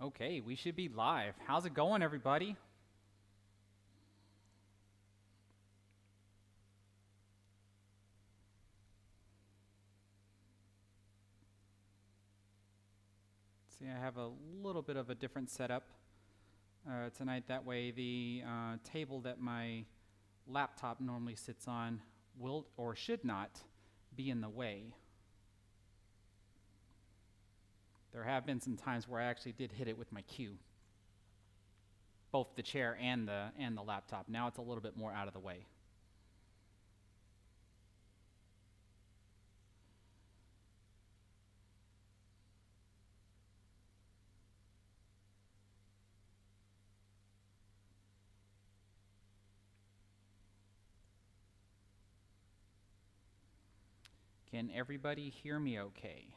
Okay, we should be live. How's it going, everybody? See, I have a little bit of a different setup tonight. That way, the table that my laptop normally sits on will or should not be in the way. There have been some times where I actually did hit it with my cue, both the chair and the laptop. Now it's a little bit more out of the way. Can everybody hear me okay?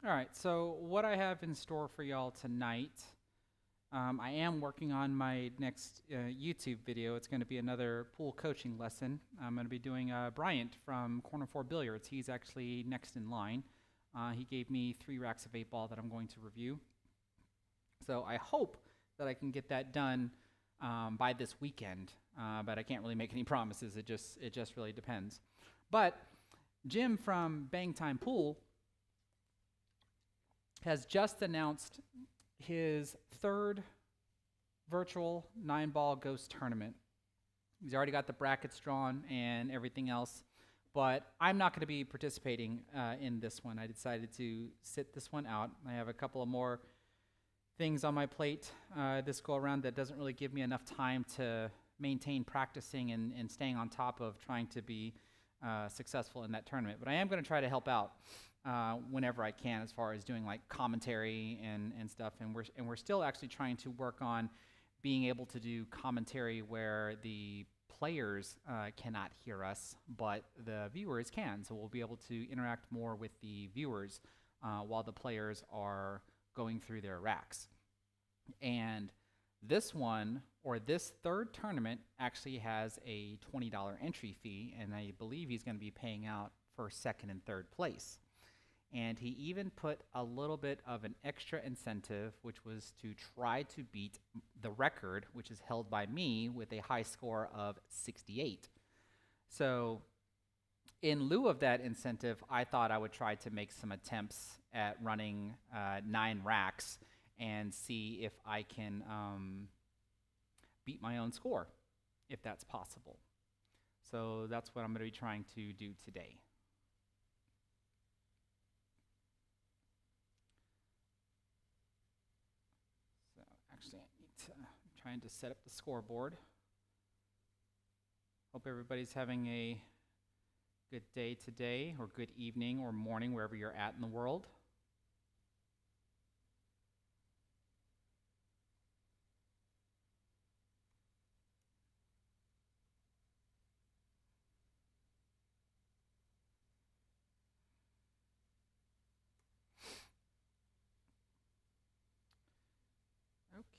All right, so what I have in store for y'all tonight, I am working on my next YouTube video. It's going to be another pool coaching lesson. I'm going to be doing Bryant from Corner 4 Billiards. He's actually next in line. He gave me 3 racks of 8 ball that I'm going to review. So I hope that I can get that done by this weekend, but I can't really make any promises. It just really depends. But Jim from Bang Time Pool has just announced his third virtual 9 ball ghost tournament. He's already got the brackets drawn and everything else, but I'm not going to be participating in this one. I decided to sit this one out. I have a couple of more things on my plate this go around that doesn't really give me enough time to maintain practicing and staying on top of trying to be successful in that tournament. But I am going to try to help out whenever I can, as far as doing like commentary and stuff. And we're still actually trying to work on being able to do commentary where the players cannot hear us, but the viewers can. So we'll be able to interact more with the viewers while the players are going through their racks. And this one, or this third tournament, actually has a $20 entry fee, and I believe he's going to be paying out for second and third place. And he even put a little bit of an extra incentive, which was to try to beat the record, which is held by me with a high score of 68. So in lieu of that incentive, I thought I would try to make some attempts at running 9 racks and see if I can beat my own score, if that's possible. So that's what I'm going to be trying to do today. So actually, I'm trying to set up the scoreboard. Hope everybody's having a good day today, or good evening or morning, wherever you're at in the world.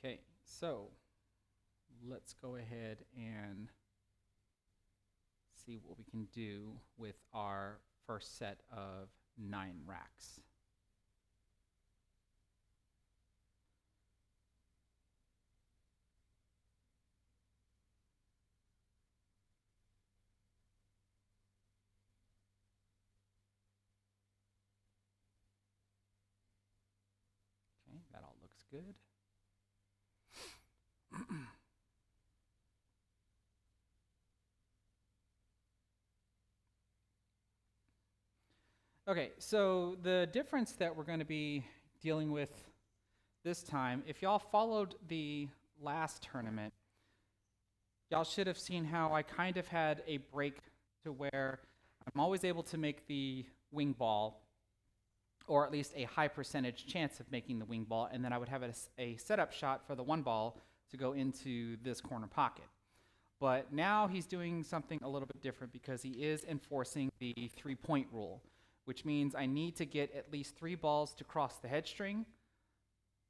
Okay, so let's go ahead and see what we can do with our first set of 9 racks. Okay, that all looks good. Okay, so the difference that we're going to be dealing with this time, if y'all followed the last tournament, y'all should have seen how I kind of had a break to where I'm always able to make the wing ball, or at least a high percentage chance of making the wing ball, and then I would have a setup shot for the one ball to go into this corner pocket. But now he's doing something a little bit different because he is enforcing the 3-point rule, which means I need to get at least 3 balls to cross the head string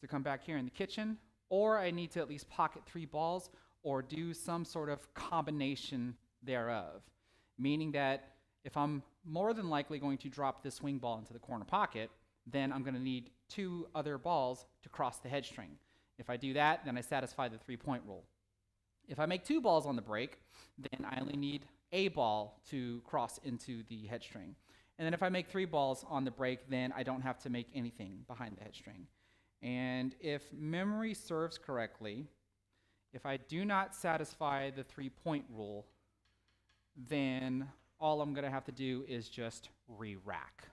to come back here in the kitchen, or I need to at least pocket 3 balls or do some sort of combination thereof, meaning that if I'm more than likely going to drop this wing ball into the corner pocket, then I'm going to need 2 other balls to cross the head string. If I do that, then I satisfy the 3-point rule. If I make 2 balls on the break, then I only need a ball to cross into the head string. And then if I make 3 balls on the break, then I don't have to make anything behind the head string. And if memory serves correctly, if I do not satisfy the 3-point rule, then all I'm going to have to do is just re-rack.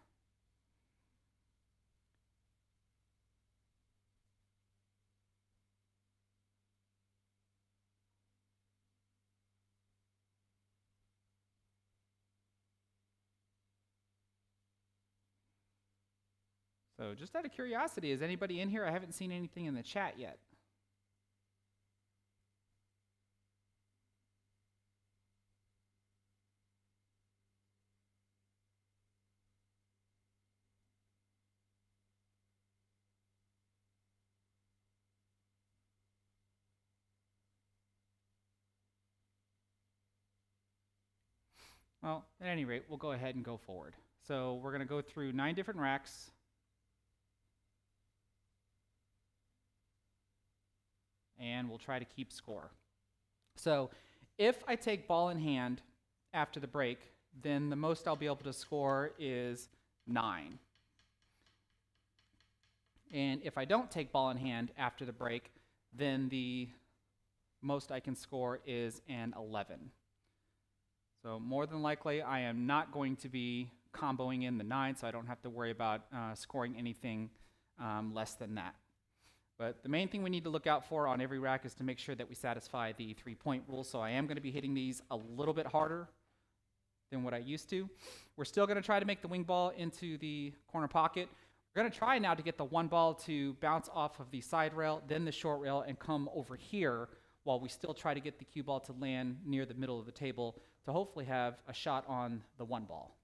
So just out of curiosity, is anybody in here? I haven't seen anything in the chat yet. Well, at any rate, we'll go ahead and go forward. So we're going to go through 9 different racks. And we'll try to keep score. So if I take ball in hand after the break, then the most I'll be able to score is 9. And if I don't take ball in hand after the break, then the most I can score is an 11. So more than likely, I am not going to be comboing in the 9, so I don't have to worry about scoring anything less than that. But the main thing we need to look out for on every rack is to make sure that we satisfy the 3-point rule. So I am going to be hitting these a little bit harder than what I used to. We're still going to try to make the wing ball into the corner pocket. We're going to try now to get the one ball to bounce off of the side rail, then the short rail, and come over here while we still try to get the cue ball to land near the middle of the table to hopefully have a shot on the one ball.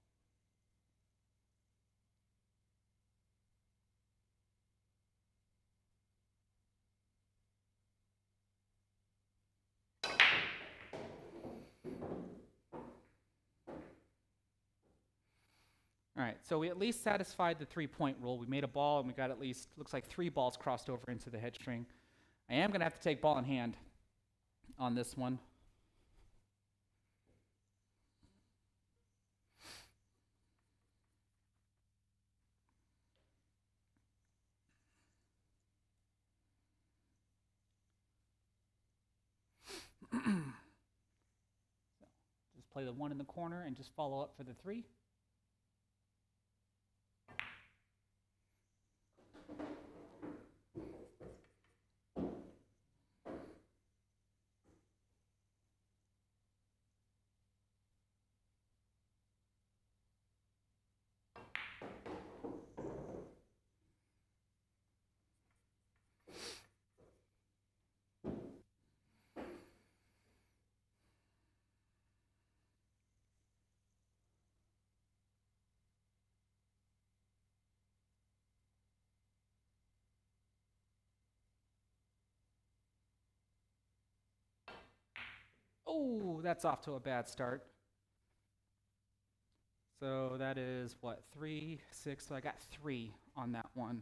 All right, so we at least satisfied the 3-point rule. We made a ball, and we got at least, looks like 3 balls crossed over into the head string. I am going to have to take ball in hand on this one. So just play the 1 in the corner and just follow up for the 3. Oh, that's off to a bad start. So that is what, 3, 6, so I got 3 on that one.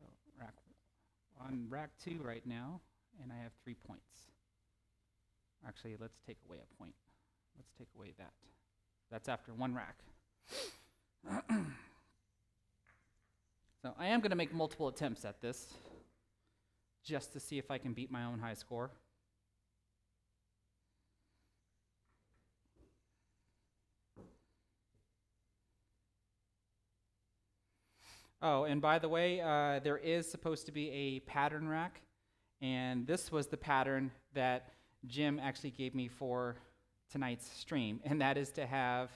So on rack 2 right now, and I have 3 points. Actually, let's take away a point. Let's take away that. That's after 1 rack. So I am going to make multiple attempts at this, just to see if I can beat my own high score. Oh, and by the way, there is supposed to be a pattern rack, and this was the pattern that Jim actually gave me for tonight's stream, and that is to have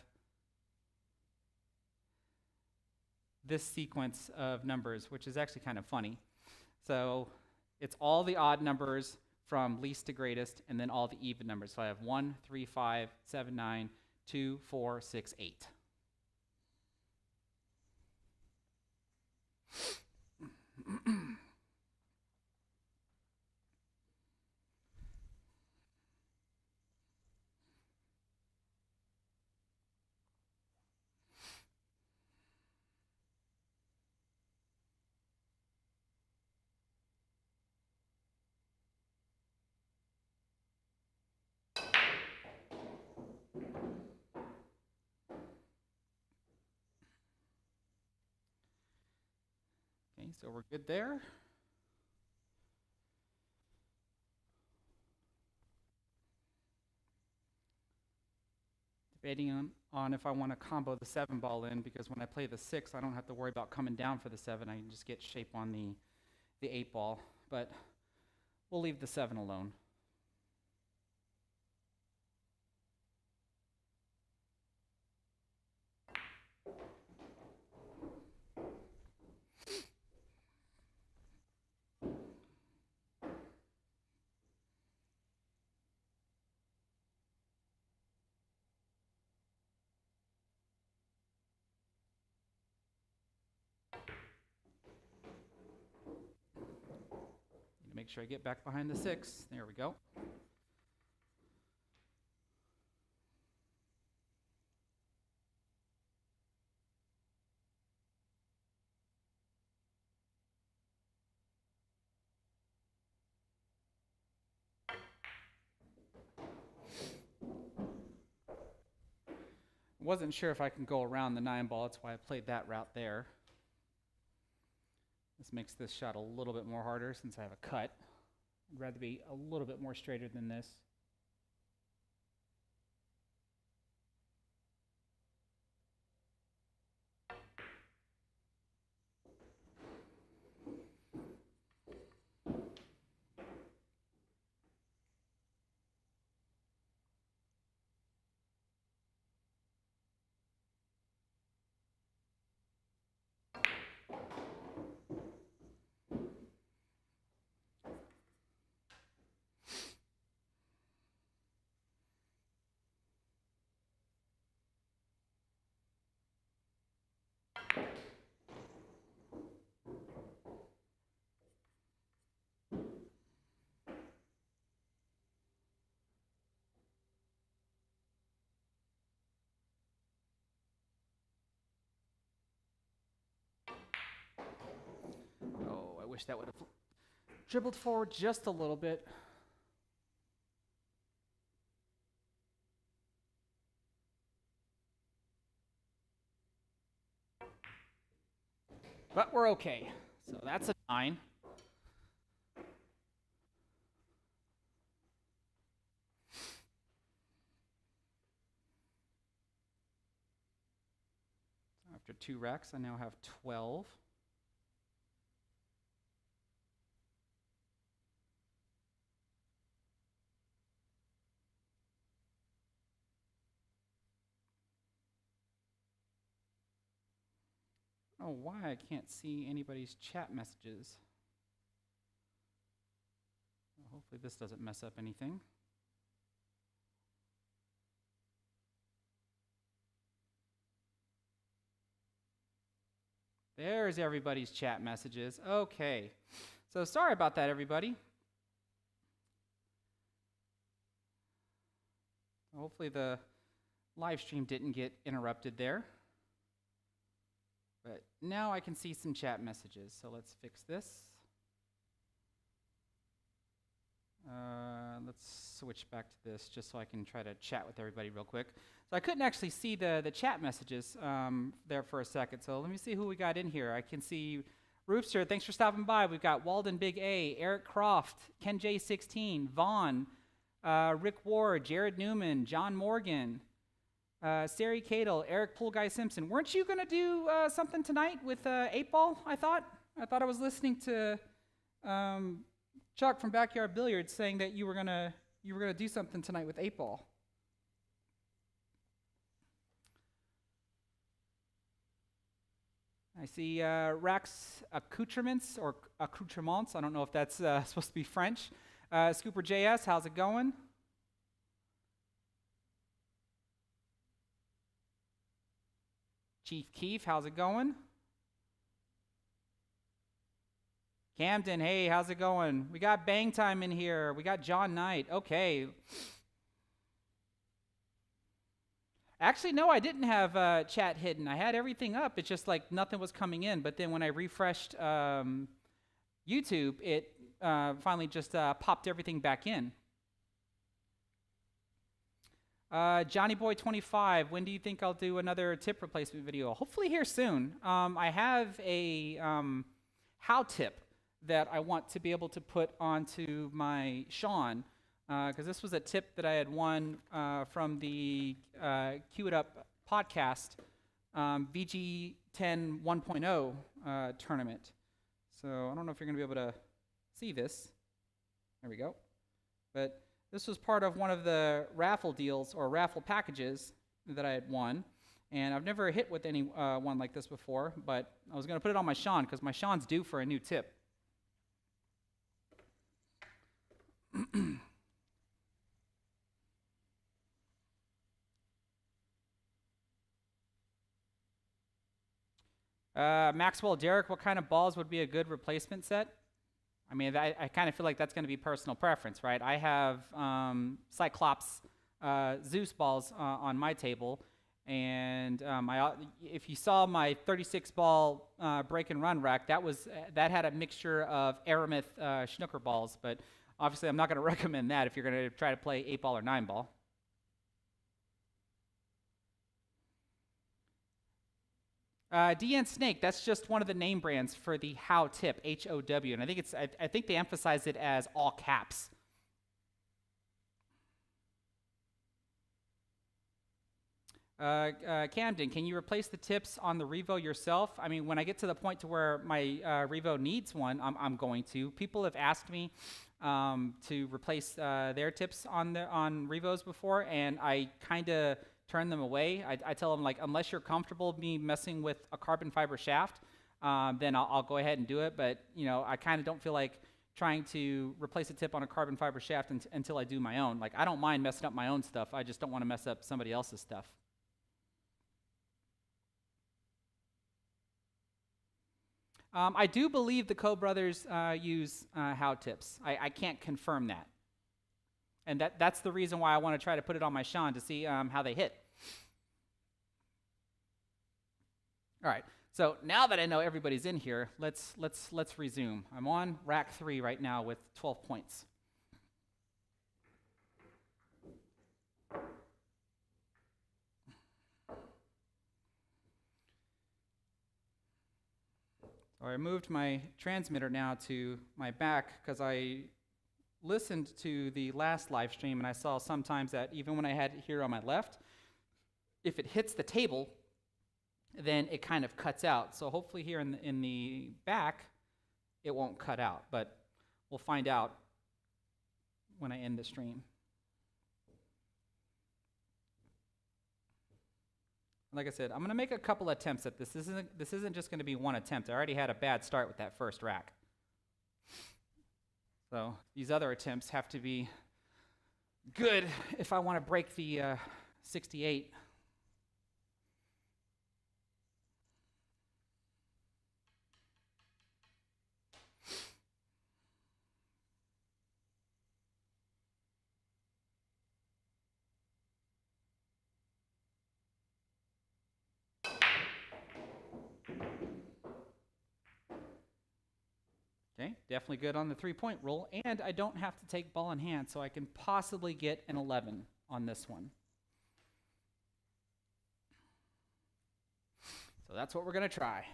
this sequence of numbers, which is actually kind of funny. So it's all the odd numbers from least to greatest, and then all the even numbers. So I have 1, 3, 5, 7, 9, 2, 4, 6, 8. Okay, so we're good there. Debating on if I want to combo the 7 ball in, because when I play the 6, I don't have to worry about coming down for the 7. I can just get shape on the 8 ball. But we'll leave the 7 alone. Make sure I get back behind the 6. There we go. Wasn't sure if I can go around the 9 ball. That's why I played that route there. This makes this shot a little bit more harder since I have a cut. I'd rather be a little bit more straighter than this. Oh, I wish that would have dribbled forward just a little bit. But we're okay. So that's a 9. After 2 racks, I now have 12. Oh, why I can't see anybody's chat messages. Well, hopefully this doesn't mess up anything. There's everybody's chat messages. Okay. So sorry about that, everybody. Hopefully the live stream didn't get interrupted there. But now I can see some chat messages, so let's fix this. Let's switch back to this just so I can try to chat with everybody real quick. So I couldn't actually see the chat messages there for a second, so let me see who we got in here. I can see Roopster, thanks for stopping by. We've got Walden Big A, Eric Croft, Ken J16, Vaughn, Rick Ward, Jared Newman, John Morgan, Sari Cadle, Eric Pool Guy Simpson. Weren't you going to do something tonight with 8-Ball, I thought? I thought I was listening to Chuck from Backyard Billiards saying that you were gonna do something tonight with 8-Ball. I see Rax Accoutrements or Accoutrements. I don't know if that's supposed to be French. Scooper JS, how's it going? Chief Keef, how's it going? Camden, hey, how's it going? We got Bang Time in here. We got John Knight. Okay. Actually, no, I didn't have chat hidden. I had everything up. It's just like nothing was coming in. But then when I refreshed YouTube, it finally just popped everything back in. Johnny Boy 25, when do you think I'll do another tip replacement video? Hopefully here soon. I have a how tip that I want to be able to put onto my Sean, because this was a tip that I had won from the Cue It Up podcast VG10 1.0 tournament. So I don't know if you're going to be able to see this. There we go. But this was part of one of the raffle deals or raffle packages that I had won. And I've never hit with any one like this before, but I was going to put it on my Sean because my Sean's due for a new tip. Maxwell Derek, what kind of balls would be a good replacement set? I mean, I kind of feel like that's going to be personal preference, right? I have Cyclops Zeus balls on my table, and if you saw my 36-ball break and run rack, that had a mixture of Aramith Schnooker balls, but obviously I'm not going to recommend that if you're going to try to play 8-ball or 9-ball. DN Snake, that's just one of the name brands for the How tip, H-O-W, and I think they emphasize it as all caps. Camden, can you replace the tips on the Revo yourself? I mean, when I get to the point to where my Revo needs one, I'm going to. People have asked me to replace their tips on Revos before, and I kind of turn them away. I tell them, like, unless you're comfortable with me messing with a carbon fiber shaft, then I'll go ahead and do it. But, you know, I kind of don't feel like trying to replace a tip on a carbon fiber shaft until I do my own. Like, I don't mind messing up my own stuff. I just don't want to mess up somebody else's stuff. I do believe the Coe brothers use How tips. I can't confirm that. And that's the reason why I want to try to put it on my Sean to see how they hit. All right, so now that I know everybody's in here, let's resume. I'm on rack 3 right now with 12 points. So I moved my transmitter now to my back because I listened to the last live stream and I saw sometimes that even when I had it here on my left, if it hits the table, then it kind of cuts out. So hopefully here in the back, it won't cut out, but we'll find out when I end the stream. Like I said, I'm going to make a couple attempts at this. This isn't just going to be one attempt. I already had a bad start with that first rack. So these other attempts have to be good if I want to break the 68. Okay, definitely good on the 3-point roll, and I don't have to take ball in hand, so I can possibly get an 11 on this one. So that's what we're going to try.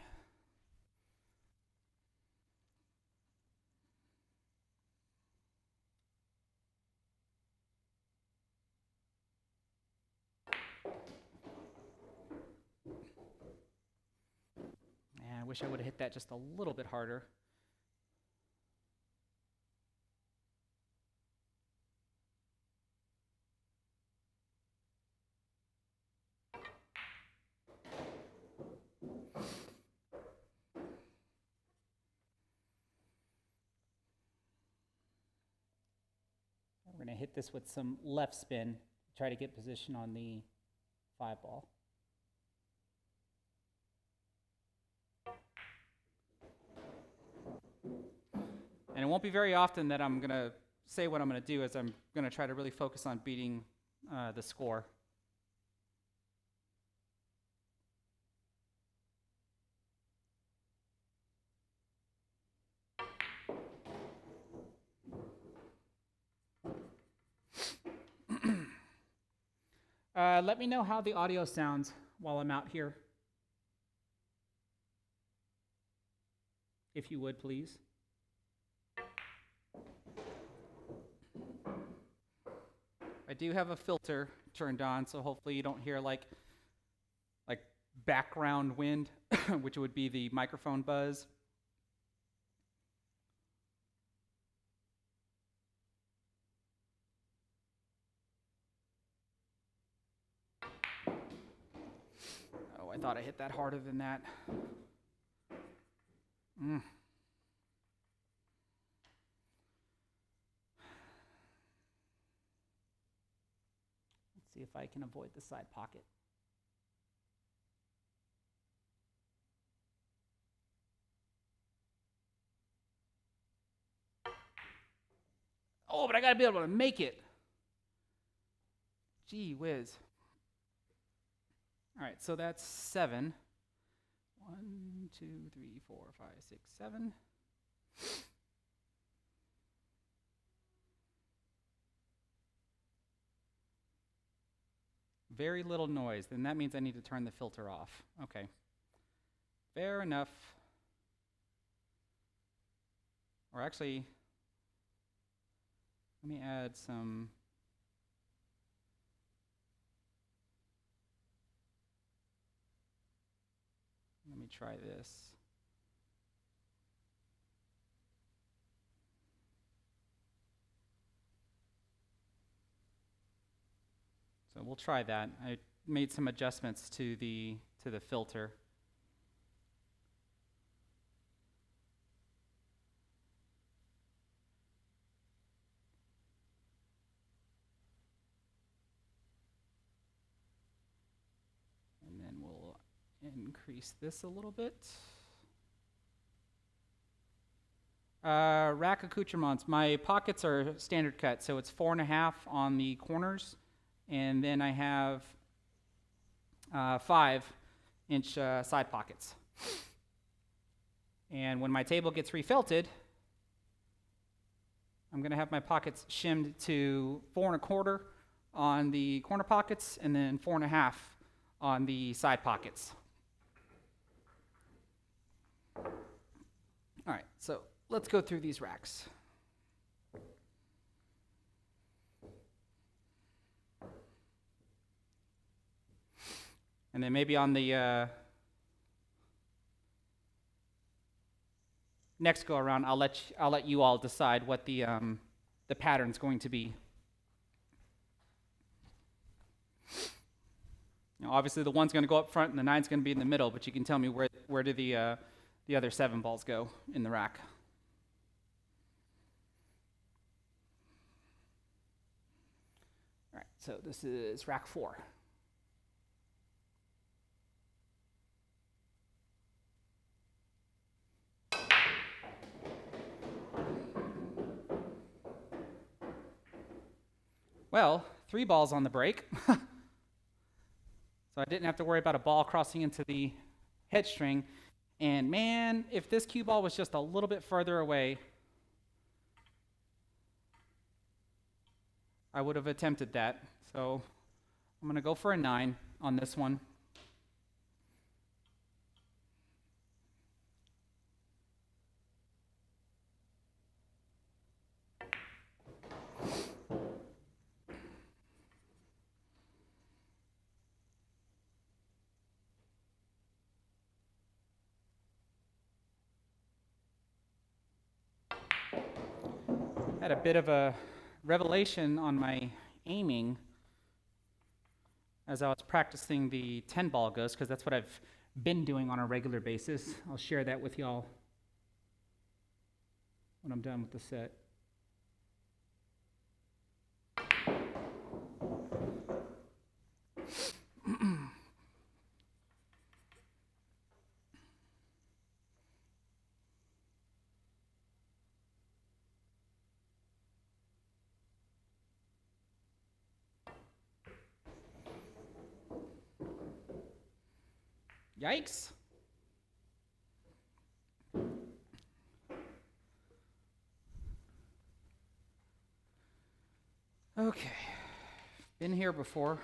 wish I would have hit that just a little bit harder. We're going to hit this with some left spin, try to get position on the 5-ball. And it won't be very often that I'm going to say what I'm going to do, as I'm going to try to really focus on beating the score. Let me know how the audio sounds while I'm out here, if you would, please. I do have a filter turned on, so hopefully you don't hear like background wind, which would be the microphone buzz. Oh, I thought I hit that harder than that. Let's see if I can avoid the side pocket. Oh, but I gotta be able to make it. Gee whiz. All right, so that's 7. 1, 2, 3, 4, 5, 6, 7. Very little noise. Then that means I need to turn the filter off. Okay. Fair enough. Or actually, let me add some. Let me try this. So we'll try that. I made some adjustments to the filter. And then we'll increase this a little bit. Rack accoutrements. My pockets are standard cut, so it's 4.5 on the corners, and then I have 5-inch side pockets. And when my table gets refelted, I'm going to have my pockets shimmed to 4.25 on the corner pockets, and then 4.5 on the side pockets. All right, so let's go through these racks. And then maybe on the next go around, I'll let you all decide what the pattern's going to be. Now, obviously, the 1's going to go up front and the 9's going to be in the middle, but you can tell me where do the other 7 balls go in the rack. All right, so this is rack 4. Well, 3 balls on the break. So I didn't have to worry about a ball crossing into the head string. And man, if this cue ball was just a little bit further away, I would have attempted that. So I'm going to go for a 9 on this one. Had a bit of a revelation on my aiming as I was practicing the 10 ball ghost, because that's what I've been doing on a regular basis. I'll share that with y'all when I'm done with the set. Yikes. Okay, been here before.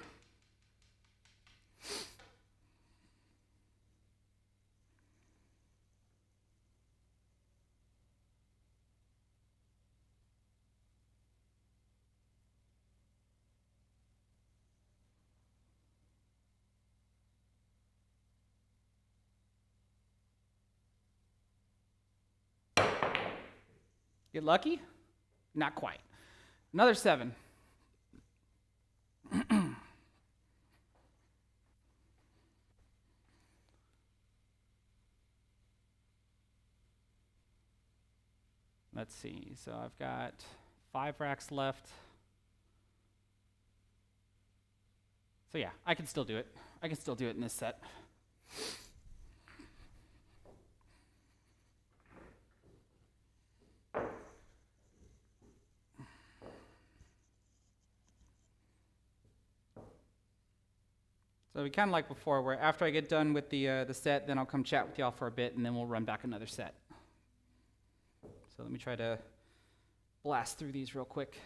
Get lucky? Not quite. Another 7. Let's see, so I've got 5 racks left. So yeah, I can still do it. I can still do it in this set. So we kind of like before, where after I get done with the set, then I'll come chat with y'all for a bit, and then we'll run back another set. So let me try to blast through these real quick.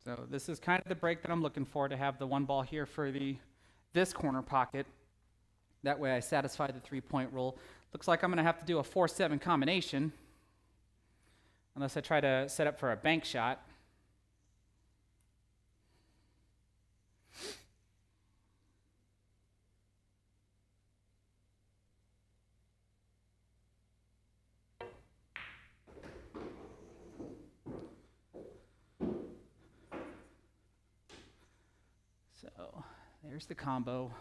So this is kind of the break that I'm looking for, to have the 1 ball here for this corner pocket. That way I satisfy the 3-point rule. Looks like I'm going to have to do a 4-7 combination, unless I try to set up for a bank shot. So there's the combo.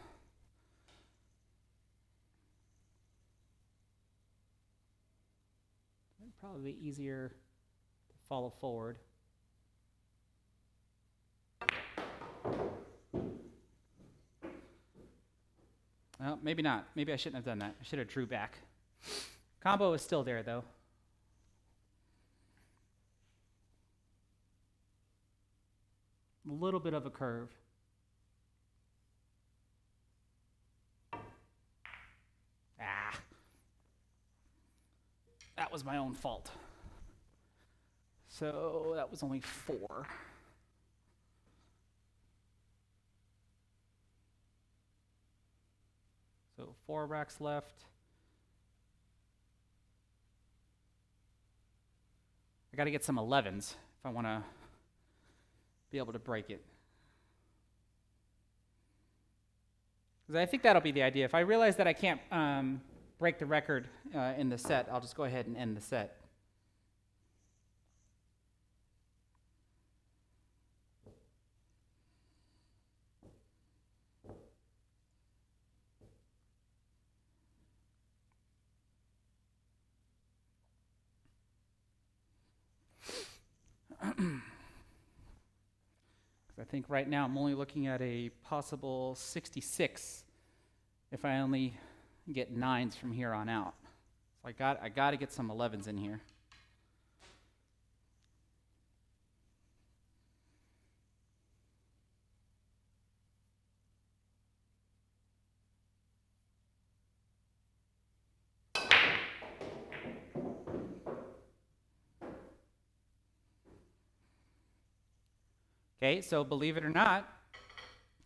It'd probably be easier to follow forward. Well, maybe not. Maybe I shouldn't have done that. I should have drew back. Combo is still there, though. A little bit of a curve. That was my own fault. So that was only 4. So 4 racks left. I got to get some 11s if I want to be able to break it. Because I think that'll be the idea. If I realize that I can't break the record in the set, I'll just go ahead and end the set. I think right now I'm only looking at a possible 66 if I only get 9s from here on out. So I got to get some 11s in here. Okay, so believe it or not,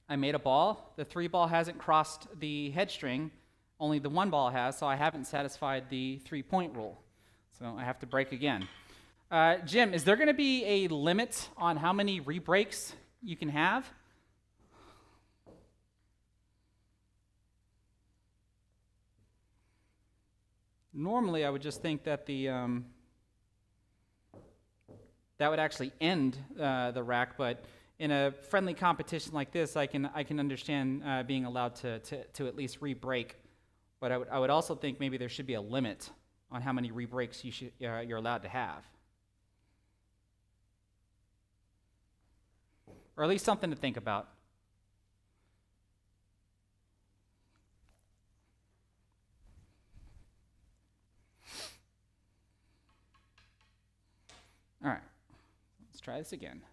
I made a ball. The 3 ball hasn't crossed the head string. Only the 1 ball has, so I haven't satisfied the 3-point rule. So I have to break again. Jim, is there going to be a limit on how many re-breaks you can have? Normally, I would just think that that would actually end the rack, but in a friendly competition like this, I can understand being allowed to at least re-break. But I would also think maybe there should be a limit on how many re-breaks you're allowed to have, or at least something to think about. All right, let's try this again.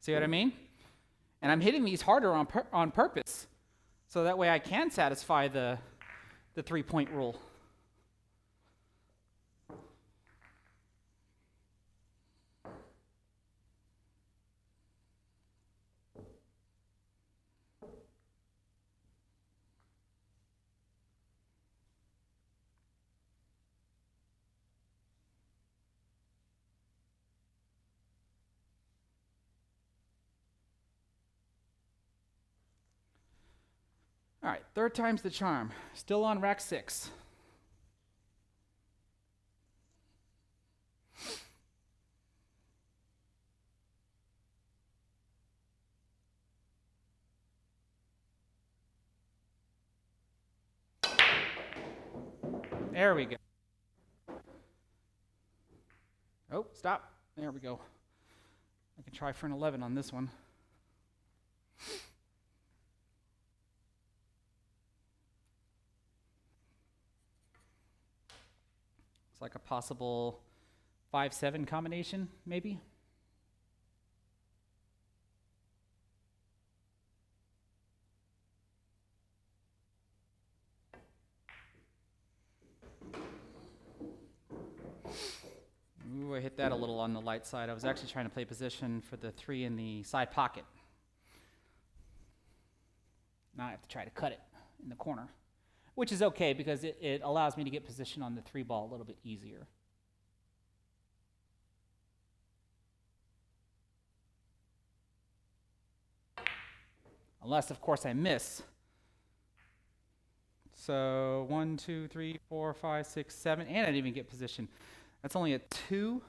See what I mean? And I'm hitting these harder on purpose, so that way I can satisfy the 3-point rule. All right, 3rd time's the charm. Still on rack 6. There we go. Oh, stop. There we go. I can try for an 11 on this one. It's like a possible 5-7 combination, maybe. Ooh, I hit that a little on the light side. I was actually trying to play position for the 3 in the side pocket. Now I have to try to cut it in the corner, which is okay because it allows me to get position on the 3 ball a little bit easier. Unless, of course, I miss. So 1, 2, 3, 4, 5, 6, 7, and I didn't even get position. That's only a 2.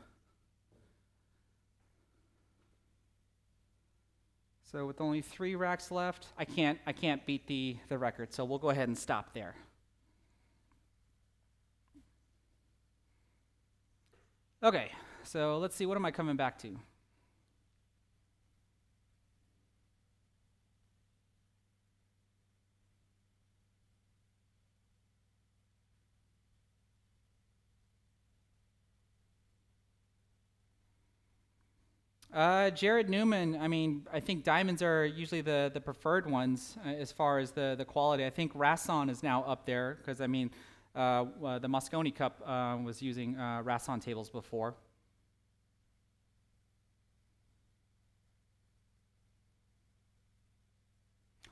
So with only 3 racks left, I can't beat the record. So we'll go ahead and stop there. Okay, so let's see, what am I coming back to? Jared Newman, I mean, I think diamonds are usually the preferred ones as far as the quality. I think Rasson is now up there because, I mean, the Moscone Cup was using Rasson tables before.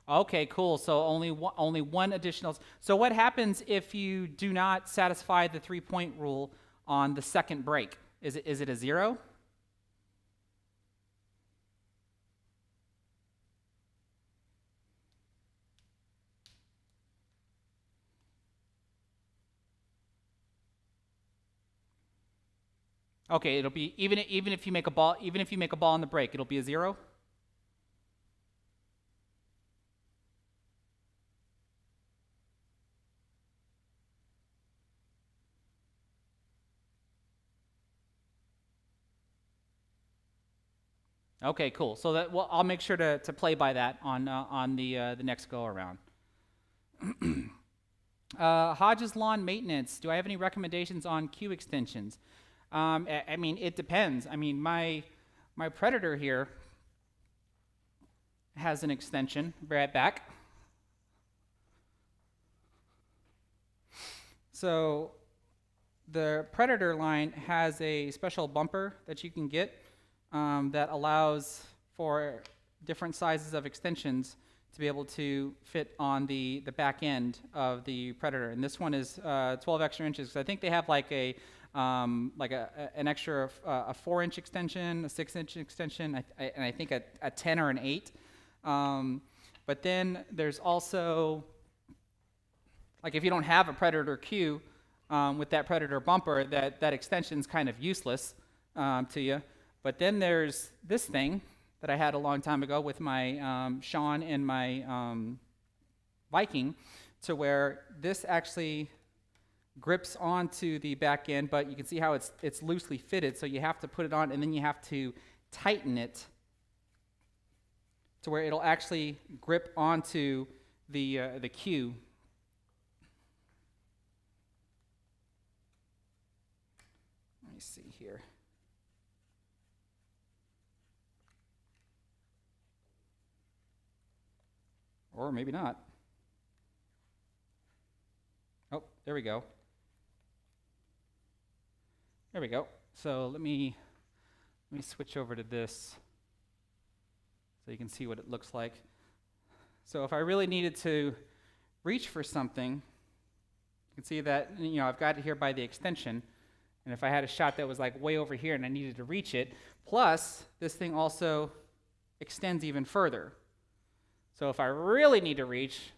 Okay, cool. So only one additional. So what happens if you do not satisfy the 3-point rule on the second break? Is it a 0? Okay, it'll be even if you make a ball on the break, it'll be a 0. Okay, cool. So that I'll make sure to play by that on the next go around. Hodges Lawn Maintenance. Do I have any recommendations on queue extensions? I mean, it depends. I mean, my Predator here has an extension right back. So the Predator line has a special bumper that you can get that allows for different sizes of extensions to be able to fit on the back end of the Predator. And this one is 12 extra inches. 'Cause I think they have like an extra a 4-inch extension, a 6-inch extension, and I think a 10 or an 8. But then there's also, like, if you don't have a Predator Q with that Predator bumper, that extension's kind of useless to you. But then there's this thing that I had a long time ago with my Sean and my Viking, to where this actually grips onto the back end, but you can see how it's loosely fitted, so you have to put it on and then you have to tighten it to where it'll actually grip onto the Q. Let me see here. Or maybe not. Oh, there we go. There we go. So let me switch over to this so you can see what it looks like. So if I really needed to reach for something, you can see that, you know, I've got it here by the extension. And if I had a shot that was like way over here and I needed to reach it, plus this thing also extends even further. So if I really need to reach,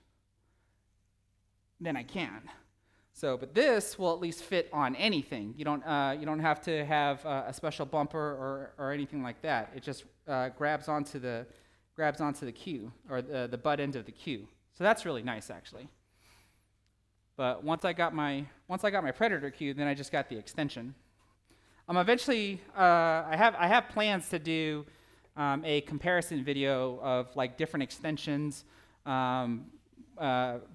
then I can. So, but this will at least fit on anything. You don't have to have a special bumper or anything like that. It just grabs onto the Q, or the butt end of the Q. So that's really nice, actually. But once I got my Predator Q, then I just got the extension. Eventually, I have plans to do a comparison video of like different extensions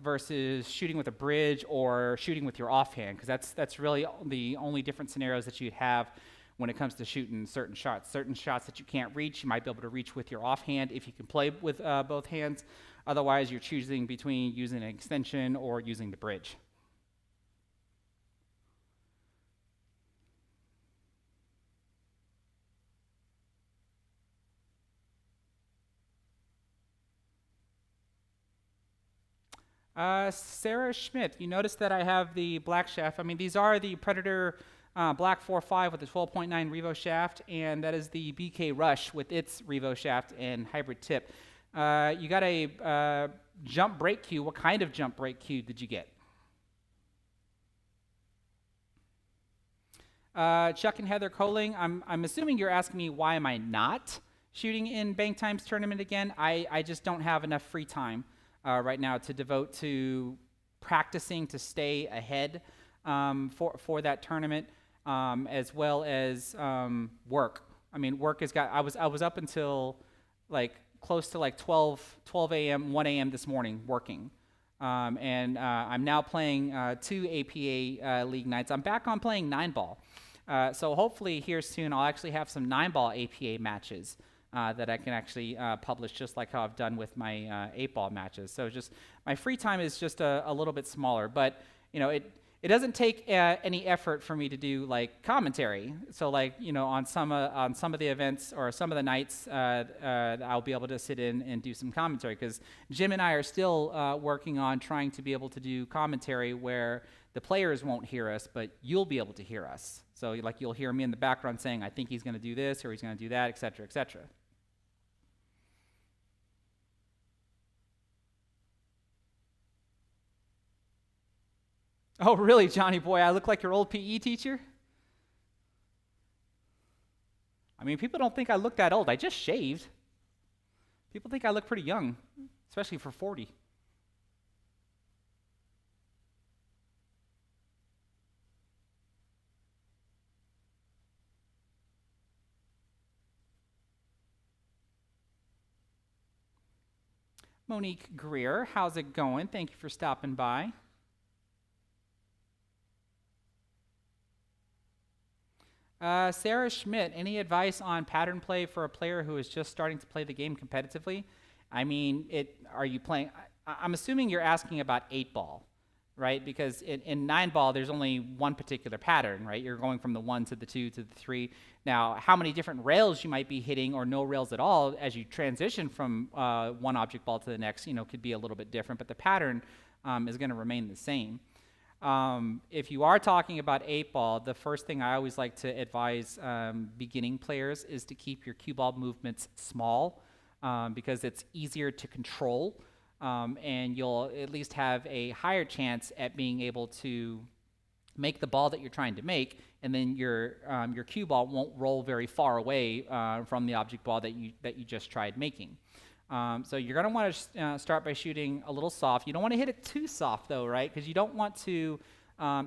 versus shooting with a bridge or shooting with your offhand, because that's really the only different scenarios that you'd have when it comes to shooting certain shots. Certain shots that you can't reach, you might be able to reach with your offhand if you can play with both hands. Otherwise, you're choosing between using an extension or using the bridge. Sarah Schmidt, you notice that I have the black shaft. I mean, these are the Predator Black 4.5 with the 12.9 Revo shaft, and that is the BK Rush with its Revo shaft and hybrid tip. You got a jump brake cue. What kind of jump brake cue did you get? Chuck and Heather Coling, I'm assuming you're asking me why am I not shooting in Bank Times tournament again. I just don't have enough free time right now to devote to practicing to stay ahead for that tournament, as well as work. I mean, work has got. I was up until like close to like 12 a.m., 1 a.m. this morning working, and I'm now playing 2 APA league nights. I'm back on playing 9-ball, so hopefully here soon I'll actually have some 9-ball APA matches that I can actually publish, just like how I've done with my 8-ball matches. So just my free time is just a little bit smaller, but you know it doesn't take any effort for me to do like commentary. So like, you know, on some of the events or some of the nights, I'll be able to sit in and do some commentary, because Jim and I are still working on trying to be able to do commentary where the players won't hear us, but you'll be able to hear us. So like you'll hear me in the background saying, I think he's going to do this or he's going to do that, et cetera, et cetera. Oh, really, Johnny boy? I look like your old PE teacher? I mean, people don't think I look that old. I just shaved. People think I look pretty young, especially for 40. Monique Greer, how's it going? Thank you for stopping by. Sarah Schmidt, any advice on pattern play for a player who is just starting to play the game competitively? I mean, are you playing? I'm assuming you're asking about 8-ball, right? Because in 9-ball, there's only one particular pattern, right? You're going from the 1 to the 2 to the 3. Now, how many different rails you might be hitting or no rails at all as you transition from one object ball to the next, could be a little bit different, but the pattern is going to remain the same. If you are talking about 8-ball, the first thing I always like to advise beginning players is to keep your cue ball movements small because it's easier to control. And you'll at least have a higher chance at being able to make the ball that you're trying to make, and then your cue ball won't roll very far away from the object ball that you just tried making. So you're going to want to start by shooting a little soft. You don't want to hit it too soft though, right? Because you don't want to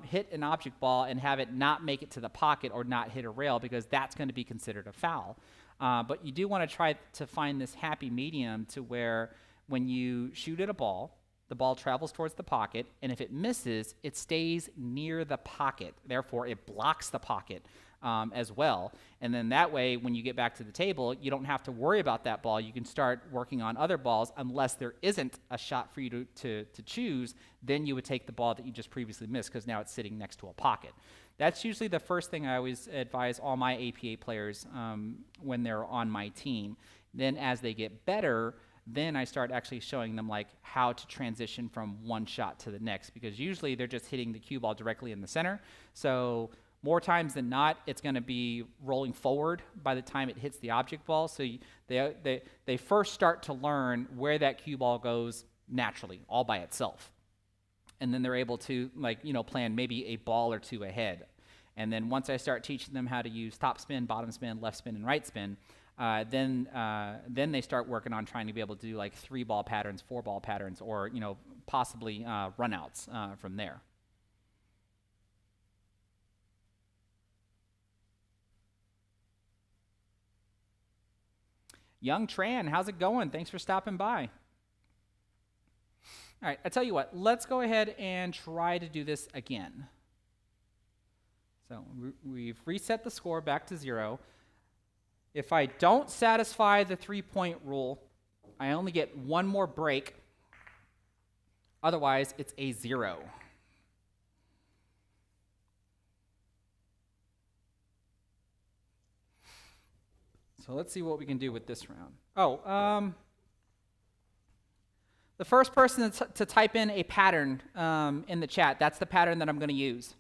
hit an object ball and have it not make it to the pocket or not hit a rail, because that's going to be considered a foul. But you do want to try to find this happy medium to where when you shoot at a ball, the ball travels towards the pocket, and if it misses, it stays near the pocket. Therefore, it blocks the pocket as well. And then that way, when you get back to the table, you don't have to worry about that ball. You can start working on other balls unless there isn't a shot for you to choose. Then you would take the ball that you just previously missed because now it's sitting next to a pocket. That's usually the first thing I always advise all my APA players when they're on my team. Then as they get better, then I start actually showing them like how to transition from one shot to the next, because usually they're just hitting the cue ball directly in the center. So more times than not, it's going to be rolling forward by the time it hits the object ball. So they first start to learn where that cue ball goes naturally, all by itself. And then they're able to plan maybe a ball or two ahead. And then once I start teaching them how to use top spin, bottom spin, left spin, and right spin, then they start working on trying to be able to do like 3-ball patterns, 4-ball patterns, or possibly runouts from there. Young Tran, how's it going? Thanks for stopping by. All right, I tell you what, let's go ahead and try to do this again. So we've reset the score back to 0. If I don't satisfy the 3-point rule, I only get one more break. Otherwise, it's a 0. So let's see what we can do with this round. The first person to type in a pattern in the chat, that's the pattern that I'm going to use.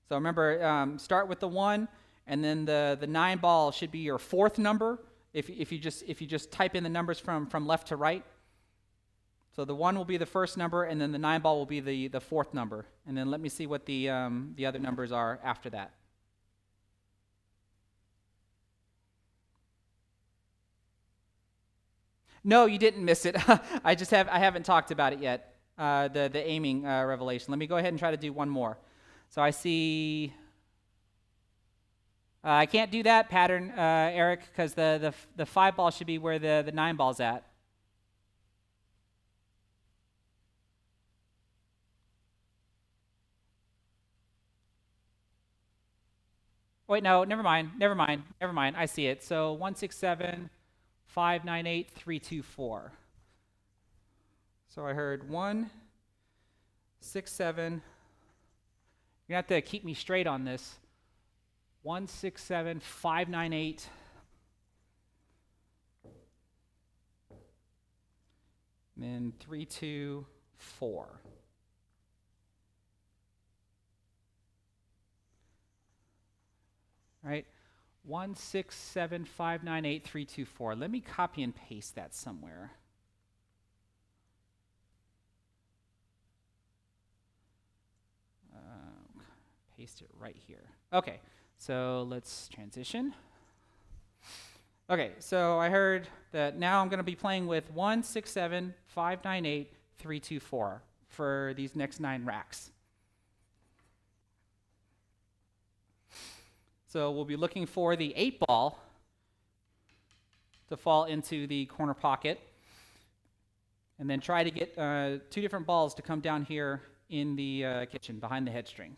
So remember, start with the 1, and then the 9-ball should be your 4th number if you just type in the numbers from left to right. So the 1 will be the first number, and then the 9-ball will be the 4th number. And then let me see what the other numbers are after that. No, you didn't miss it. I haven't talked about it yet. The aiming revelation. Let me go ahead and try to do one more. So I see. I can't do that pattern, Eric, because the 5-ball should be where the 9-ball's at. Wait, no, never mind. I see it. So 167. 598 324. So I heard 167. You're gonna have to keep me straight on this. 167 598 and then 324. Right? 167 598 324. Let me copy and paste that somewhere. Paste it right here. Okay, so let's transition. Okay, so I heard that now I'm going to be playing with 167 598 324 for these next 9 racks. So we'll be looking for the 8-ball to fall into the corner pocket, and then try to get 2 different balls to come down here in the kitchen behind the head string.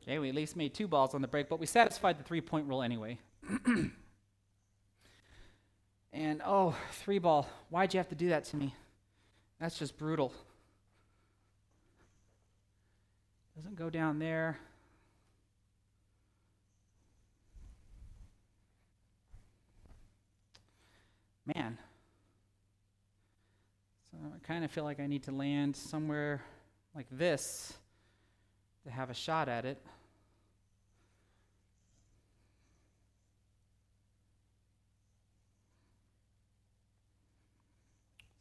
Okay, we at least made 2 balls on the break, but we satisfied the 3-point rule anyway. And, oh, 3 ball. Why'd you have to do that to me? That's just brutal. Doesn't go down there. Man. So I kind of feel like I need to land somewhere like this to have a shot at it.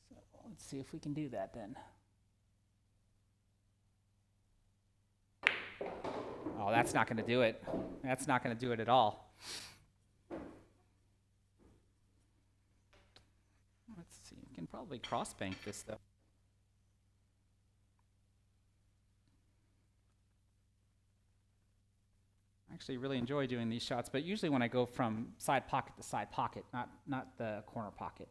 So let's see if we can do that then. Oh, that's not going to do it. That's not going to do it at all. Let's see. We can probably cross-bank this, though. I actually really enjoy doing these shots, but usually when I go from side pocket to side pocket, not the corner pocket.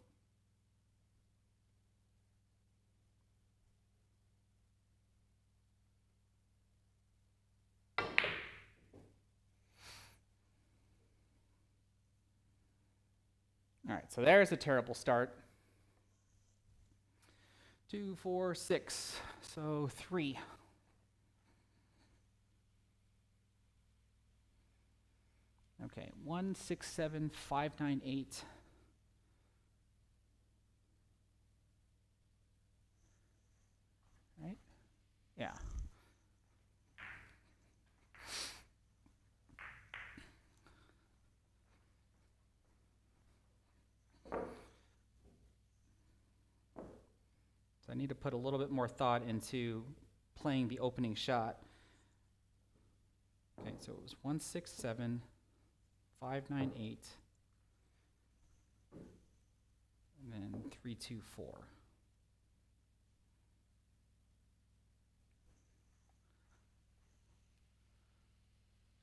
All right, so there's a terrible start. 2, 4, 6, so 3. Okay, 1, 6, 7, 5, 9, 8. Right? Yeah. So I need to put a little bit more thought into playing the opening shot. Okay, so it was 1, 6, 7, 5, 9, 8, and then 3, 2, 4.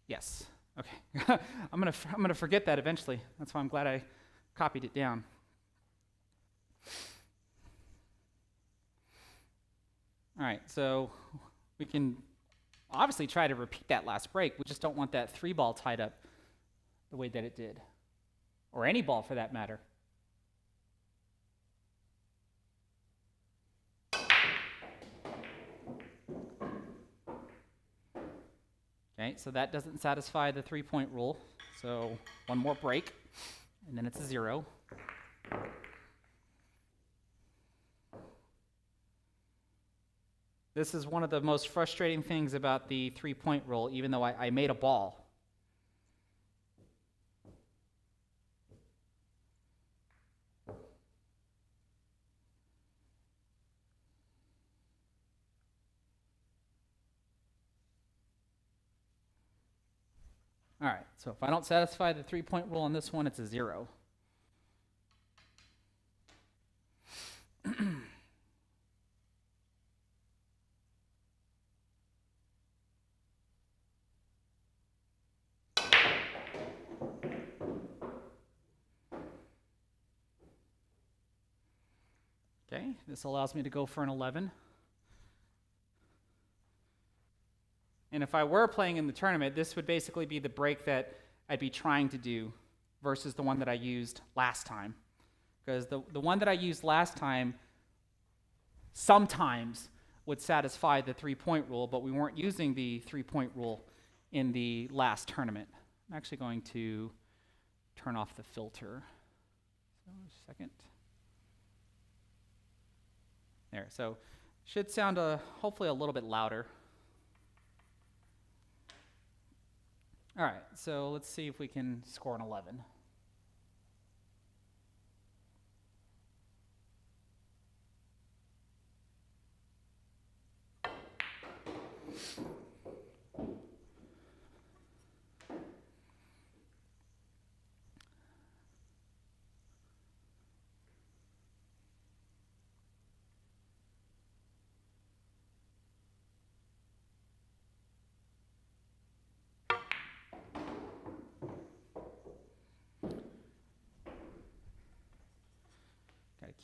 Yes. Okay. I'm gonna forget that eventually. That's why I'm glad I copied it down. All right, so we can obviously try to repeat that last break. We just don't want that 3 ball tied up the way that it did, or any ball for that matter. Okay, so that doesn't satisfy the 3-point rule. So 1 more break, and then it's a 0. This is one of the most frustrating things about the 3-point rule, even though I made a ball. All right, so if I don't satisfy the 3-point rule on this one, it's a 0. Okay, this allows me to go for an 11. And if I were playing in the tournament, this would basically be the break that I'd be trying to do versus the one that I used last time. Because the one that I used last time sometimes would satisfy the 3-point rule, but we weren't using the 3-point rule in the last tournament. I'm actually going to turn off the filter. So, a second. There, so should sound hopefully a little bit louder. All right, so let's see if we can score an 11.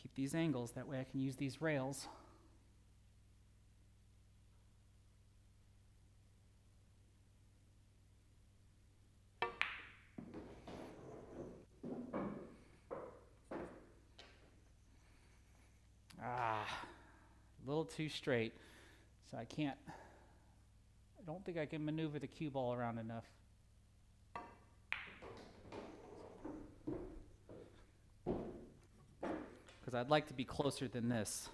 Keep these angles, that way I can use these rails. A little too straight. So I don't think I can maneuver the cue ball around enough. Because I'd like to be closer than this.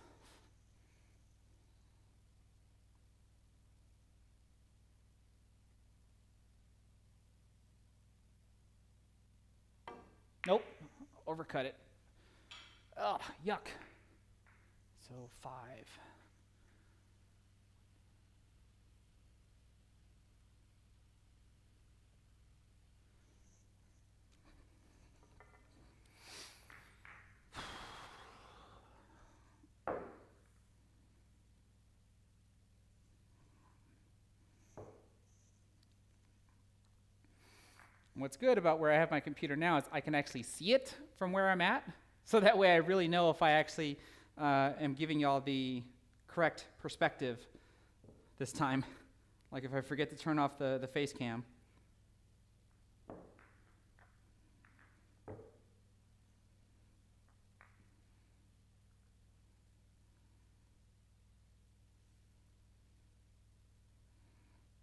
Nope, overcut it. Ugh, yuck. So 5. What's good about where I have my computer now is I can actually see it from where I'm at, so that way I really know if I actually am giving y'all the correct perspective this time. Like if I forget to turn off the face cam.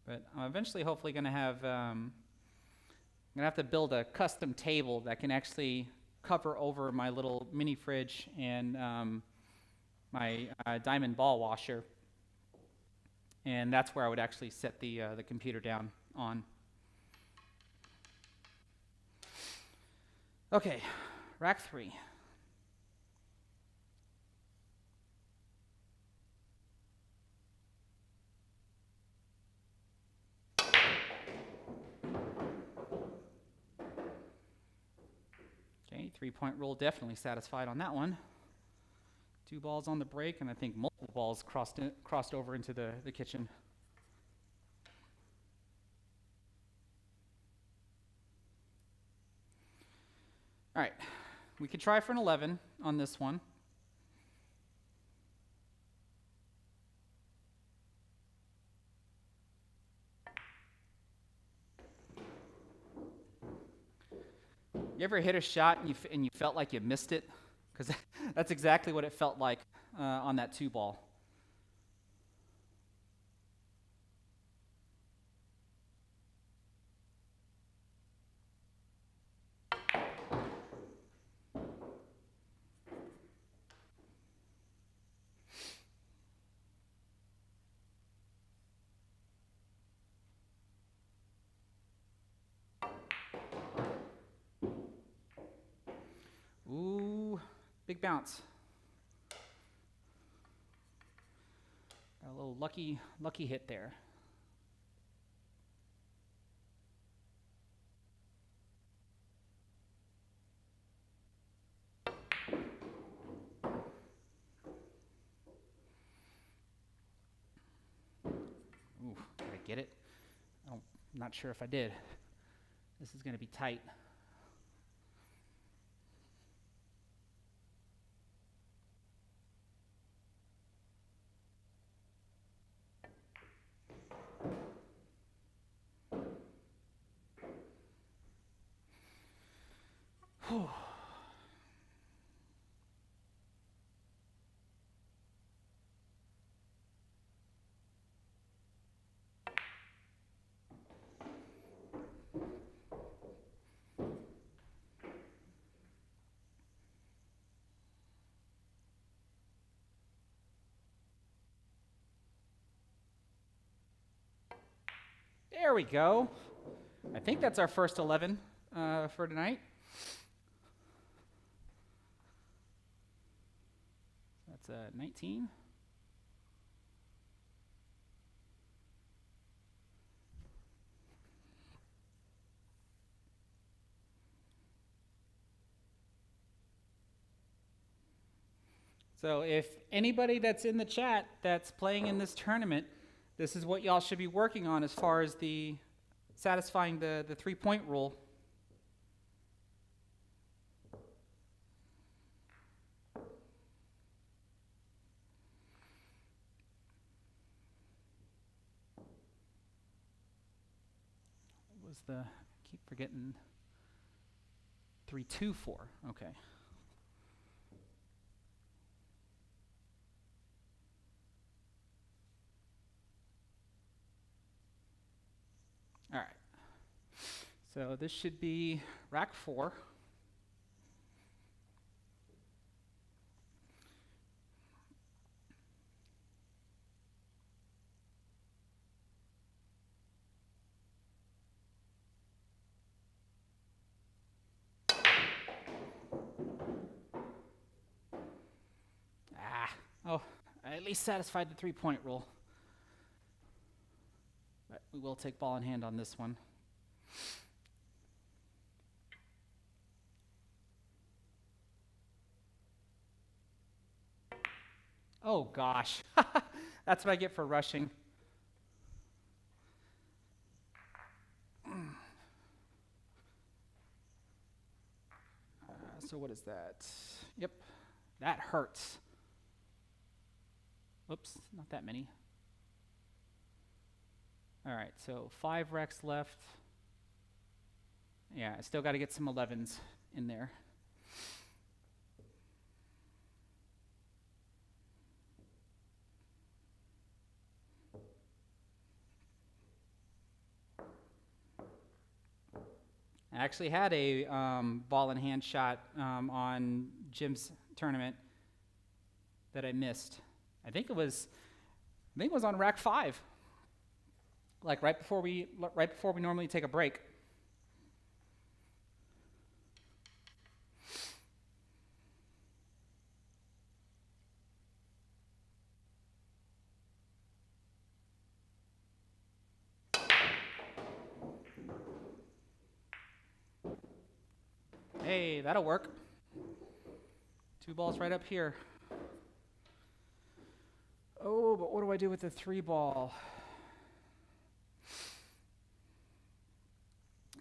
But I'm eventually hopefully going to have I'm going to have to build a custom table that can actually cover over my little mini fridge and my diamond ball washer. And that's where I would actually set the computer down on. Okay, rack 3. Okay, 3-point rule definitely satisfied on that one. 2 balls on the break, and I think multiple balls crossed over into the kitchen. All right, we could try for an 11 on this one. You ever hit a shot and you felt like you missed it? Because that's exactly what it felt like on that 2 ball. Ooh, big bounce. Got a little lucky hit there. Ooh, did I get it? I'm not sure if I did. This is going to be tight. Whew. There we go. I think that's our first 11 for tonight. That's 19. So if anybody that's in the chat that's playing in this tournament, this is what y'all should be working on as far as the satisfying the 3-point rule. What was the, I keep forgetting, 3-2-4, okay. So this should be rack 4. Oh, I at least satisfied the 3-point rule. But we will take ball in hand on this one. Oh gosh, that's what I get for rushing. So what is that? Yep, that hurts. Oops, not that many. All right, so 5 recs left. Yeah, I still got to get some 11s in there. I actually had a ball in hand shot on Jim's tournament that I missed. I think it was on rack 5. Like right before we normally take a break. Hey, that'll work. 2 balls right up here. Oh, but what do I do with the 3 ball?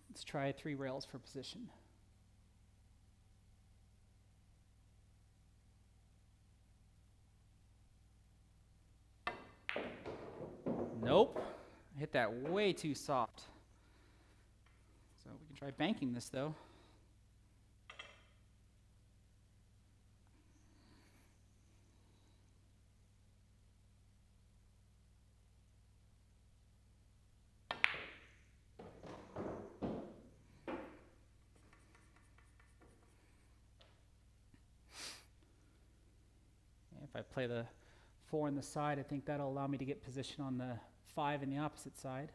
Let's try 3 rails for position. Nope. I hit that way too soft. So we can try banking this though. If I play the 4 on the side, I think that'll allow me to get position on the 5 in the opposite side.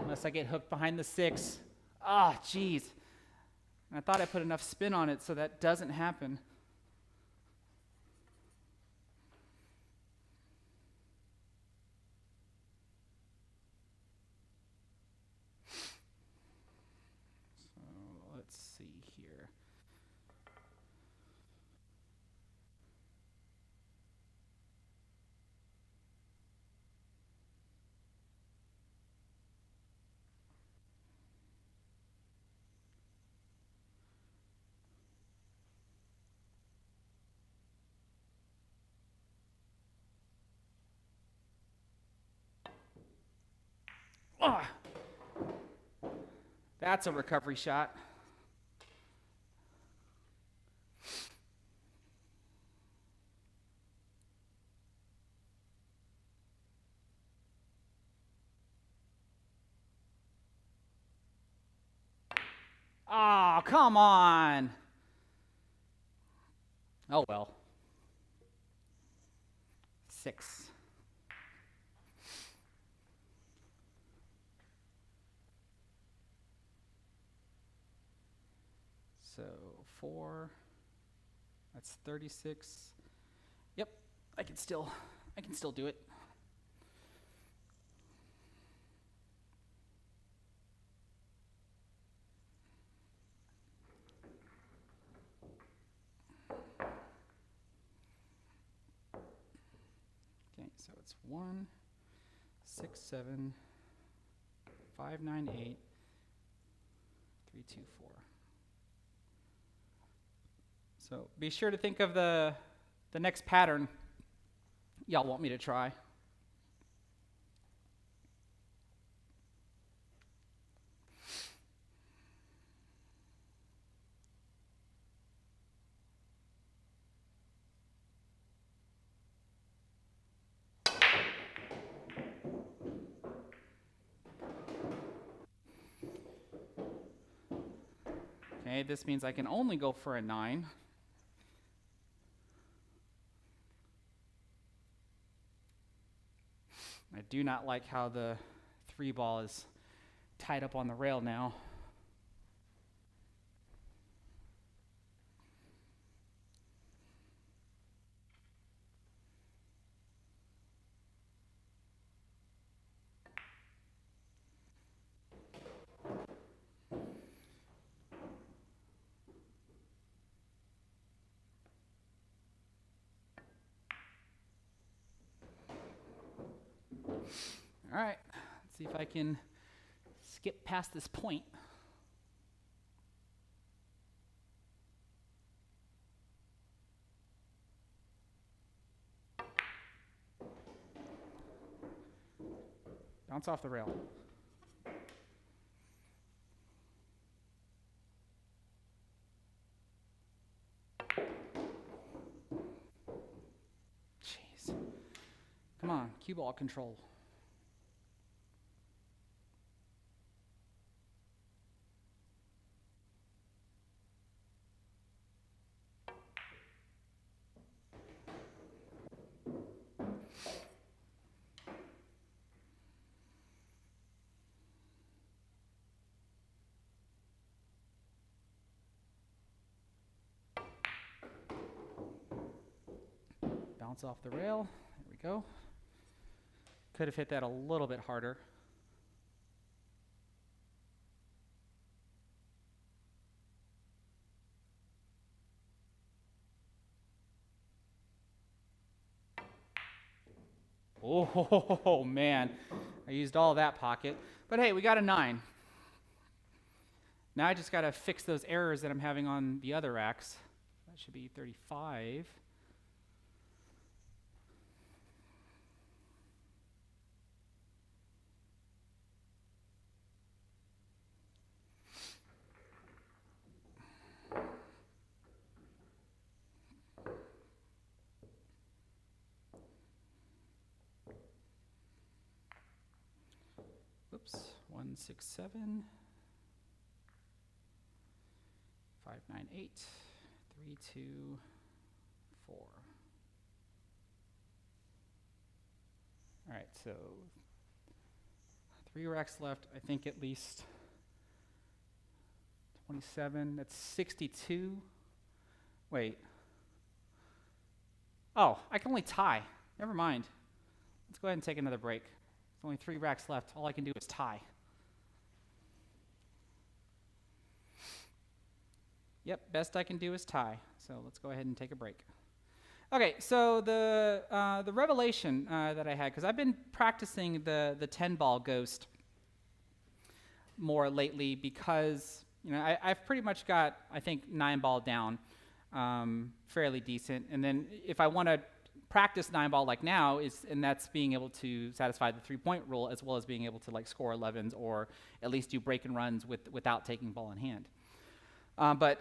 Unless I get hooked behind the 6. Ah, geez. I thought I put enough spin on it so that doesn't happen. So let's see here. Ah! That's a recovery shot. Oh, come on. Oh, well. 6. So 4, that's 36. Yep, I can still do it. Okay, so it's 1, 6, 7, 5, 9, 8, 3, 2, 4. So be sure to think of the next pattern y'all want me to try. Okay, this means I can only go for a 9. I do not like how the 3 ball is tied up on the rail now. All right, let's see if I can skip past this point. Bounce off the rail. Jeez. Come on, cue ball control. Bounce off the rail. There we go. Could have hit that a little bit harder. Oh, man. I used all that pocket. But hey, we got a 9. Now I just got to fix those errors that I'm having on the other racks. That should be 35. Oops, 167, 598, 324. All right, so 3 racks left. I think at least 27. That's 62. Wait. Oh, I can only tie. Never mind. Let's go ahead and take another break. There's only 3 racks left. All I can do is tie. Yep, best I can do is tie. So let's go ahead and take a break. Okay, so the revelation that I had, because I've been practicing the 10 ball ghost more lately because I've pretty much got, I think, 9 ball down fairly decent. And then if I want to practice 9 ball like now, and that's being able to satisfy the 3-point rule as well as being able to like score 11s or at least do break and runs without taking ball in hand. But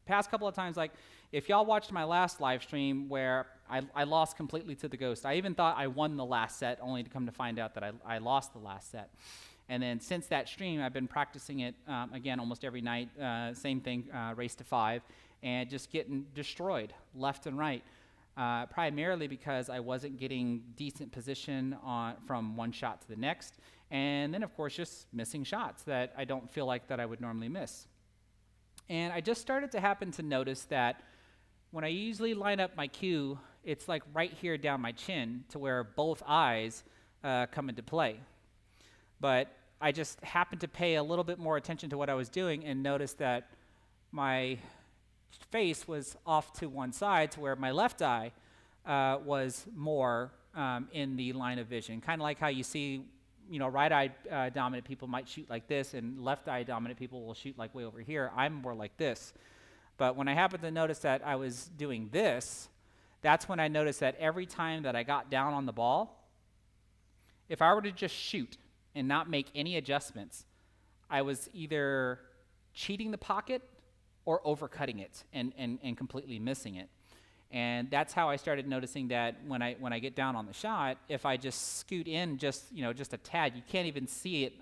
past couple of times, like if y'all watched my last live stream where I lost completely to the ghost, I even thought I won the last set only to come to find out that I lost the last set. And then since that stream, I've been practicing it again almost every night, same thing, race to 5, and just getting destroyed left and right. Primarily because I wasn't getting decent position from one shot to the next, and then of course just missing shots that I don't feel like that I would normally miss. And I just started to happen to notice that when I usually line up my cue, it's like right here down my chin to where both eyes come into play. But I just happened to pay a little bit more attention to what I was doing and noticed that my face was off to one side to where my left eye was more in the line of vision. Kind of like how you see, right eye dominant people might shoot like this and left eye dominant people will shoot like way over here. I'm more like this. But when I happened to notice that I was doing this, that's when I noticed that every time that I got down on the ball, if I were to just shoot and not make any adjustments, I was either cheating the pocket or overcutting it and completely missing it. And that's how I started noticing that when I get down on the shot, if I just scoot in just a tad, you can't even see it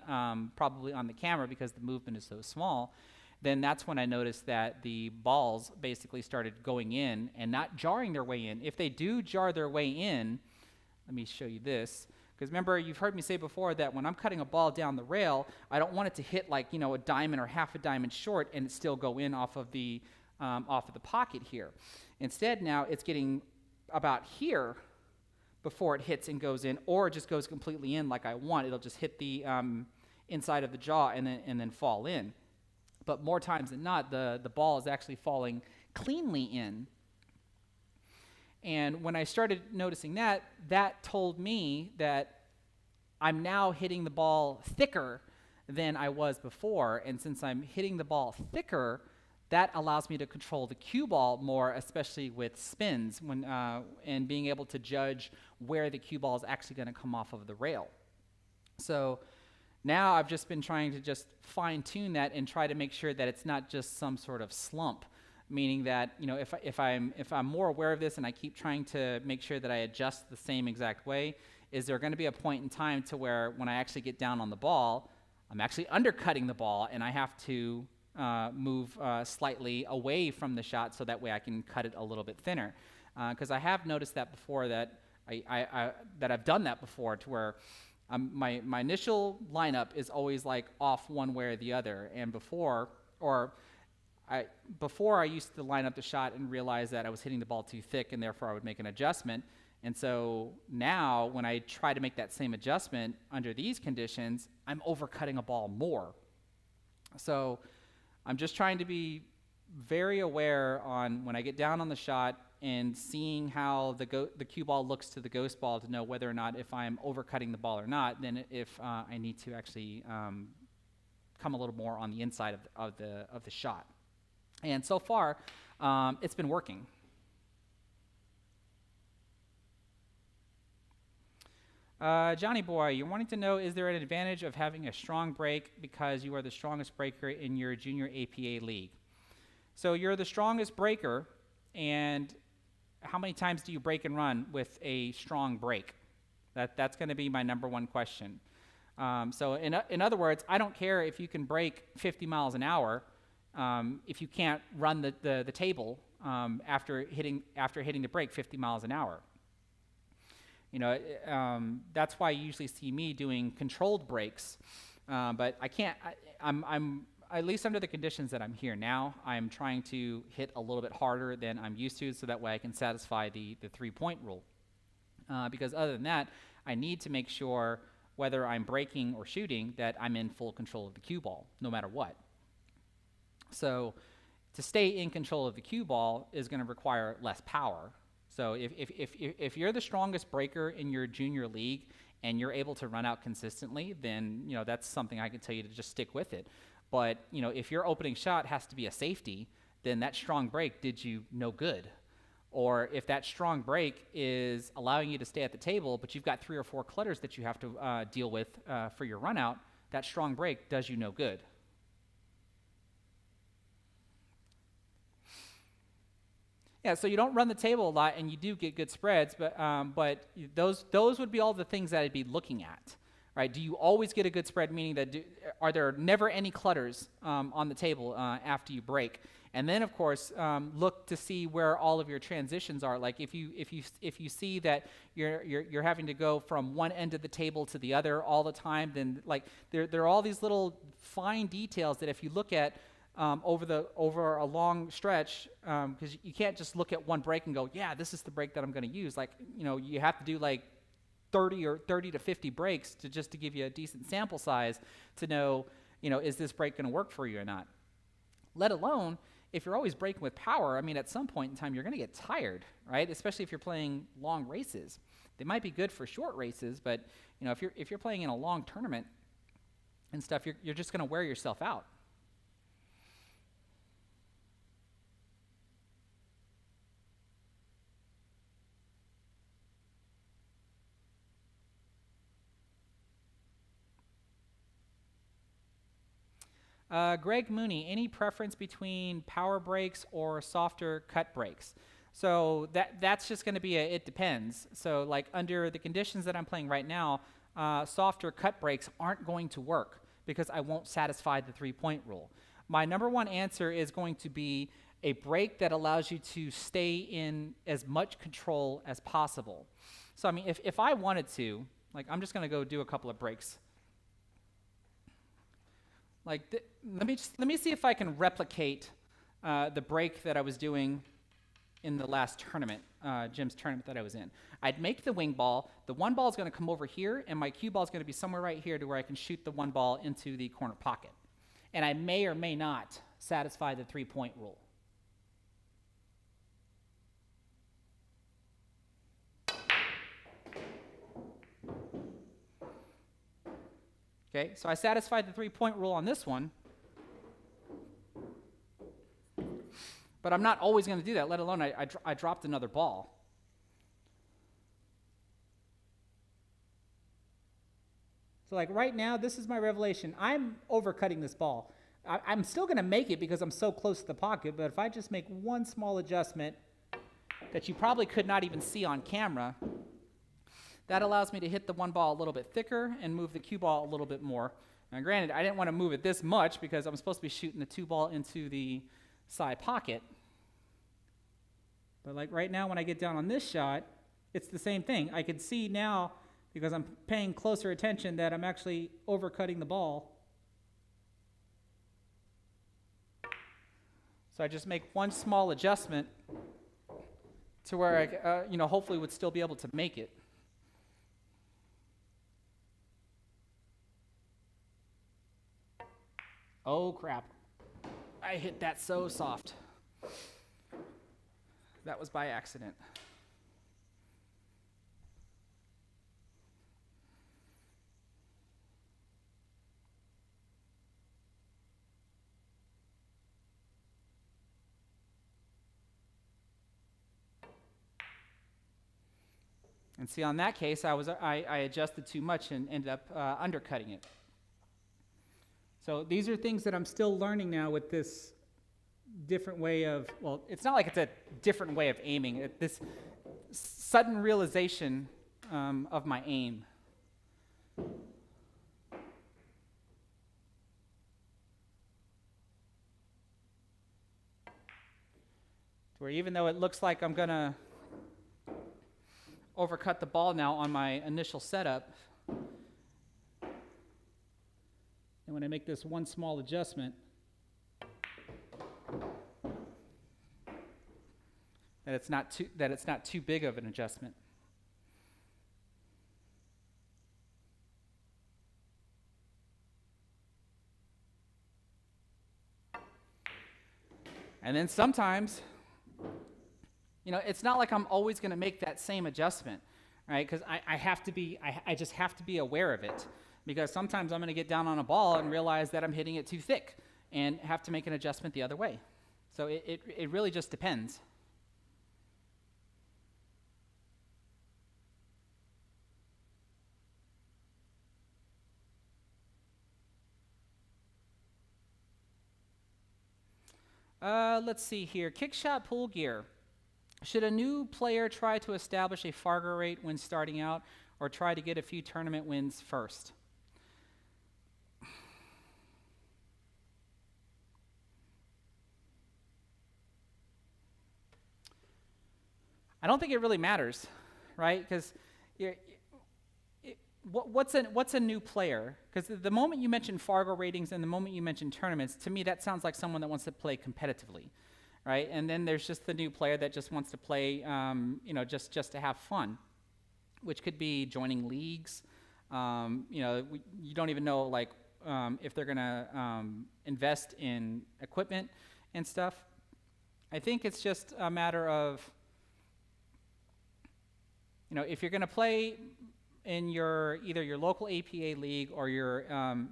probably on the camera because the movement is so small. then that's when I noticed that the balls basically started going in and not jarring their way in. If they do jar their way in, let me show you this. Because remember, you've heard me say before that when I'm cutting a ball down the rail, I don't want it to hit like, a diamond or half a diamond short and it still go in off of the pocket here. Instead, now it's getting about here before it hits and goes in, or it just goes completely in like I want. It'll just hit the inside of the jaw and then fall in. But more times than not, the ball is actually falling cleanly in. And when I started noticing that, that told me that I'm now hitting the ball thicker than I was before. And since I'm hitting the ball thicker, that allows me to control the cue ball more, especially with spins, and being able to judge where the cue ball is actually going to come off of the rail. So now I've just been trying to just fine-tune that and try to make sure that it's not just some sort of slump, meaning that if I'm more aware of this and I keep trying to make sure that I adjust the same exact way, is there going to be a point in time to where when I actually get down on the ball, I'm actually undercutting the ball and I have to move slightly away from the shot so that way I can cut it a little bit thinner. Because I have noticed that before, that I've done that before, to where my initial lineup is always like off one way or the other. And before I used to line up the shot and realize that I was hitting the ball too thick, and therefore I would make an adjustment. And so now when I try to make that same adjustment under these conditions, I'm overcutting a ball more. So I'm just trying to be very aware on when I get down on the shot and seeing how the cue ball looks to the ghost ball to know whether or not if I'm overcutting the ball or not, then if I need to actually come a little more on the inside of the shot. And so far, it's been working. Johnny Boy, you're wanting to know, is there an advantage of having a strong break because you are the strongest breaker in your junior APA league? So you're the strongest breaker, and how many times do you break and run with a strong break? That's going to be my number one question. So in other words, I don't care if you can break 50 miles an hour if you can't run the table after hitting the brake 50 miles an hour. That's why you usually see me doing controlled brakes, but I can't. I'm at least under the conditions that I'm here now, I'm trying to hit a little bit harder than I'm used to, so that way I can satisfy the 3-point rule. Because other than that, I need to make sure whether I'm braking or shooting that I'm in full control of the cue ball, no matter what. So to stay in control of the cue ball is going to require less power. So if you're the strongest breaker in your junior league and you're able to run out consistently, then that's something I can tell you to just stick with it. But if your opening shot has to be a safety, then that strong break did you no good. Or if that strong break is allowing you to stay at the table, but you've got 3 or 4 clutters that you have to deal with for your run out, that strong break does you no good. Yeah, so you don't run the table a lot, and you do get good spreads, but those would be all the things that I'd be looking at, right? Do you always get a good spread, meaning that are there never any clutters on the table after you break? And then, of course, look to see where all of your transitions are. Like if you see that you're having to go from one end of the table to the other all the time, then like there are all these little fine details that if you look at over a long stretch, because you can't just look at one break and go, yeah, this is the break that I'm going to use. Like, you have to do like 30 to 50 breaks to give you a decent sample size to know, is this break going to work for you or not? Let alone if you're always breaking with power. I mean, at some point in time, you're going to get tired, right? Especially if you're playing long races. They might be good for short races, but if you're playing in a long tournament and stuff, you're just going to wear yourself out. Greg Mooney, any preference between power brakes or softer cut brakes? So that's just going to be it depends. So like under the conditions that I'm playing right now, softer cut brakes aren't going to work because I won't satisfy the 3-point rule. my number one answer is going to be a break that allows you to stay in as much control as possible. So I mean, if I wanted to, like, I'm just going to go do a couple of breaks. Like, let me see if I can replicate the break that I was doing in the last tournament, Jim's tournament that I was in. I'd make the wing ball. The one ball is going to come over here, and my cue ball is going to be somewhere right here to where I can shoot the one ball into the corner pocket. And I may or may not satisfy the three-point rule. Okay, so I satisfied the three-point rule on this one. But I'm not always going to do that, let alone I dropped another ball. So like right now, this is my revelation. I'm overcutting this ball. I'm still going to make it because I'm so close to the pocket, but if I just make one small adjustment that you probably could not even see on camera, that allows me to hit the one ball a little bit thicker and move the cue ball a little bit more. Now granted, I didn't want to move it this much because I'm supposed to be shooting the two ball into the side pocket. But like right now when I get down on this shot, it's the same thing. I can see now, because I'm paying closer attention, that I'm actually overcutting the ball. So I just make one small adjustment to where I, hopefully would still be able to make it. Oh crap, I hit that so soft. That was by accident. And see, on that case, I adjusted too much and ended up undercutting it. So these are things that I'm still learning now with this different way of, well, it's not like it's a different way of aiming. This sudden realization of my aim. Where even though it looks like I'm going to overcut the ball now on my initial setup, and when I make this one small adjustment, that it's not too big of an adjustment. And then sometimes, it's not like I'm always going to make that same adjustment, right? Because I just have to be aware of it. Because sometimes I'm going to get down on a ball and realize that I'm hitting it too thick and have to make an adjustment the other way. So it really just depends. Let's see here. Kickshot pool gear. Should a new player try to establish a Fargo rate when starting out, or try to get a few tournament wins first? I don't think it really matters, right? Because what's a new player? Because the moment you mention Fargo ratings and the moment you mention tournaments, to me that sounds like someone that wants to play competitively, right? And then there's just the new player that just wants to play, just to have fun, which could be joining leagues. You don't even know if they're gonna invest in equipment and stuff. I think it's just a matter of, if you're going to play in either your local APA league or your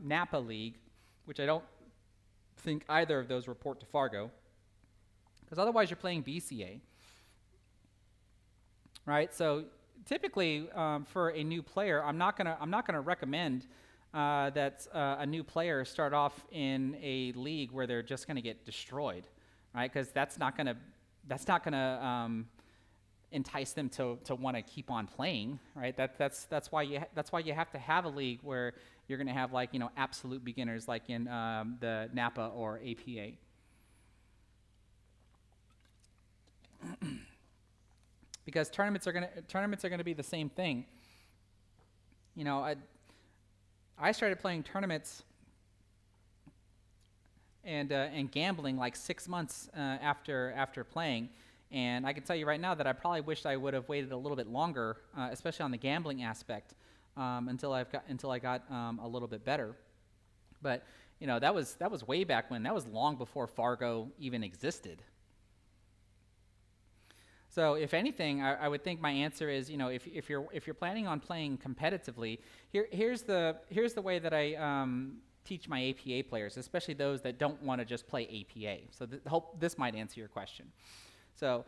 Napa league, which I don't think either of those report to Fargo, because otherwise you're playing BCA, right? So typically for a new player, I'm not gonna recommend that a new player start off in a league where they're just going to get destroyed, right? Because that's not gonna entice them to want to keep on playing, right? That's why you have to have a league where you're going to have, like, absolute beginners, like in the Napa or APA. Because tournaments are going to be the same thing. I started playing tournaments and gambling like 6 months after playing, and I can tell you right now that I probably wished I would have waited a little bit longer, especially on the gambling aspect, until I got a little bit better. But that was way back when. That was long before Fargo even existed. So if anything, I would think my answer is, if you're planning on playing competitively, here's the way that I teach my APA players, especially those that don't want to just play APA. So hope this might answer your question. So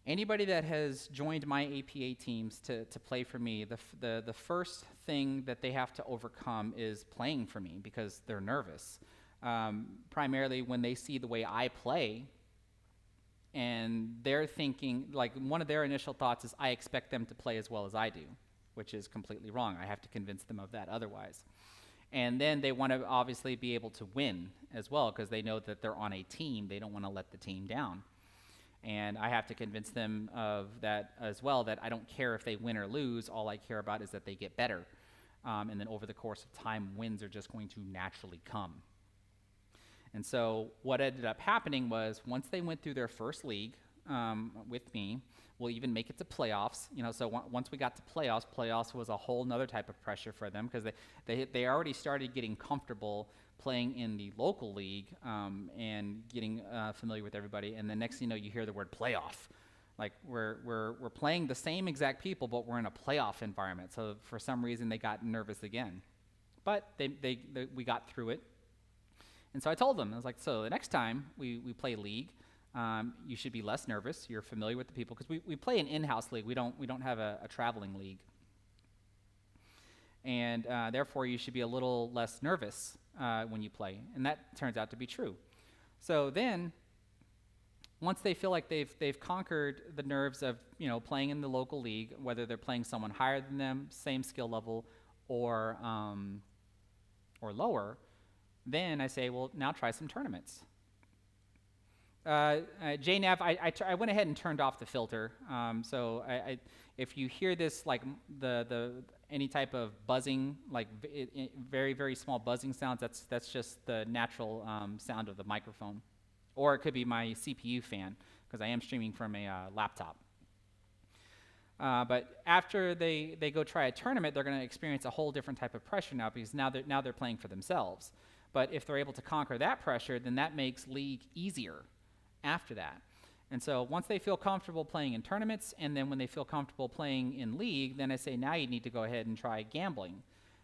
anybody that has joined my APA teams to play for me, the first thing that they have to overcome is playing for me, because they're nervous. Primarily when they see the way I play, and they're thinking, like, one of their initial thoughts is, I expect them to play as well as I do, which is completely wrong. I have to convince them of that otherwise. And then they want to obviously be able to win as well, because they know that they're on a team. They don't want to let the team down. And I have to convince them of that as well, that I don't care if they win or lose. All I care about is that they get better. And then over the course of time, wins are just going to naturally come. And so what ended up happening was, once they went through their first league with me, we'll even make it to playoffs. So once we got to playoffs was a whole nother type of pressure for them, because they already started getting comfortable playing in the local league and getting familiar with everybody. And the next thing you know, you hear the word playoff. Like, we're playing the same exact people, but we're in a playoff environment. So for some reason, they got nervous again. But we got through it. And so I told them, I was like, so the next time we play league, you should be less nervous. You're familiar with the people, because we play an in-house league. We don't have a traveling league. And therefore, you should be a little less nervous when you play. And that turns out to be true. So then, once they feel like they've conquered the nerves of playing in the local league, whether they're playing someone higher than them, same skill level, or lower, then I say, well, now try some tournaments. JNav, I went ahead and turned off the filter. So if you hear this, like any type of buzzing, like very, very small buzzing sounds, that's just the natural sound of the microphone. Or it could be my CPU fan, because I am streaming from a laptop. But after they go try a tournament, they're going to experience a whole different type of pressure now, because now they're playing for themselves. But if they're able to conquer that pressure, then that makes league easier after that. And so once they feel comfortable playing in tournaments, and then when they feel comfortable playing in league, then I say, now you need to go ahead and try gambling.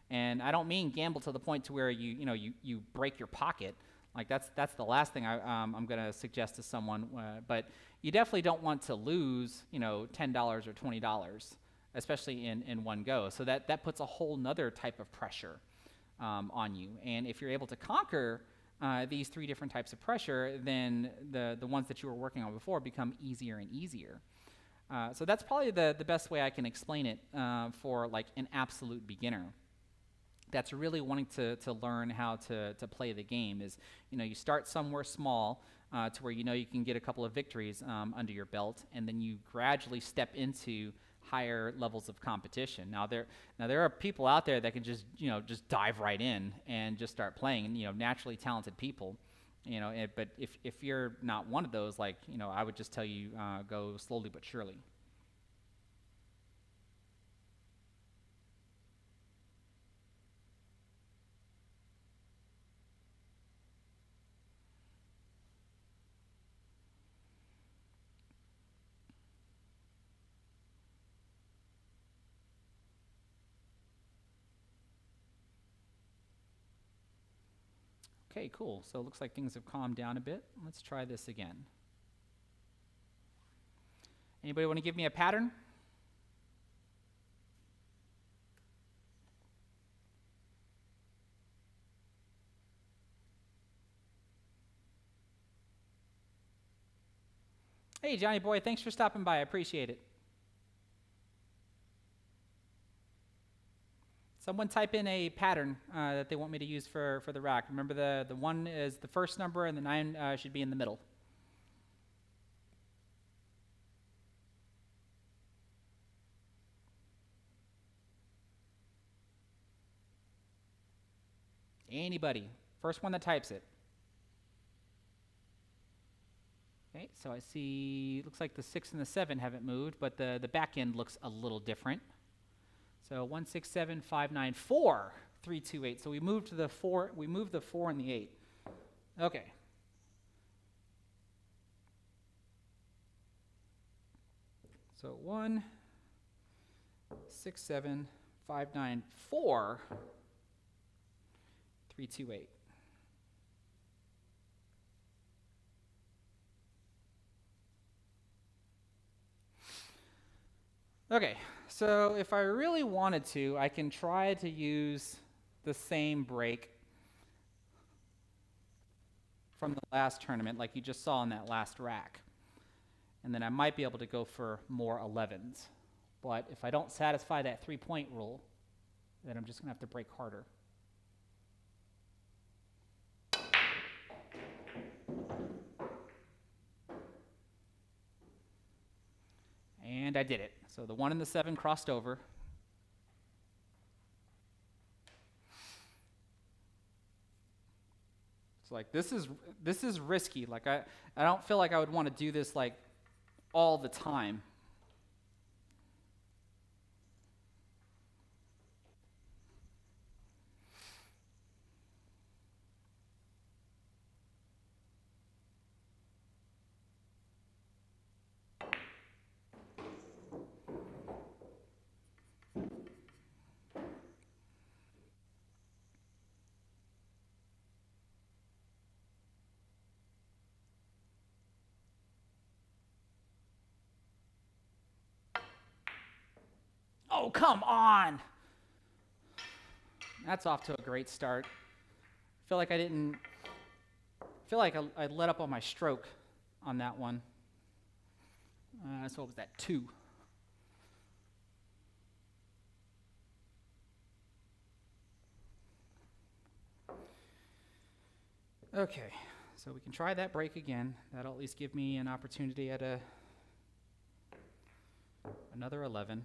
And I don't mean gamble to the point to where you break your pocket. Like, that's the last thing I'm going to suggest to someone. But you definitely don't want to lose $10 or $20, especially in one go. So that puts a whole nother type of pressure on you. And if you're able to conquer these three different types of pressure, then the ones that you were working on before become easier and easier. So that's probably the best way I can explain it for, like, an absolute beginner that's really wanting to learn how to play the game. Is you start somewhere small to where you can get a couple of victories under your belt, and then you gradually step into higher levels of competition. Now there are people out there that can just dive right in and just start playing, naturally talented people, but if you're not one of those, like, I would just tell you, go slowly but surely. Okay, cool. So it looks like things have calmed down a bit. Let's try this again. Anybody want to give me a pattern? Hey, Johnny boy, thanks for stopping by. I appreciate it. Someone type in a pattern that they want me to use for the rack. Remember the 1 is the first number and the 9 should be in the middle. Anybody? First one that types it. Okay, so I see, looks like the 6 and the 7 haven't moved, but the back end looks a little different. So 1, 6, 7, 5, 9, 4, 3, 2, 8. So we moved the 4, we moved the 4 and the 8. Okay. So 1, 6, 7, 5, 9, 4, 3, 2, 8. Okay, so if I really wanted to, I can try to use the same break from the last tournament like you just saw in that last rack. And then I might be able to go for more 11s. But if I don't satisfy that 3-point rule, then I'm just going to have to break harder. And I did it. So the 1 and the 7 crossed over. It's like this is risky. Like I don't feel like I would want to do this like all the time. Oh, come on. That's off to a great start. I feel like I let up on my stroke on that one. So what was that, 2? Okay, so we can try that break again. That'll at least give me an opportunity at another 11.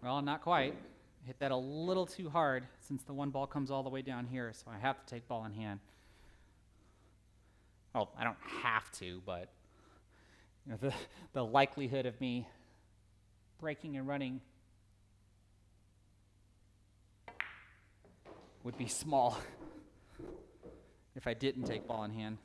Well, not quite. Hit that a little too hard since the 1 ball comes all the way down here, so I have to take ball in hand. Well, I don't have to, but you know, the likelihood of me breaking and running would be small if I didn't take ball in hand.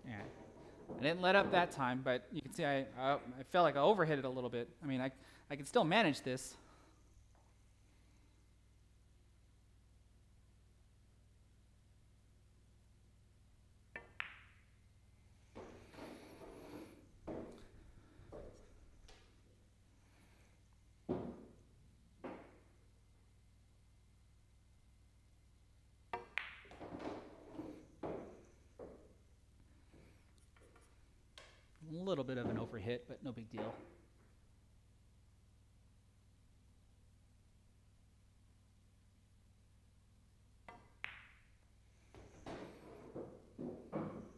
Yeah, I didn't let up that time, but you can see I felt like I overhit it a little bit. I mean, I can still manage this. A little bit of an overhit, but no big deal.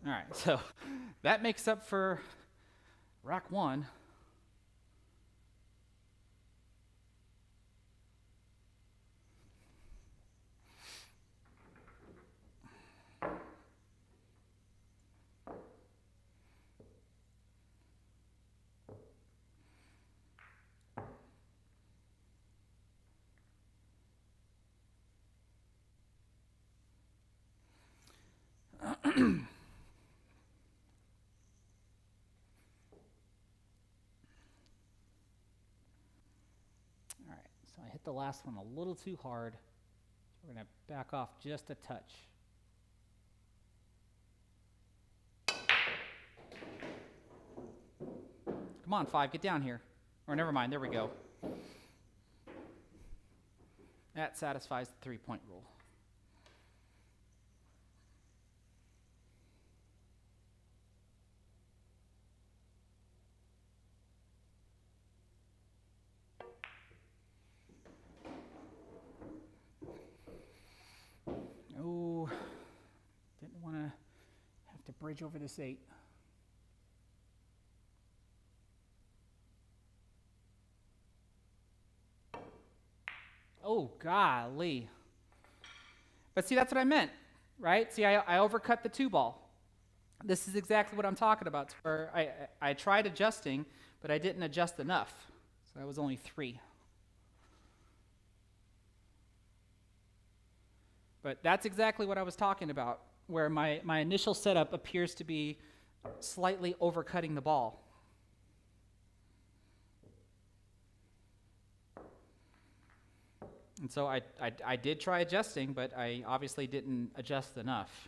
All right, so that makes up for rack 1. All right, so I hit the last one a little too hard. We're going to back off just a touch. Come on, 5, get down here. Or never mind, there we go. That satisfies the 3-point rule. Oh, didn't want to have to bridge over this 8. Oh, golly. But see, that's what I meant, right? See, I overcut the 2 ball. This is exactly what I'm talking about. Where I tried adjusting, but I didn't adjust enough. So that was only 3. But that's exactly what I was talking about, where my initial setup appears to be slightly overcutting the ball. And so I did try adjusting, but I obviously didn't adjust enough.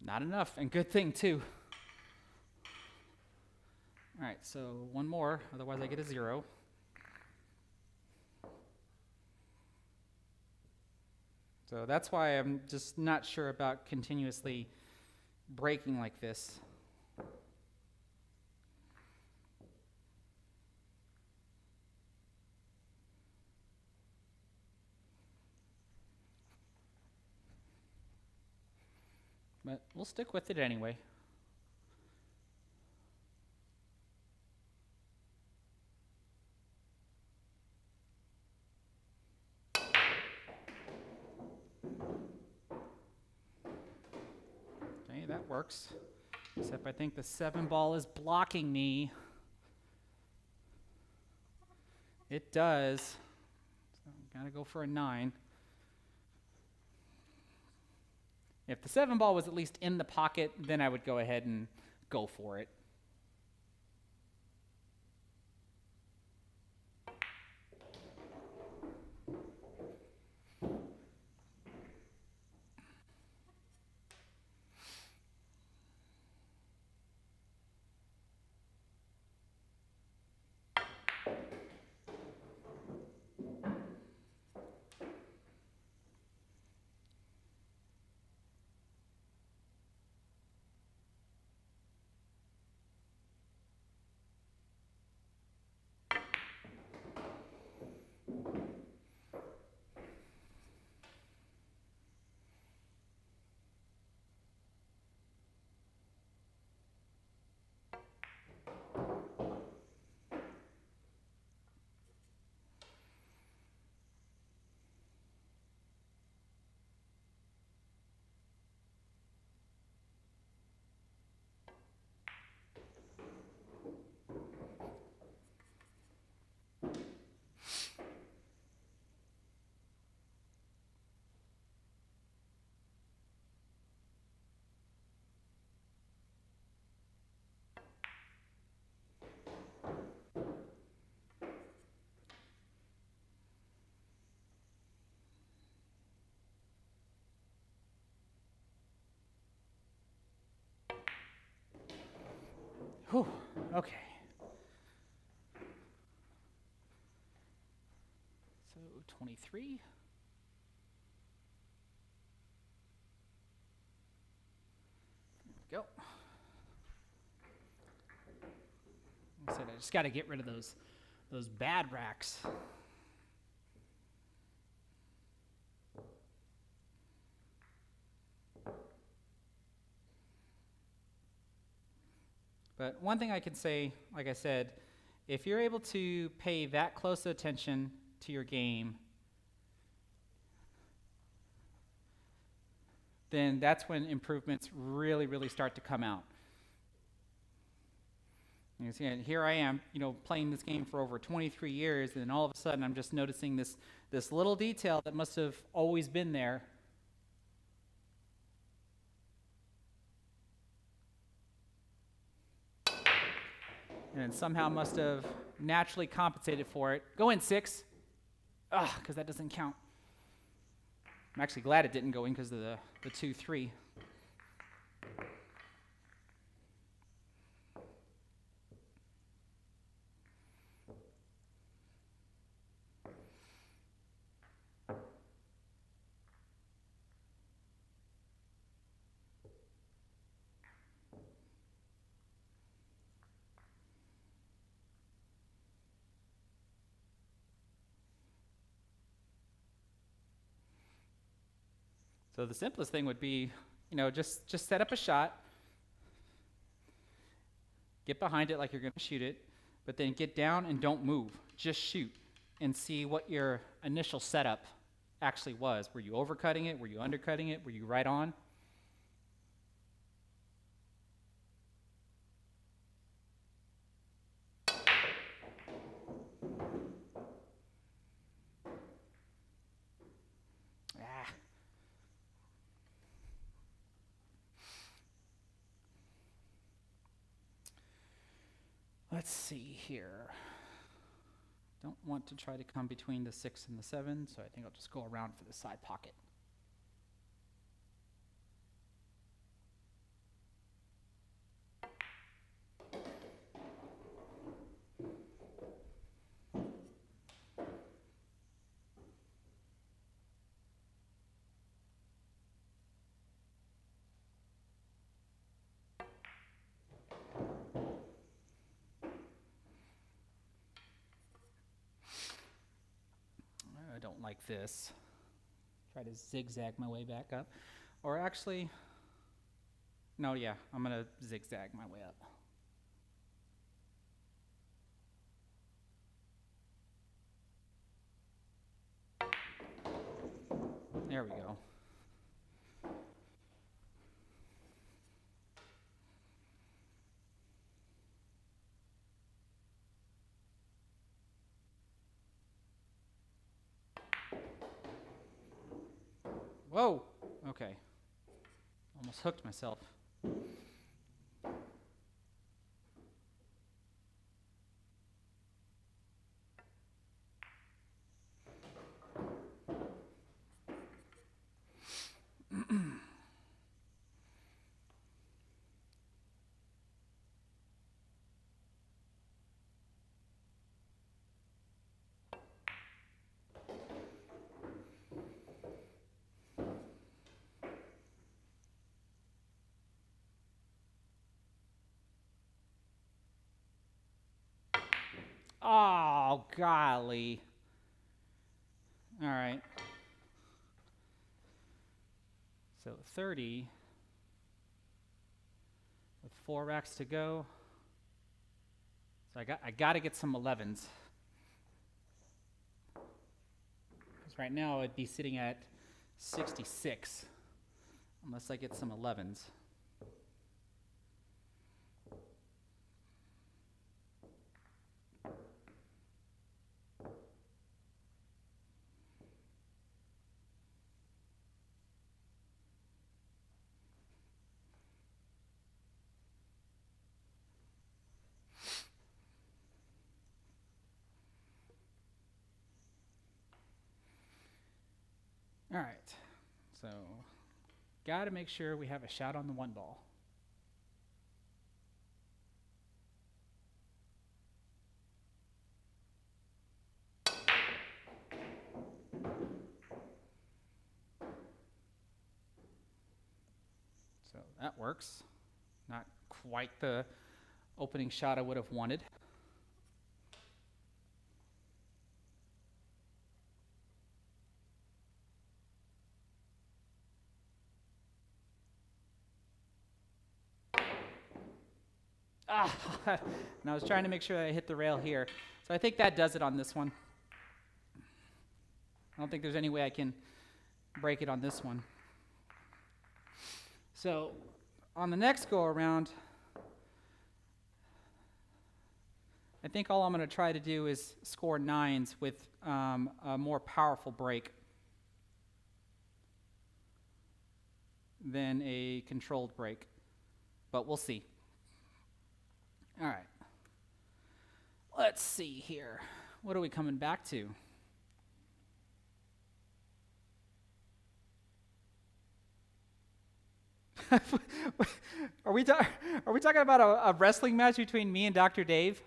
Not enough, and good thing too. All right, so one more, otherwise I get a 0. So that's why I'm just not sure about continuously breaking like this. But we'll stick with it anyway. Okay, that works. Except I think the 7 ball is blocking me. It does. So gotta go for a 9. If the 7 ball was at least in the pocket, then I would go ahead and go for it. Whew, okay. 23. There we go. Like I said, I just got to get rid of those bad racks. But one thing I can say, like I said, if you're able to pay that close attention to your game, then that's when improvements really, really start to come out. You see, here I am, playing this game for over 23 years, and then all of a sudden I'm just noticing this little detail that must have always been there. And somehow must have naturally compensated for it. Go in, 6. Because that doesn't count. I'm actually glad it didn't go in because of the 2-3. So the simplest thing would be, just set up a shot, get behind it like you're going to shoot it, but then get down and don't move. Just shoot and see what your initial setup actually was. Were you overcutting it? Were you undercutting it? Were you right on? Let's see here. Don't want to try to come between the 6 and the 7, so I think I'll just go around for the side pocket. I don't like this. Try to zigzag my way back up. Or actually, no, yeah, I'm going to zigzag my way up. There we go. Whoa! Okay. Almost hooked myself. Oh, golly. All right. So 30 with 4 racks to go. So I got to get some 11s. Because right now I'd be sitting at 66 unless I get some 11s. All right, so got to make sure we have a shot on the 1 ball. So that works. Not quite the opening shot I would have wanted. And I was trying to make sure that I hit the rail here. So I think that does it on this one. I don't think there's any way I can break it on this one. So on the next go around, I think all I'm going to try to do is score 9s with a more powerful break than a controlled break. But we'll see. All right. Let's see here. What are we coming back to? Are we talking about a wrestling match between me and Dr. Dave?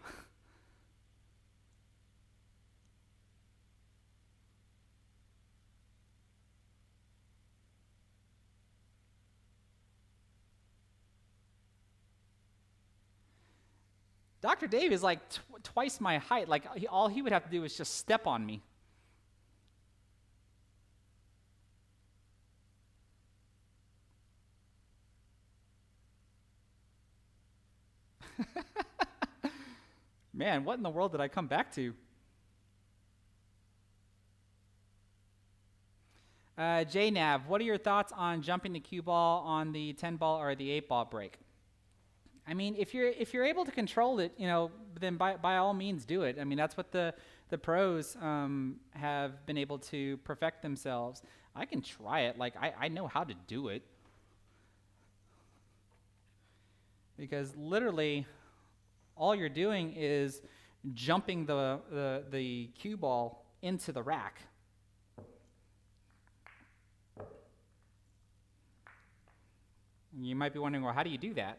Dr. Dave is like twice my height. Like all he would have to do is just step on me. Man, what in the world did I come back to? JNav, what are your thoughts on jumping the cue ball on the 10 ball or the 8 ball break? I mean, if you're able to control it, then by all means do it. I mean, that's what the pros have been able to perfect themselves. I can try it. Like I know how to do it, because literally all you're doing is jumping the cue ball into the rack. You might be wondering, well, how do you do that?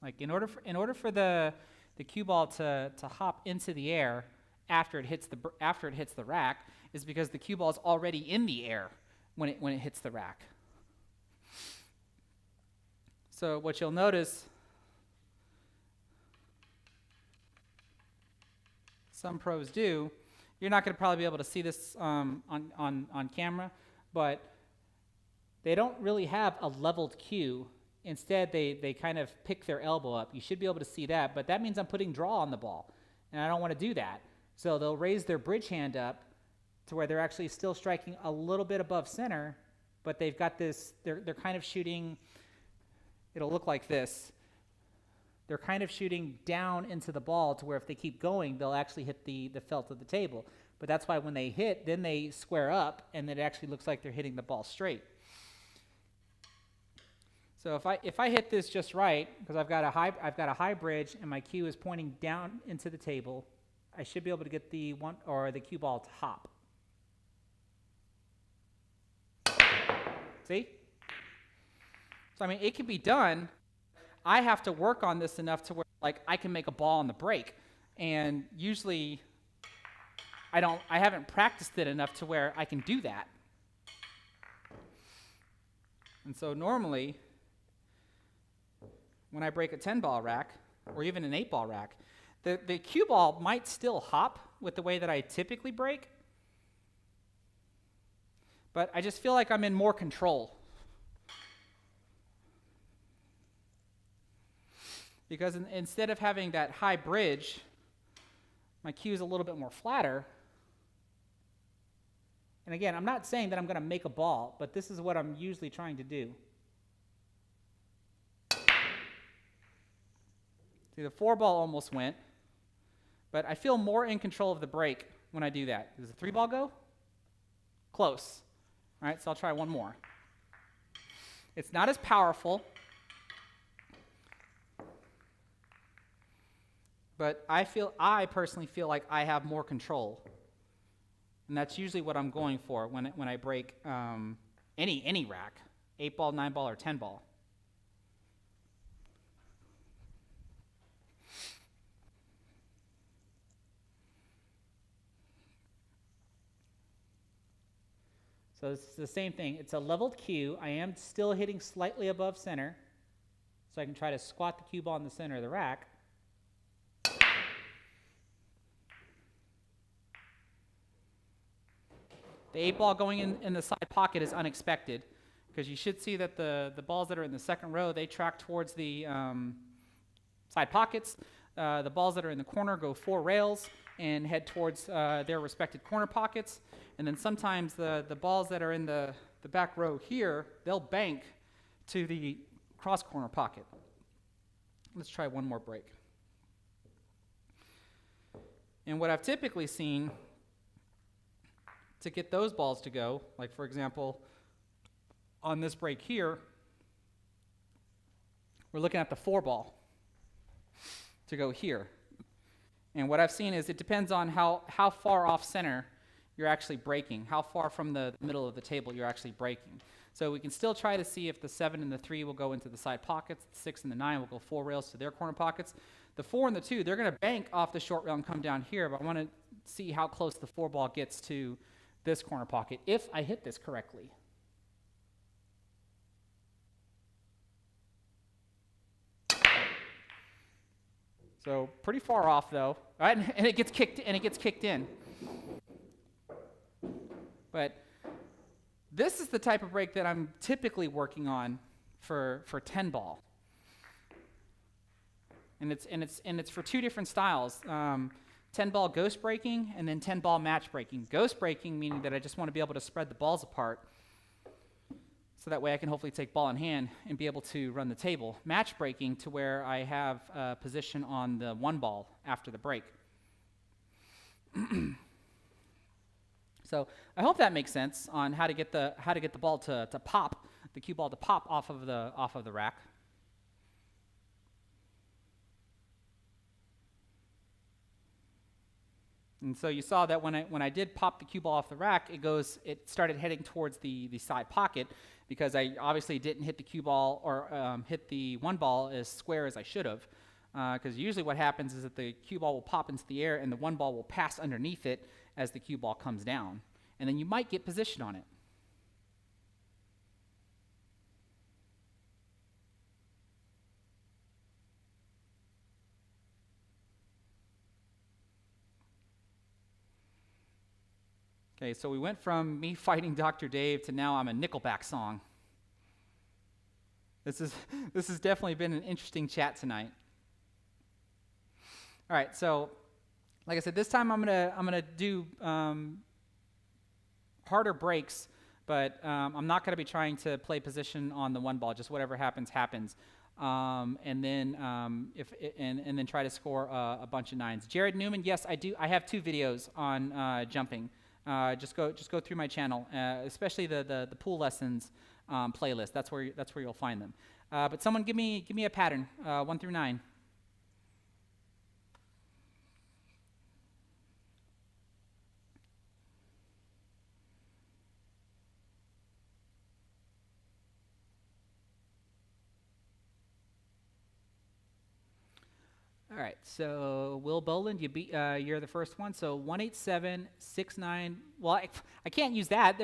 Like in order for the cue ball to hop into the air after it hits the rack is because the cue ball is already in the air when it hits the rack. So what you'll notice, some pros do. You're not going to probably be able to see this on camera, but they don't really have a leveled cue. Instead, they kind of pick their elbow up. You should be able to see that, but that means I'm putting draw on the ball, and I don't want to do that. So they'll raise their bridge hand up to where they're actually still striking a little bit above center, but they've got this, they're kind of shooting, it'll look like this. They're kind of shooting down into the ball to where if they keep going, they'll actually hit the felt of the table. But that's why when they hit, then they square up, and it actually looks like they're hitting the ball straight. So if I hit this just right, because I've got a high bridge and my cue is pointing down into the table, I should be able to get the cue ball to hop. See? So I mean, it can be done. I have to work on this enough to where like I can make a ball on the break, and usually I haven't practiced it enough to where I can do that. And so normally, when I break a 10-ball rack, or even an 8-ball rack, the cue ball might still hop with the way that I typically break, but I just feel like I'm in more control. Because instead of having that high bridge, my cue is a little bit more flatter. And again, I'm not saying that I'm going to make a ball, but this is what I'm usually trying to do. See, the 4-ball almost went, but I feel more in control of the break when I do that. Does the 3-ball go? Close. All right, so I'll try one more. It's not as powerful, but I personally feel like I have more control, and that's usually what I'm going for when I break any rack, 8-ball, 9-ball, or 10-ball. So it's the same thing. It's a leveled cue. I am still hitting slightly above center, so I can try to squat the cue ball in the center of the rack. The 8-ball going in the side pocket is unexpected, because you should see that the balls that are in the second row, they track towards the side pockets. The balls that are in the corner go 4 rails and head towards their respective corner pockets. And then sometimes the balls that are in the back row here, they'll bank to the cross corner pocket. Let's try one more break. And what I've typically seen to get those balls to go, like for example, on this break here, we're looking at the 4-ball to go here. And what I've seen is it depends on how far off center you're actually breaking, how far from the middle of the table you're actually breaking. So we can still try to see if the 7 and the 3 will go into the side pockets, the 6 and the 9 will go 4 rails to their corner pockets. The 4 and the 2, they're going to bank off the short rail and come down here, but I want to see how close the 4-ball gets to this corner pocket if I hit this correctly. So pretty far off though, right? And it gets kicked in. But this is the type of break that I'm typically working on for 10-ball. And it's for 2 different styles. 10-ball ghost breaking and then 10-ball match breaking. Ghost breaking meaning that I just want to be able to spread the balls apart, so that way I can hopefully take ball in hand and be able to run the table. Match breaking to where I have a position on the 1-ball after the break. So I hope that makes sense on how to get the ball to pop, the cue ball to pop off of the rack. And so you saw that when I did pop the cue ball off the rack, it started heading towards the side pocket, because I obviously didn't hit the cue ball or hit the 1-ball as square as I should have. Because usually what happens is that the cue ball will pop into the air and the 1-ball will pass underneath it as the cue ball comes down. And then you might get position on it. Okay, so we went from me fighting Dr. Dave to now I'm a Nickelback song. This has definitely been an interesting chat tonight. All right, so like I said, this time I'm gonna do harder breaks, but I'm not gonna be trying to play position on the 1-ball. Just whatever happens, happens. And then try to score a bunch of 9s. Jared Newman, yes, I do. I have 2 videos on jumping. Just go through my channel, especially the pool lessons playlist. That's where you'll find them. But someone give me a pattern, 1 through 9. All right, so Will Boland, you're the first one. So 18769. Well, I can't use that.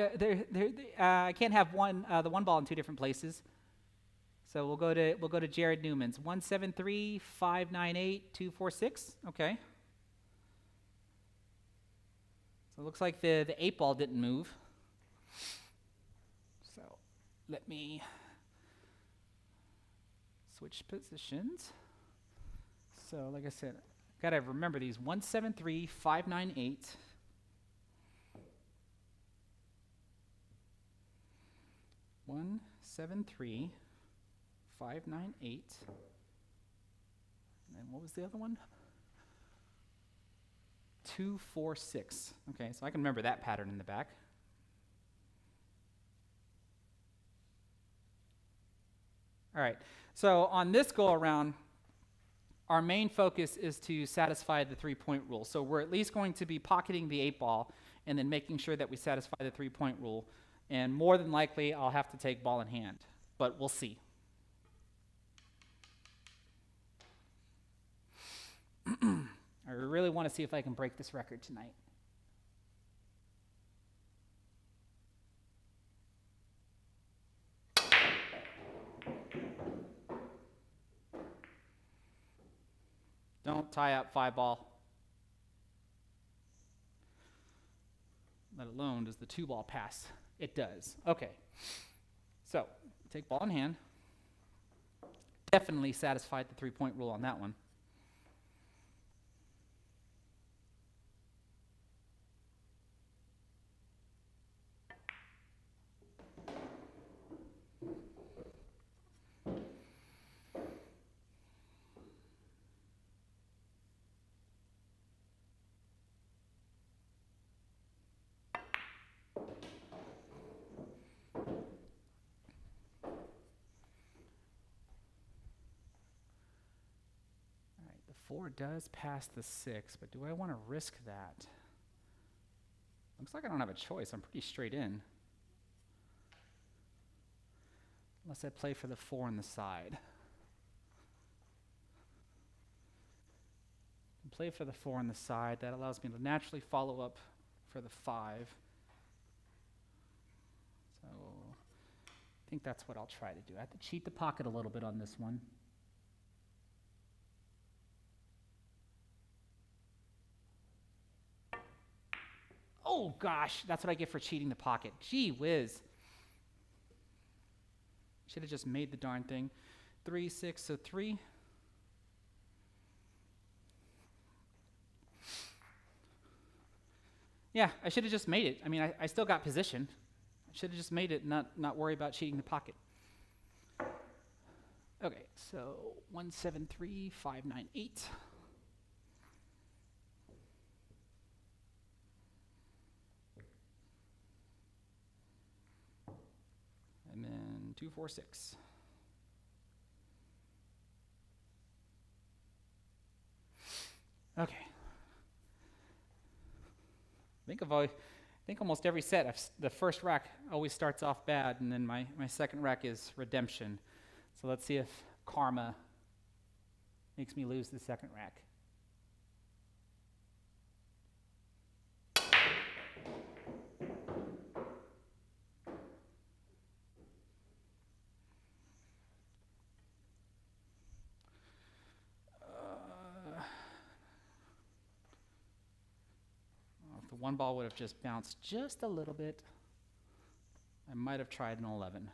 I can't have the 1-ball in 2 different places. So we'll go to Jared Newman's 173598246. Okay. So it looks like the 8-ball didn't move. So let me switch positions. So like I said, got to remember these 173598246. 173598246. And then what was the other one? 246. Okay, so I can remember that pattern in the back. All right, so on this go around, our main focus is to satisfy the 3-point rule. So we're at least going to be pocketing the 8-ball and then making sure that we satisfy the 3-point rule. And more than likely, I'll have to take ball in hand, but we'll see. I really want to see if I can break this record tonight. Don't tie up 5-ball. Let alone does the 2-ball pass. It does. Okay. So, take ball in hand. Definitely satisfied the 3-point rule on that one. The 4 does pass the 6, but do I want to risk that? Looks like I don't have a choice. I'm pretty straight in. Unless I play for the 4 on the side. Play for the 4 on the side. That allows me to naturally follow up for the 5. So I think that's what I'll try to do. I have to cheat the pocket a little bit on this one. Oh gosh, that's what I get for cheating the pocket. Gee whiz. Should have just made the darn thing. 3, 6, so 3. Yeah, I should have just made it. I mean, I still got position. I should have just made it, not worry about cheating the pocket. Okay, so 1, 7, 3, 5, 9, 8. And then 2, 4, 6. Okay. I think almost every set, the first rack always starts off bad, and then my second rack is redemption. So let's see if karma makes me lose the second rack. If the 1 ball would have just bounced just a little bit, I might have tried an 11.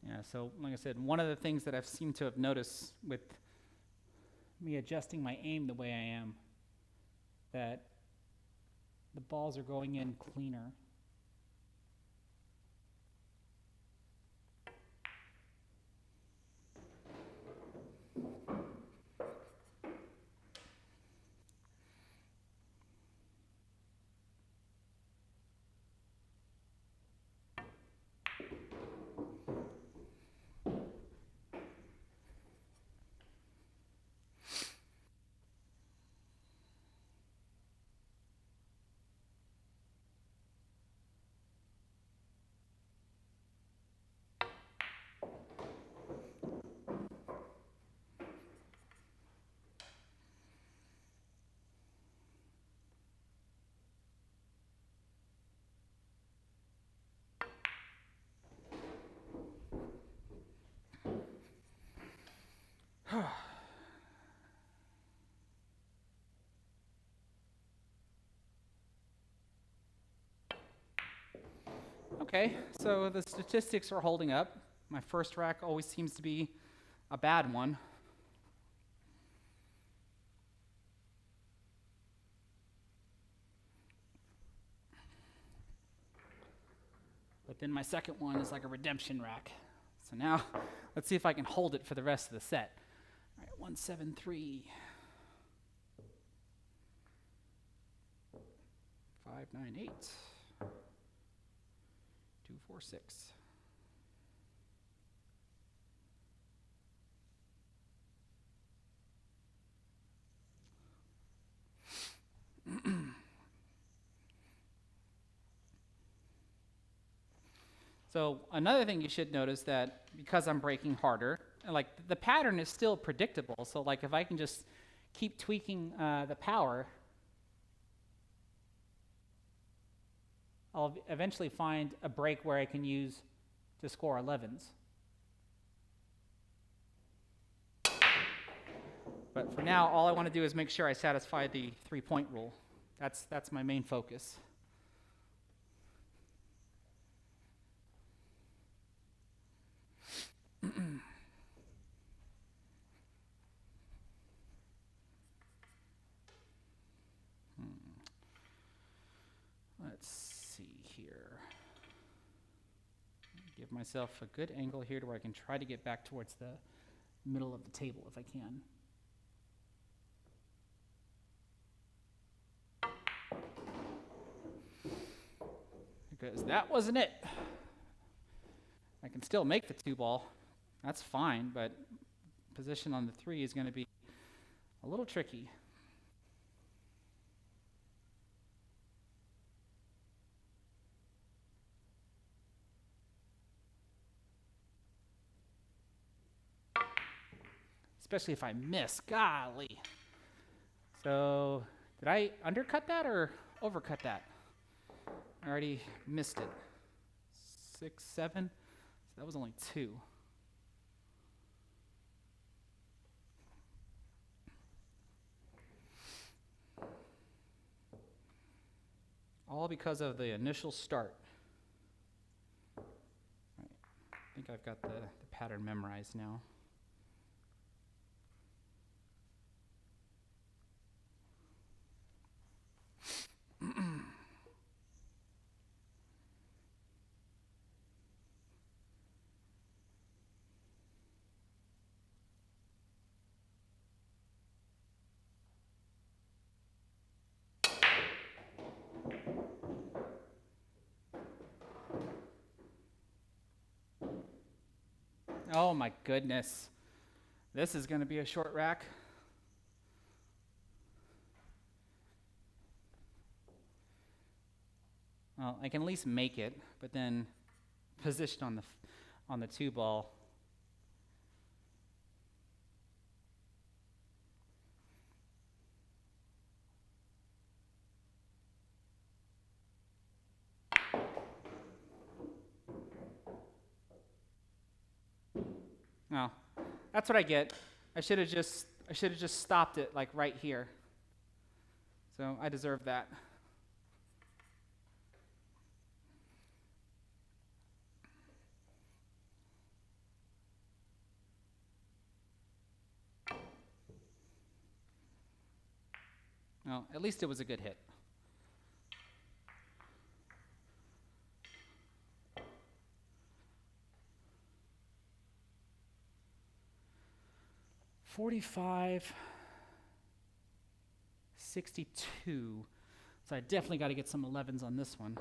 Yeah, so like I said, one of the things that I've seemed to have noticed with me adjusting my aim the way I am, that the balls are going in cleaner. Okay, so the statistics are holding up. My first rack always seems to be a bad one. But then my second one is like a redemption rack. So now, let's see if I can hold it for the rest of the set. 173. 598. 246. So another thing you should notice that because I'm breaking harder, like the pattern is still predictable. So like if I can just keep tweaking the power, I'll eventually find a break where I can use to score 11s. But for now, all I want to do is make sure I satisfy the 3-point rule. That's my main focus. Let's see here. Give myself a good angle here to where I can try to get back towards the middle of the table if I can. Because that wasn't it. I can still make the 2-ball. That's fine, but position on the 3 is going to be a little tricky. Especially if I miss. Golly. So, did I undercut that or overcut that? I already missed it. 6, 7. So that was only 2. All because of the initial start. Right. I think I've got the pattern memorized now. Oh my goodness. This is going to be a short rack. Well, I can at least make it, but then position on the 2-ball. No, that's what I get. I should have just stopped it like right here. So I deserve that. Well, at least it was a good hit. $45, $62. So I definitely got to get some 11s on this one.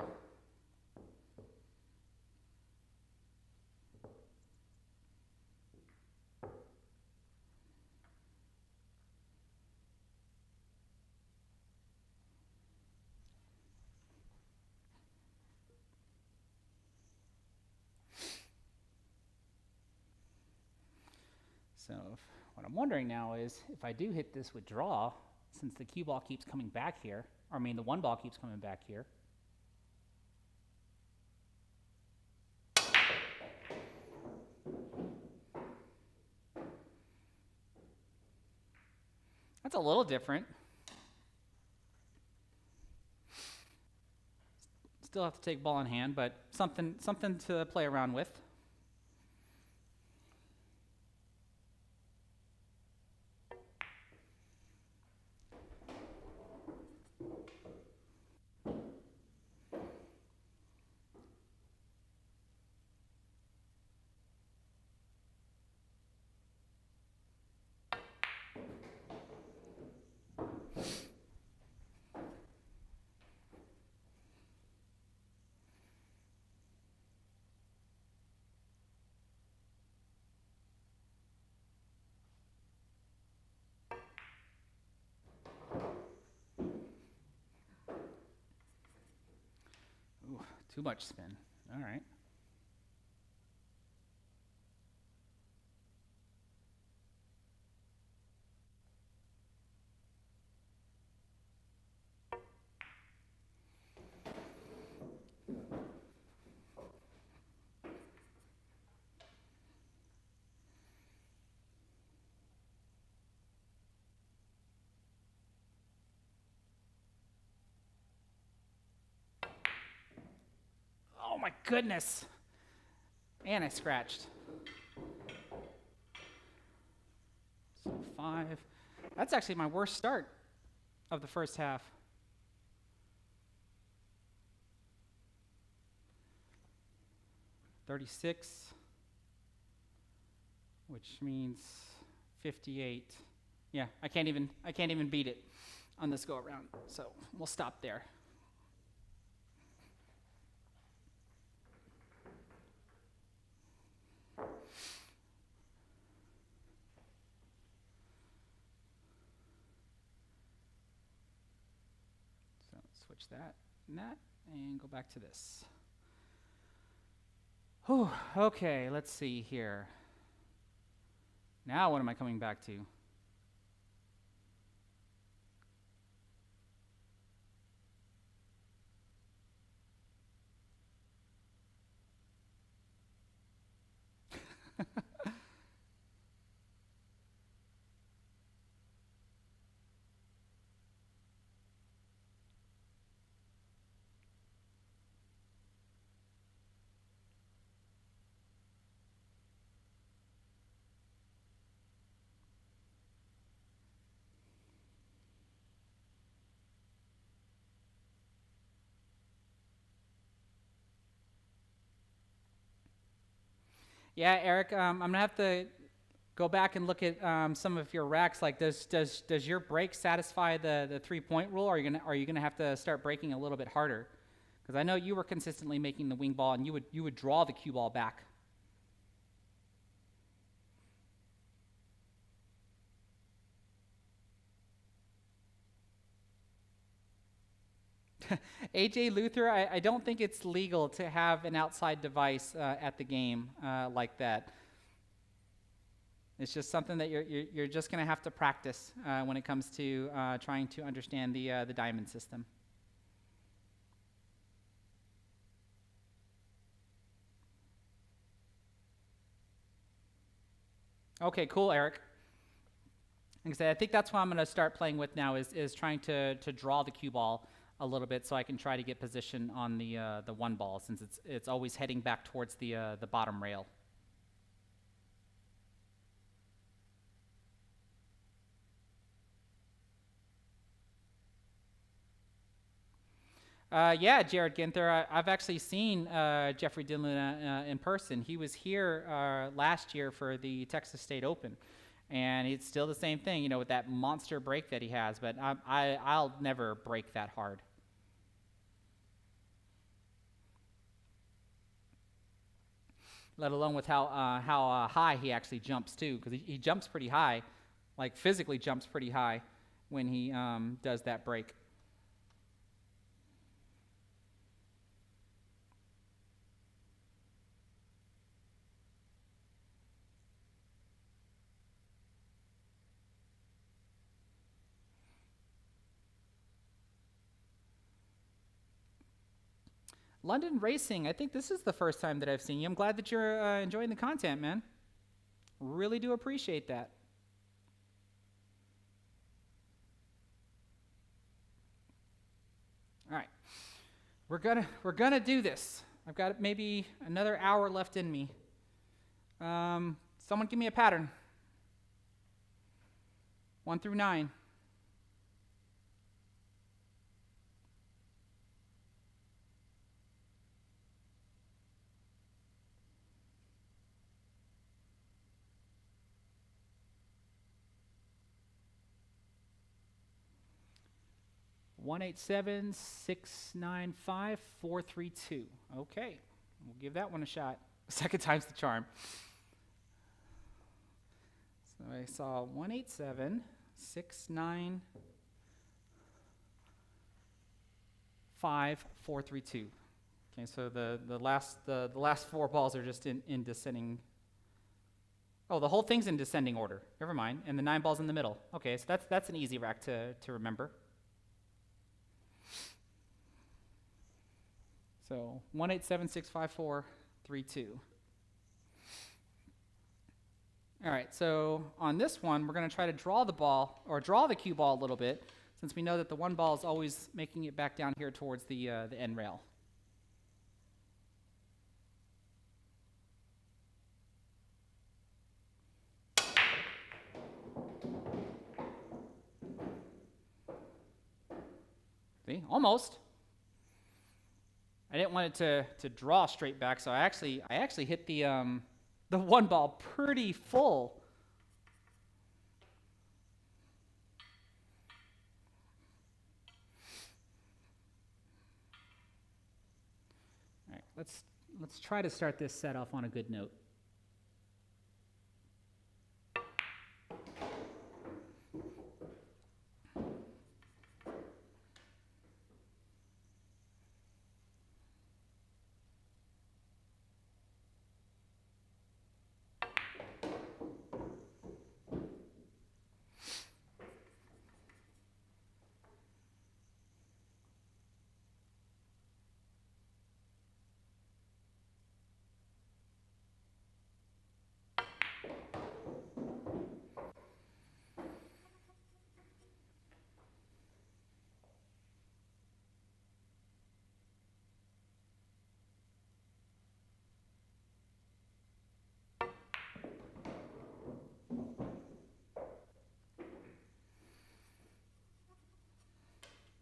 So what I'm wondering now is if I do hit this with draw, since the cue ball keeps coming back here, or I mean the 1 ball keeps coming back here. That's a little different. Still have to take ball in hand, but something to play around with. Too much spin. All right. Oh my goodness. And I scratched. So 5. That's actually my worst start of the first half. $36, which means 58. Yeah, I can't even beat it on this go around. So we'll stop there. So switch that and that and go back to this. Whew, okay, let's see here. Now what am I coming back to? Yeah, Eric, I'm gonna have to go back and look at some of your racks. Like, does your break satisfy the 3-point rule? Or are you gonna have to start breaking a little bit harder? Because I know you were consistently making the wing ball, and you would draw the cue ball back. AJ Luther, I don't think it's legal to have an outside device at the game like that. It's just something that you're just going to have to practice when it comes to trying to understand the diamond system. Okay, cool, Eric. Like I said, I think that's what I'm going to start playing with now is trying to draw the cue ball a little bit so I can try to get position on the one ball, since it's always heading back towards the bottom rail. Yeah, Jared Ginther. I've actually seen Jeffrey Dillon in person. He was here last year for the Texas State Open, and it's still the same thing, with that monster break that he has. But I'll never break that hard. Let alone with how high he actually jumps too, because he jumps pretty high, like physically jumps pretty high when he does that break. London Racing, I think this is the first time that I've seen you. I'm glad that you're enjoying the content, man. Really do appreciate that. All right, we're gonna do this. I've got maybe another hour left in me. Someone give me a pattern. 1 through 9. One 187-695-432. Okay, we'll give that one a shot. Second time's the charm. So I saw 187-695-432. Okay, so the last four balls are just in descending. Oh, the whole thing's in descending order. Never mind. And the 9 balls in the middle. Okay, so that's an easy rack to remember. So 1, 8, 7, 6, 5, 4, 3, 2. All right, so on this one, we're going to try to draw the ball, or draw the cue ball a little bit, since we know that the 1 ball is always making it back down here towards the end rail. See, almost. I didn't want it to draw straight back, so I actually hit the 1 ball pretty full. All right, let's try to start this set off on a good note.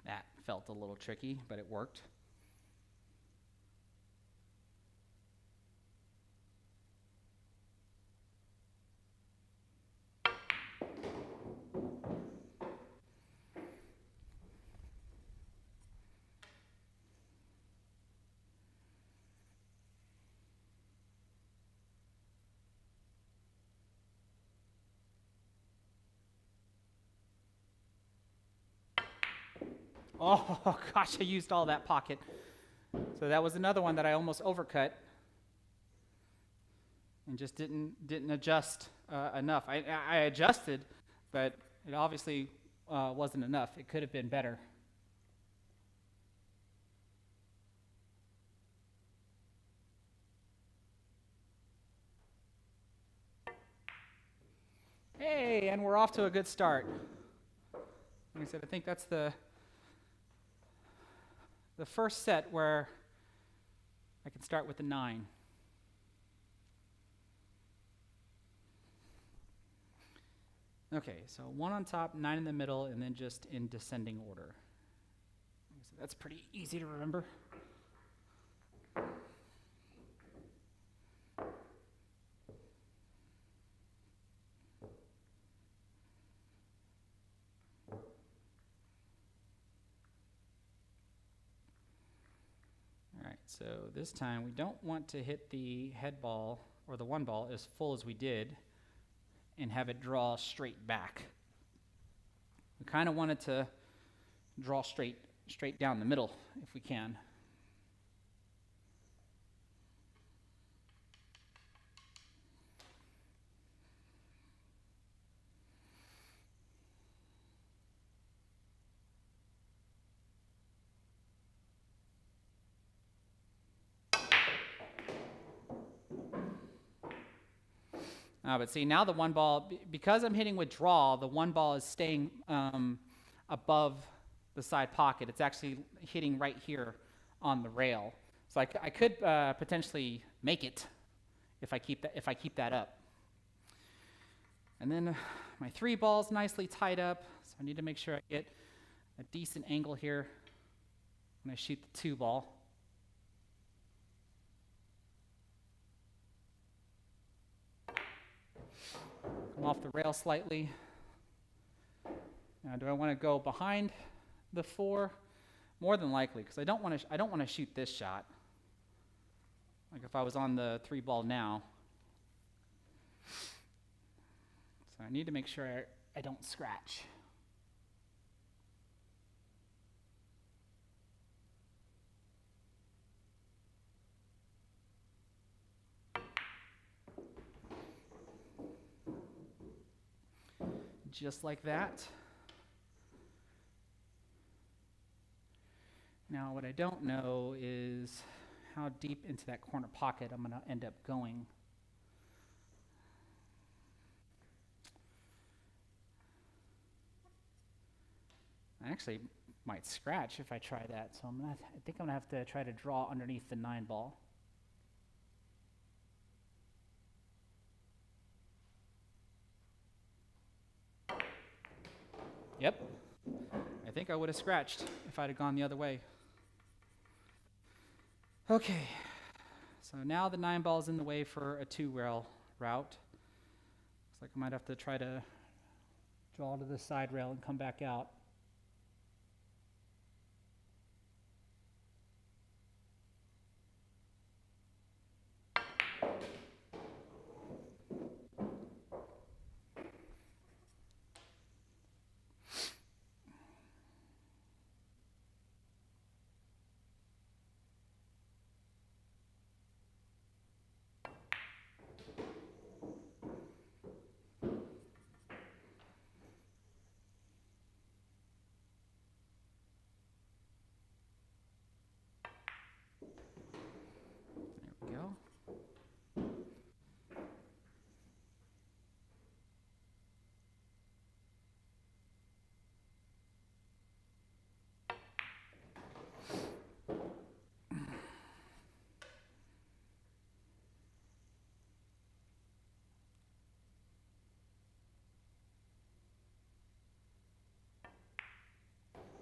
That felt a little tricky, but it worked. Oh, gosh, I used all that pocket. So that was another one that I almost overcut and just didn't adjust enough. I adjusted, but it obviously wasn't enough. It could have been better. Hey, and we're off to a good start. Like I said, I think that's the first set where I can start with the 9. Okay, so 1 on top, 9 in the middle, and then just in descending order. So that's pretty easy to remember. So this time we don't want to hit the head ball or the 1 ball as full as we did and have it draw straight back. We kind of want it to draw straight down the middle if we can. But see, now the 1 ball, because I'm hitting with draw, the 1 ball is staying above the side pocket. It's actually hitting right here on the rail. So I could potentially make it if I keep that up. And then my 3 ball's nicely tied up, so I need to make sure I get a decent angle here when I shoot the 2 ball. Come off the rail slightly. Now, do I want to go behind the 4? More than likely, because I don't want to shoot this shot. Like if I was on the 3 ball now. So I need to make sure I don't scratch. just like that. Now, what I don't know is how deep into that corner pocket I'm going to end up going. I actually might scratch if I try that, so I think I'm going to have to try to draw underneath the 9 ball. Yep. I think I would have scratched if I'd have gone the other way. Okay. So now the 9 ball's in the way for a 2-rail route. Looks like I might have to try to draw to the side rail and come back out. There we go.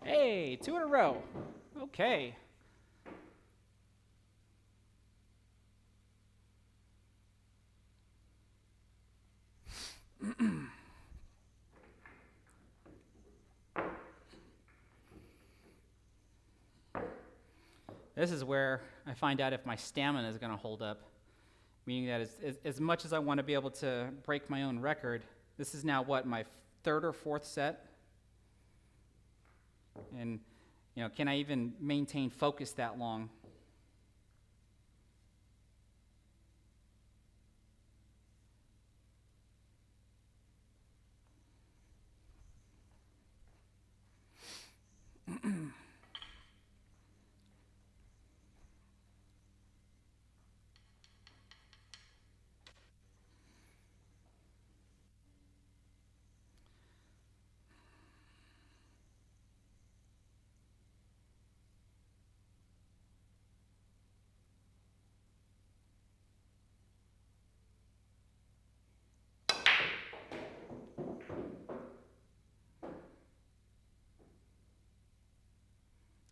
Hey, 2 in a row. Okay. This is where I find out if my stamina is going to hold up, meaning that as much as I want to be able to break my own record, this is now what, my 3rd or 4th set? And, can I even maintain focus that long?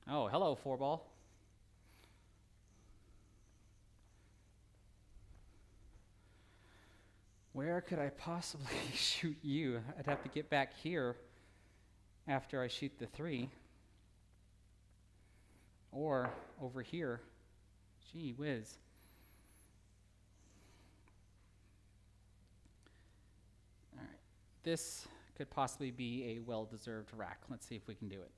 Oh, hello, 4 ball. Where could I possibly shoot you? I'd have to get back here after I shoot the 3. Or over here. Gee whiz. All right. This could possibly be a well-deserved rack. Let's see if we can do it.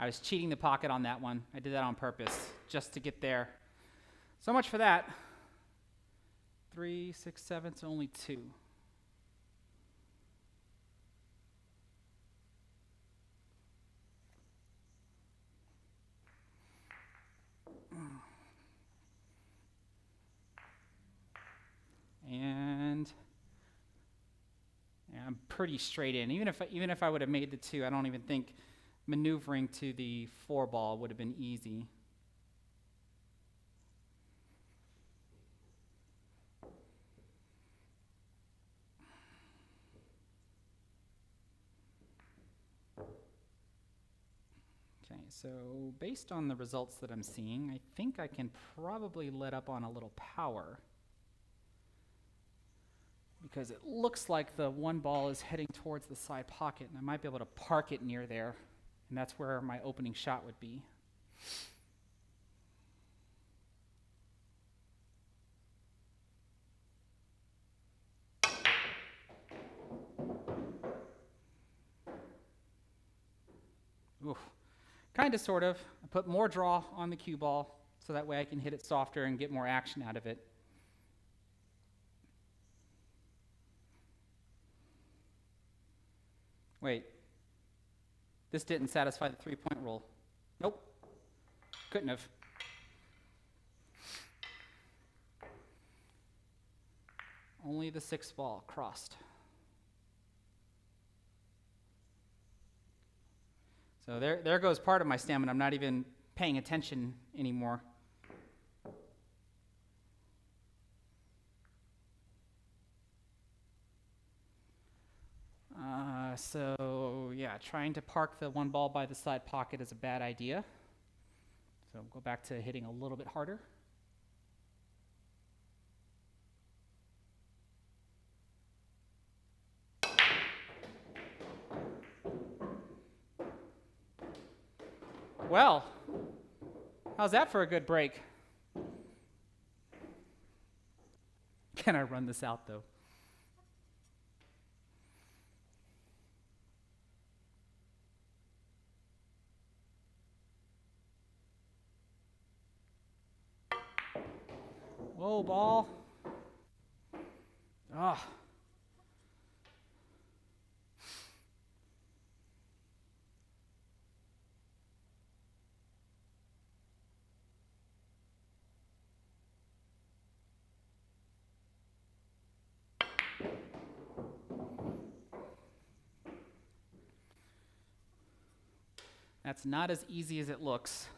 I was cheating the pocket on that one. I did that on purpose, just to get there. So much for that. 3, 6, 7, so only 2. And I'm pretty straight in. Even if I would have made the 2, I don't even think maneuvering to the 4 ball would have been easy. Okay, so based on the results that I'm seeing, I think I can probably let up on a little power, because it looks like the 1 ball is heading towards the side pocket, and I might be able to park it near there, and that's where my opening shot would be. Kind of, sort of. I put more draw on the cue ball so that way I can hit it softer and get more action out of it. Wait. This didn't satisfy the 3-point rule. Nope. Couldn't have. Only the 6th ball crossed. So there goes part of my stamina. I'm not even paying attention anymore. So yeah, trying to park the 1 ball by the side pocket is a bad idea. So go back to hitting a little bit harder. Well, how's that for a good break? Can I run this out though? Whoa, ball. Ah. That's not as easy as it looks.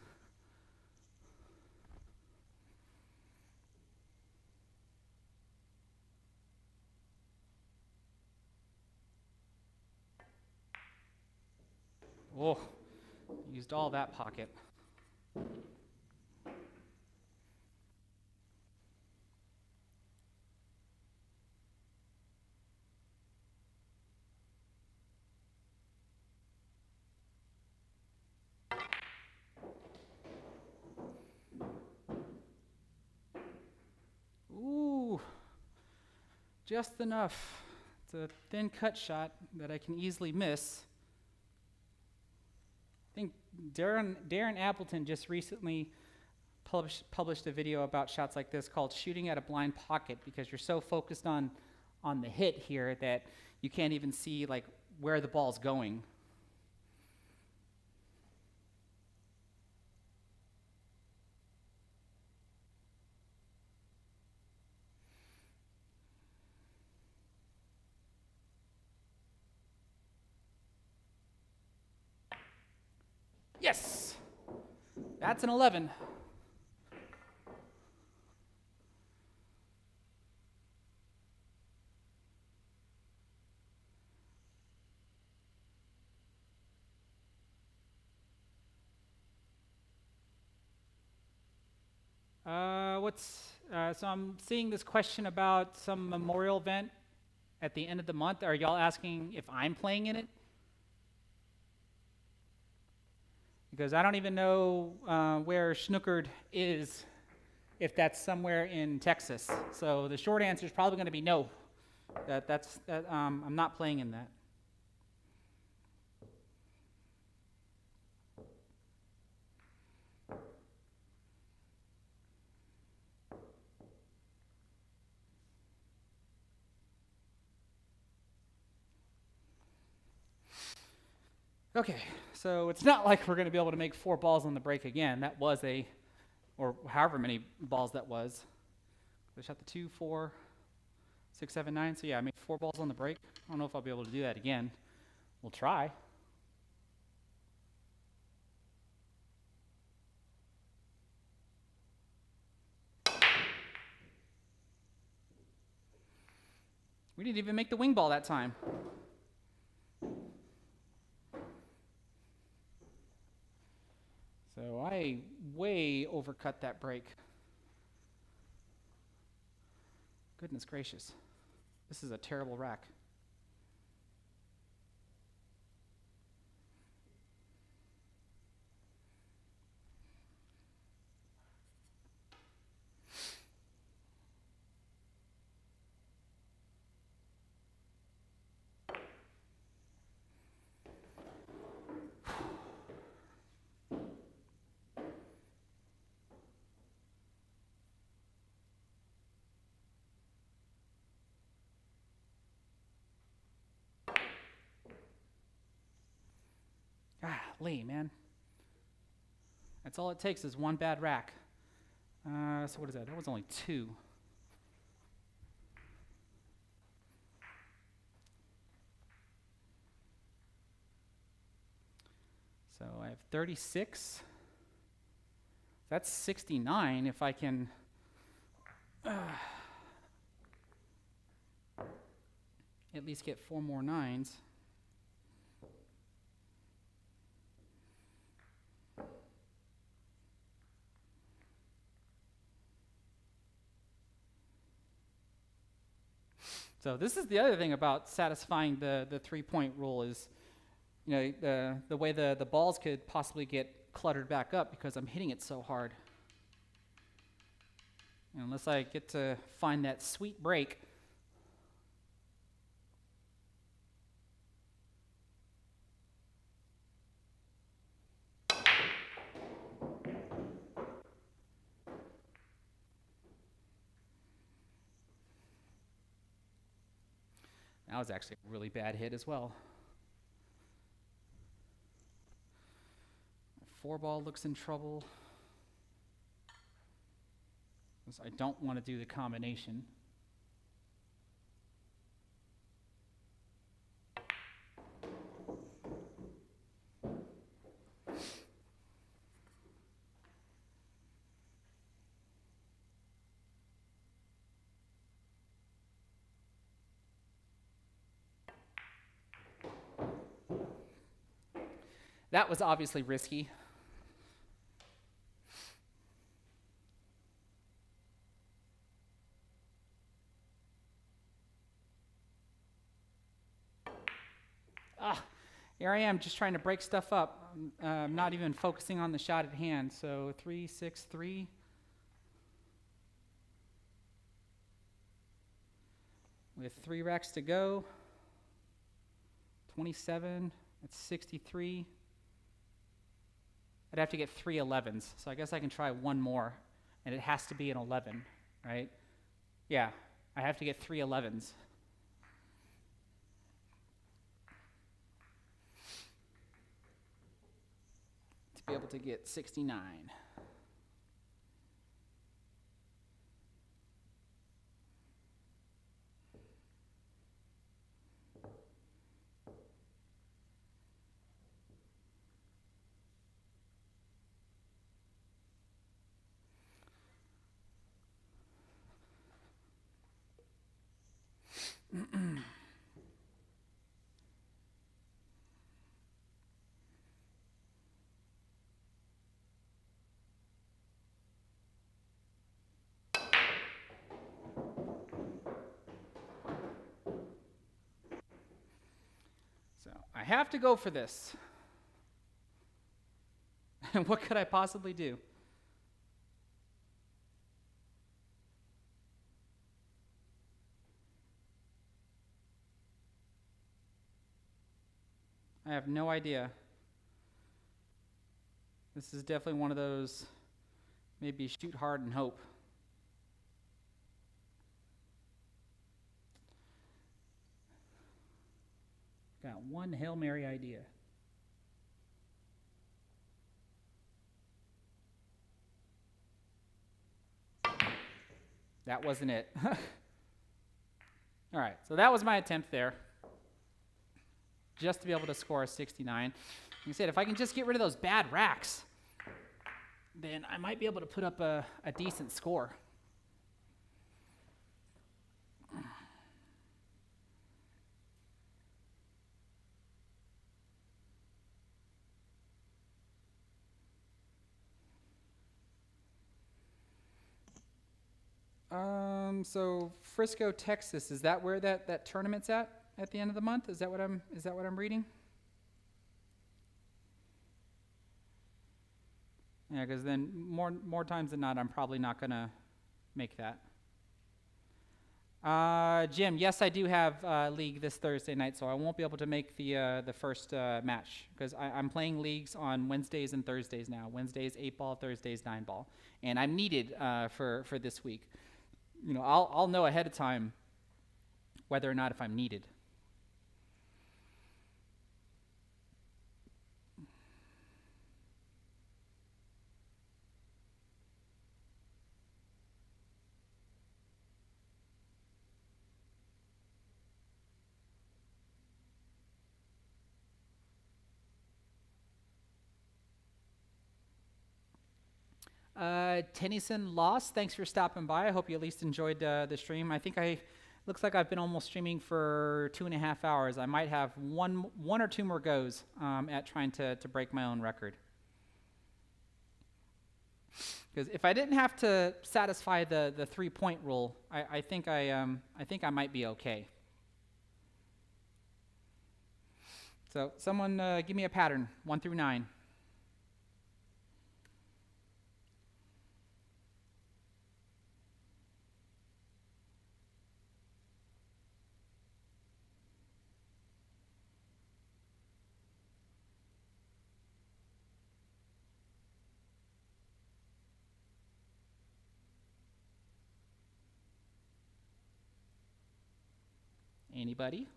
Oh, used all that pocket. Ooh, just enough. It's a thin cut shot that I can easily miss. I think Darren Appleton just recently published a video about shots like this called shooting at a blind pocket, because you're so focused on the hit here that you can't even see like where the ball's going. Yes! That's an 11. So I'm seeing this question about some memorial event at the end of the month. Are y'all asking if I'm playing in it? Because I don't even know where Schnookerd is, if that's somewhere in Texas. So the short answer is probably going to be no. I'm not playing in that. Okay, so it's not like we're going to be able to make 4 balls on the break again. That was or however many balls that was. I shot the 2, 4, 6, 7, 9. So yeah, I made 4 balls on the break. I don't know if I'll be able to do that again. We'll try. We didn't even make the wing ball that time. So I way overcut that break. Goodness gracious. This is a terrible rack. Golly, man. That's all it takes is one bad rack. So what is that? That was only 2. So I have 36. That's 69 if I can at least get 4 more 9s. So this is the other thing about satisfying the 3-point rule is, the way the balls could possibly get cluttered back up because I'm hitting it so hard. Unless I get to find that sweet break. That was actually a really bad hit as well. 4 ball looks in trouble. I don't want to do the combination. That was obviously risky. Here I am just trying to break stuff up. I'm not even focusing on the shot at hand. So 3, 6, 3. With 3 racks to go. 27. That's 63. I'd have to get 3 11s. So I guess I can try one more. And it has to be an 11, right? Yeah, I have to get 3 11s. To be able to get 69. So I have to go for this. And what could I possibly do? I have no idea. This is definitely one of those maybe shoot hard and hope. Got one Hail Mary idea. That wasn't it. All right, so that was my attempt there. Just to be able to score a 69. Like I said, if I can just get rid of those bad racks, then I might be able to put up a decent score. So Frisco, Texas, is that where that tournament's at the end of the month? Is that what I'm reading? Yeah, because then more times than not, I'm probably not gonna make that. Jim, yes, I do have league this Thursday night, so I won't be able to make the first match because I'm playing leagues on Wednesdays and Thursdays now. Wednesdays 8-ball, Thursdays 9-ball, and I'm needed for this week. I'll know ahead of time whether or not if I'm needed. Tennyson Lost, thanks for stopping by. I hope you at least enjoyed the stream. Looks like I've been almost streaming for 2.5 hours. I might have one or two more goes at trying to break my own record. Because if I didn't have to satisfy the 3-point rule, I think I might be okay. So someone give me a pattern, 1 through 9. Anybody?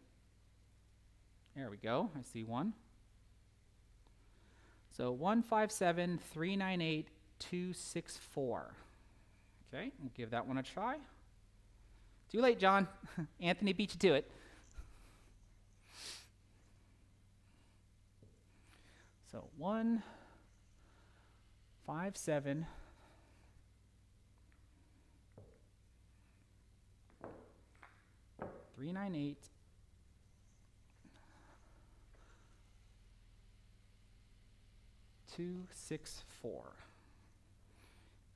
There we go. I see one. So 157-398-264. Okay, we'll give that one a try. Too late, John. Anthony beat you to it. So 157. 398 264.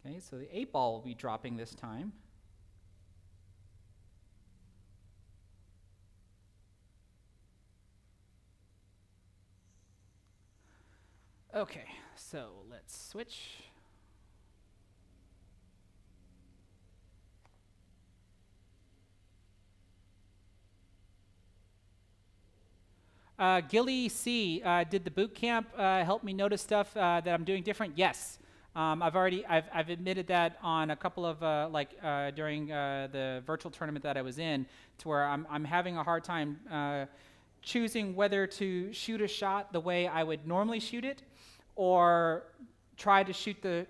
Okay, so the 8 ball will be dropping this time. Okay, so let's switch. Gilly C, did the boot camp help me notice stuff that I'm doing different? Yes. I've admitted that on a couple of during the virtual tournament that I was in, to where I'm having a hard time choosing whether to shoot a shot the way I would normally shoot it, or try to shoot the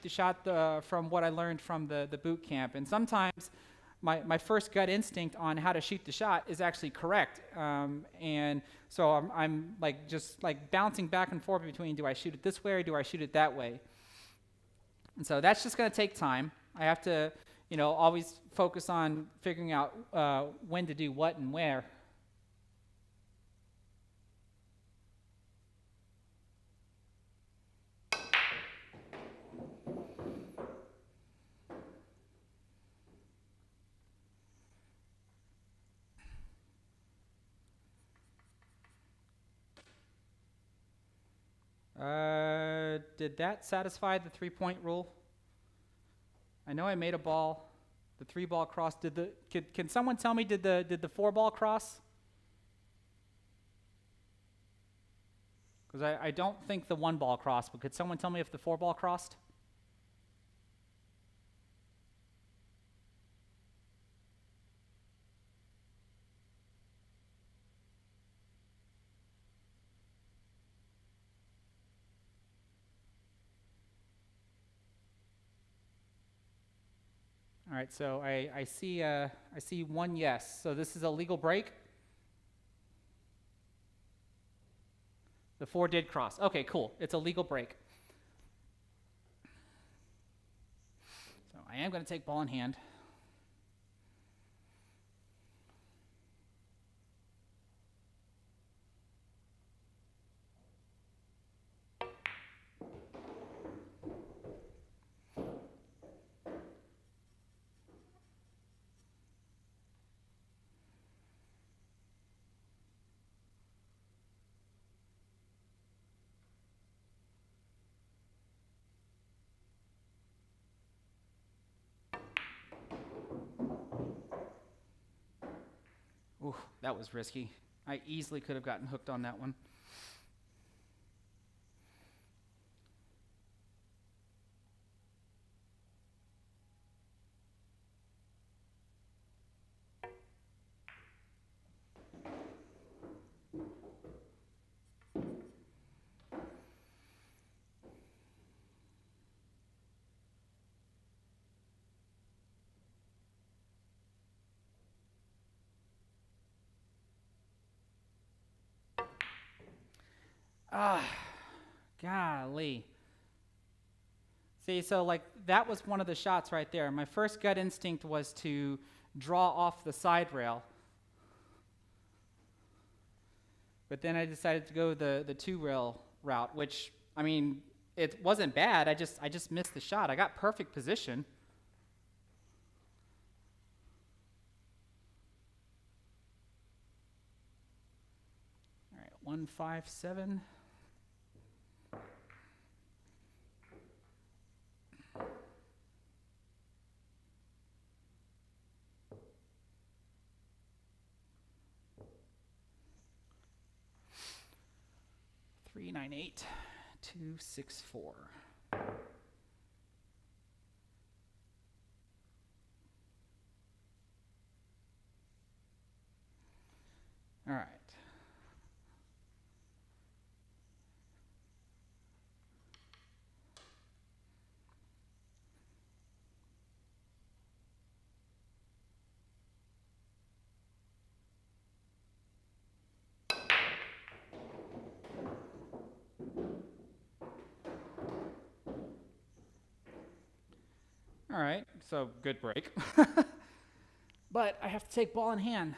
shot from what I learned from the boot camp. And sometimes my first gut instinct on how to shoot the shot is actually correct, and so I'm just bouncing back and forth between, do I shoot it this way or do I shoot it that way? And so that's just going to take time. I have to, always focus on figuring out when to do what and where. Did that satisfy the 3-point rule? I know I made a ball. The 3-ball cross. Can someone tell me, did the 4-ball cross? Because I don't think the 1-ball crossed, but could someone tell me if the 4-ball crossed? All right, so I see one yes. So this is a legal break. The 4 did cross. Okay, cool. It's a legal break. So I am going to take ball in hand. Ooh, that was risky. I easily could have gotten hooked on that one. Ah, golly. See, so like that was one of the shots right there. My first gut instinct was to draw off the side rail. But then I decided to go the two rail route, which, I mean, it wasn't bad. I just missed the shot. I got perfect position. All right, 157. Three nine eight 264. All right. All right, so good break. But I have to take ball in hand.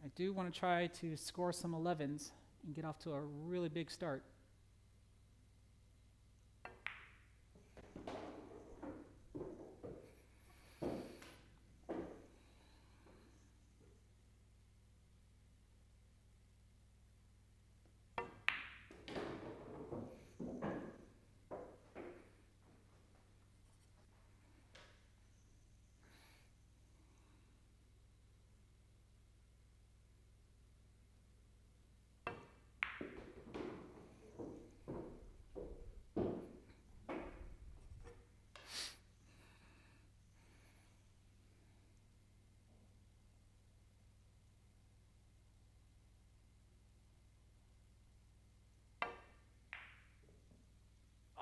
I do want to try to score some 11s and get off to a really big start.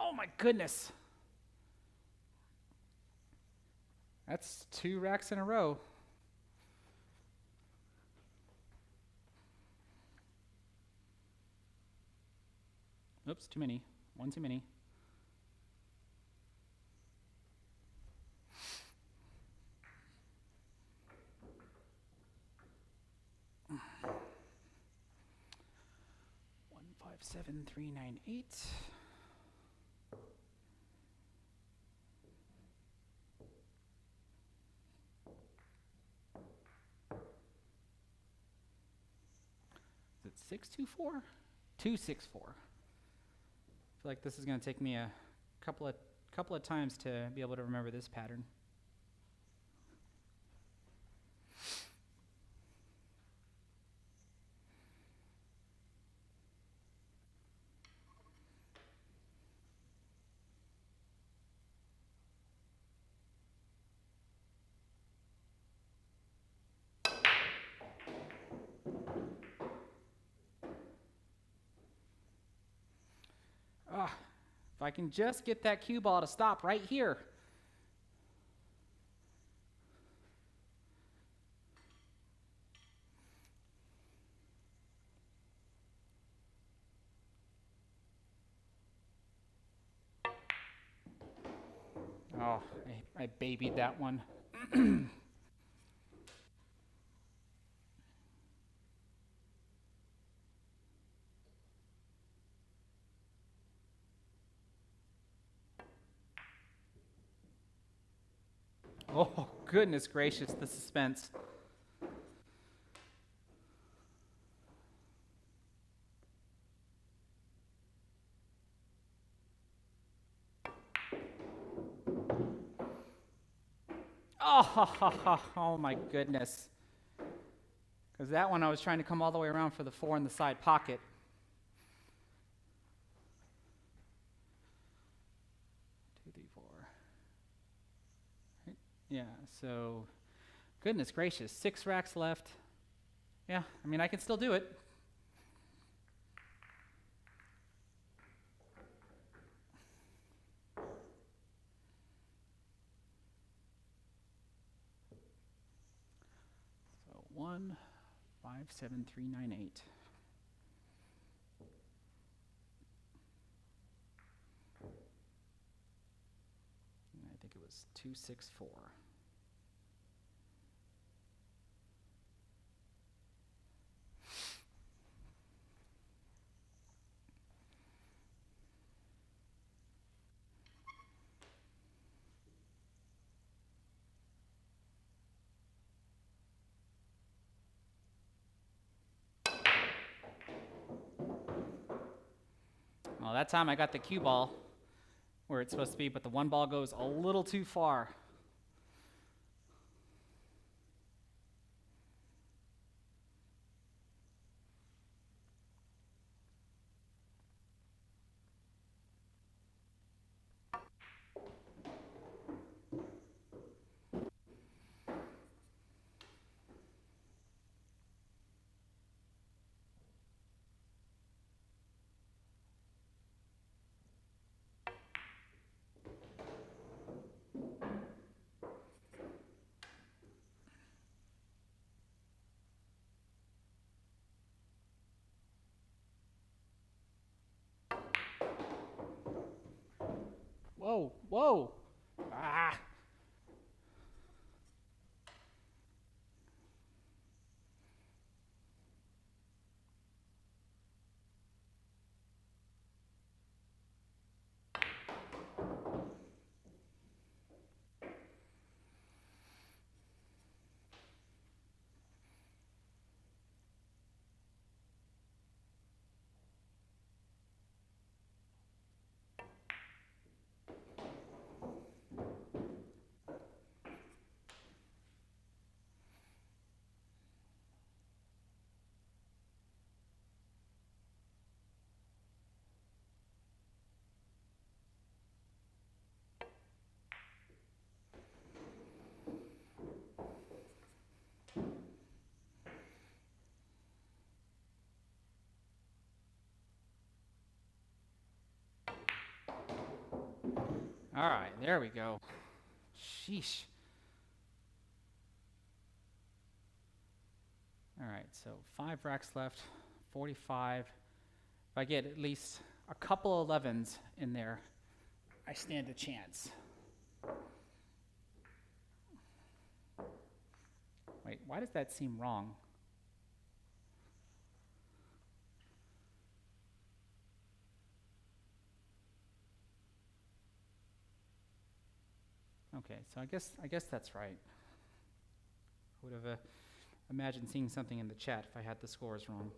Oh my goodness. That's 2 racks in a row. Oops, too many. One too many. One 57398. Is it 624? 264. I feel like this is going to take me a couple of times to be able to remember this pattern. If I can just get that cue ball to stop right here. Oh, I babied that one. Oh, goodness gracious, the suspense. Oh my goodness. Because that one I was trying to come all the way around for the 4 in the side pocket. Two, three, four. Right. Yeah, so goodness gracious, 6 racks left. Yeah, I mean, I can still do it. So 1, 5, 7, 3, 9, 8. was 264. Well, that time I got the cue ball where it's supposed to be, but the one ball goes a little too far. Whoa, whoa. Ah. All right, there we go. Sheesh. All right, so 5 racks left, 45. If I get at least a couple of 11s in there, I stand a chance. Wait, why does that seem wrong? Okay, so I guess that's right. I would have imagined seeing something in the chat if I had the scores wrong.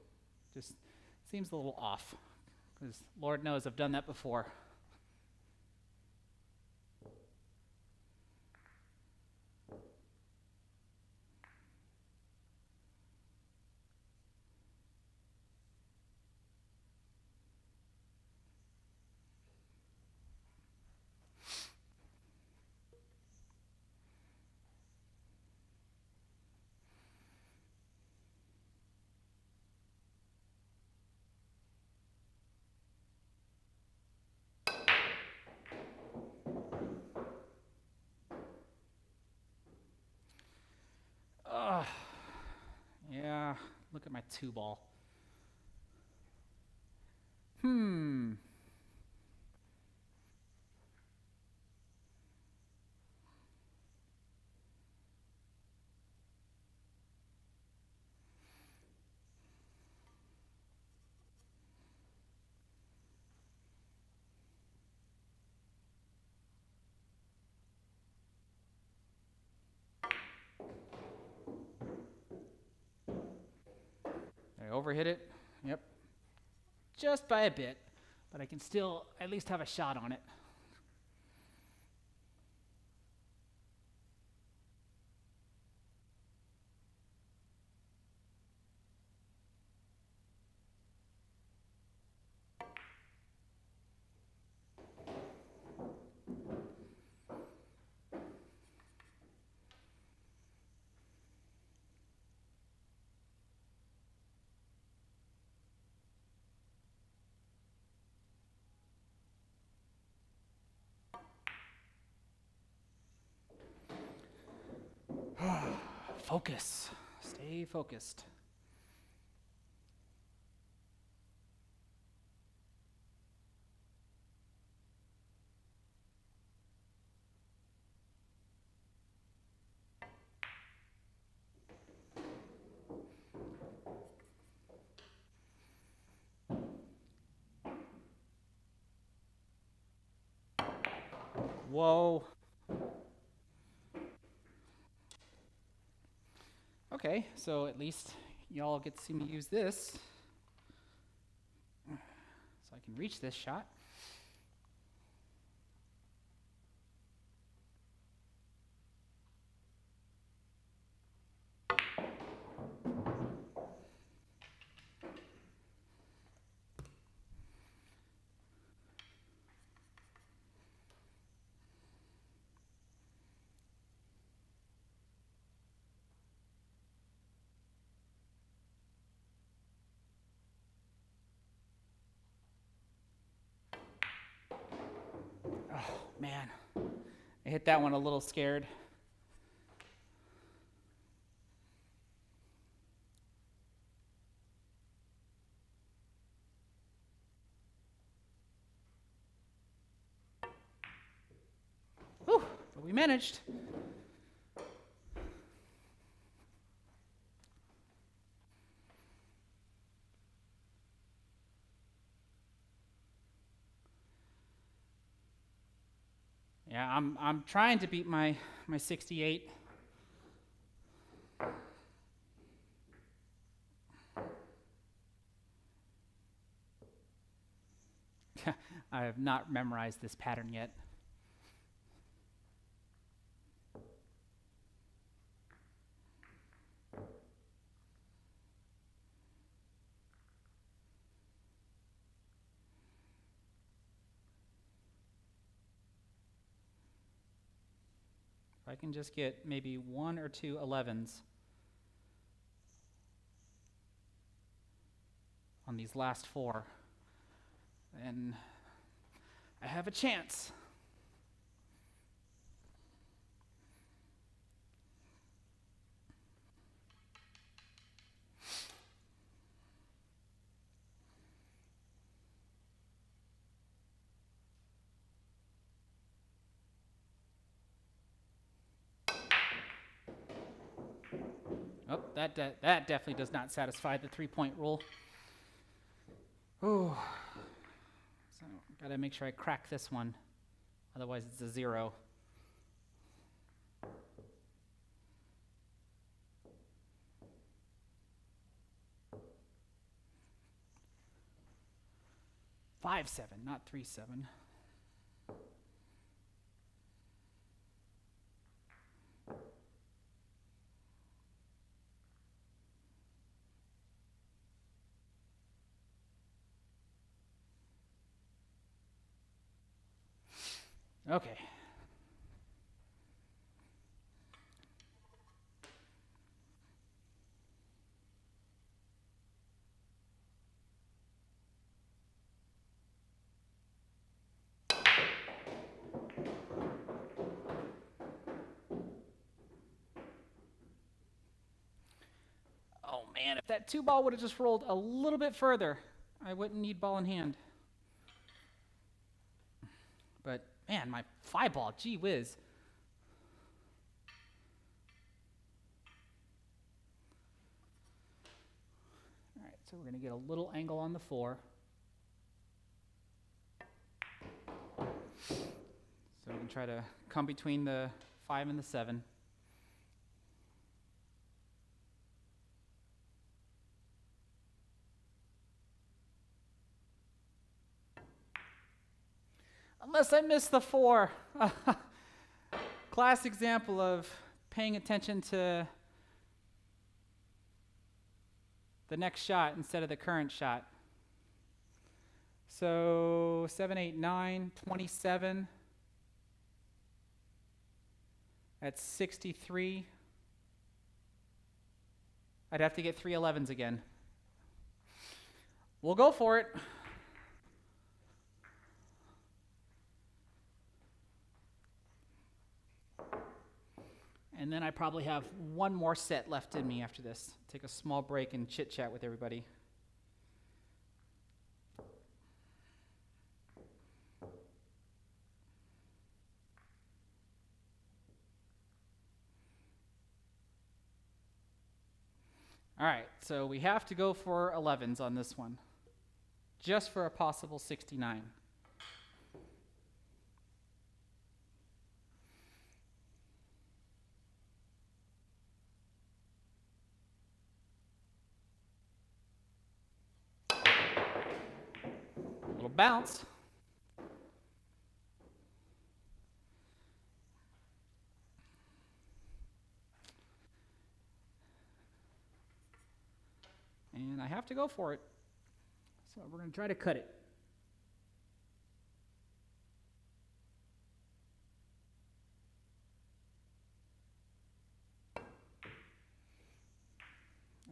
Just seems a little off, because Lord knows I've done that before. Yeah, look at my 2 ball. I overhit it. Yep. Just by a bit, but I can still at least have a shot on it. Focus. Stay focused. Whoa. Okay, so at least y'all get to see me use this. So I can reach this shot. Oh, man. I hit that one a little scared. Whew, but we managed. Yeah, I'm trying to beat my 68. I have not memorized this pattern yet. If I can just get maybe 1 or 2 11s on these last 4, then I have a chance. Oh, that definitely does not satisfy the 3-point rule. Ooh. So gotta make sure I crack this one. Otherwise it's a 0. Five seven, not 3-7. Okay. Oh man, if that 2 ball would have just rolled a little bit further, I wouldn't need ball in hand. But man, my 5 ball, gee whiz. All right, so we're gonna get a little angle on the 4. So we can try to come between the 5 and the 7. Unless I miss the 4. Class example of paying attention to the next shot instead of the current shot. So 7, 8, 9, 27. That's 63. I'd have to get 3 11s again. We'll go for it. And then I probably have one more set left in me after this. Take a small break and chit chat with everybody. All right, so we have to go for 11s on this one, just for a possible 69. bounce. And I have to go for it. So we're going to try to cut it.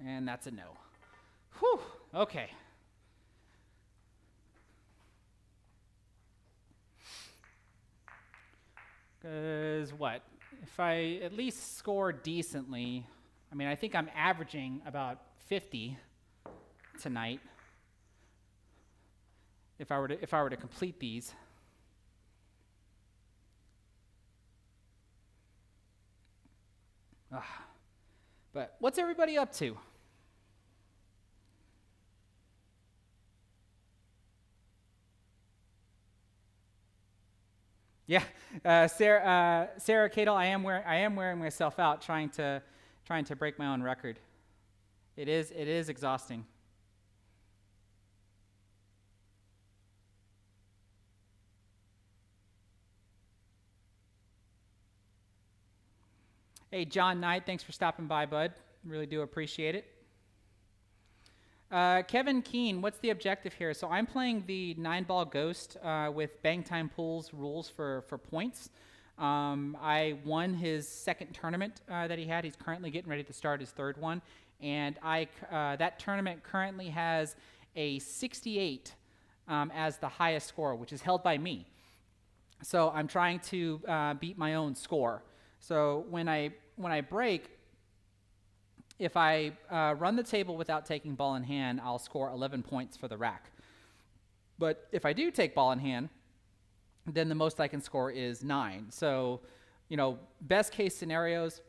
And that's a no. Whew, okay. Because what? If I at least score decently, I mean, I think I'm averaging about 50 tonight. If I were to complete these. But what's everybody up to? Yeah, Sarah Cadle, I am wearing myself out trying to break my own record. It is exhausting. Hey, John Knight, thanks for stopping by, bud. Really do appreciate it. Kevin Keene, what's the objective here? So I'm playing the 9-ball Ghost with Bang Time Pool's rules for points. I won his second tournament that he had. He's currently getting ready to start his third one. And that tournament currently has a 68 as the highest score, which is held by me. So I'm trying to beat my own score. So when I break, if I run the table without taking ball in hand, I'll score 11 points for the rack. But if I do take ball in hand, then the most I can score is 9. So, best case scenarios,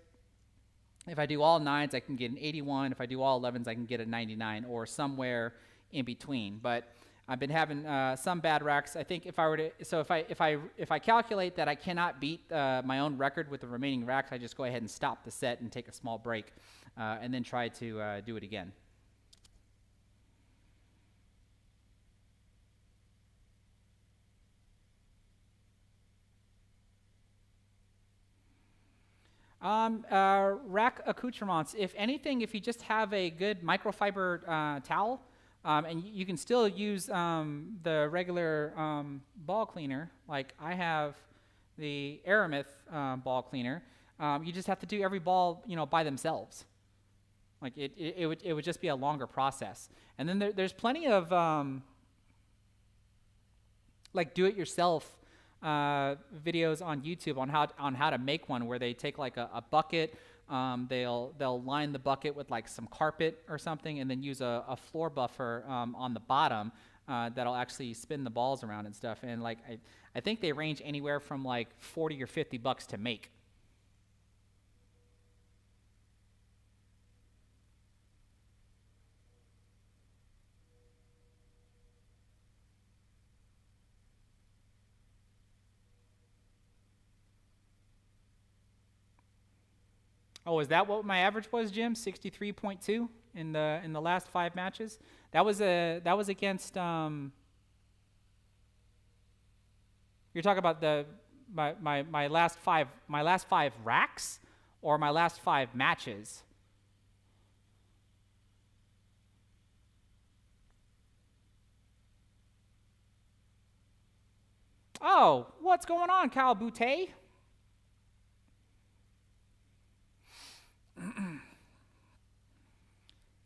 if I do all 9s, I can get an 81. If I do all 11s, I can get a 99 or somewhere in between. But I've been having some bad racks. I think if I calculate that I cannot beat my own record with the remaining racks, I just go ahead and stop the set and take a small break, and then try to do it again. Rack accoutrements. If anything, if you just have a good microfiber towel, and you can still use the regular ball cleaner, like I have the Aramith ball cleaner. You just have to do every ball, by themselves. Like it would just be a longer process. And then there's plenty of like do-it-yourself videos on YouTube on how to make one, where they take like a bucket. They'll line the bucket with like some carpet or something, and then use a floor buffer on the bottom that'll actually spin the balls around and stuff. And like I think they range anywhere from like $40 or $50 to make. Oh, is that what my average was, Jim? 63.2 in the last 5 matches. That was against. You're talking about my last five racks, or my last 5 matches? Oh, what's going on, Kyle Boutte?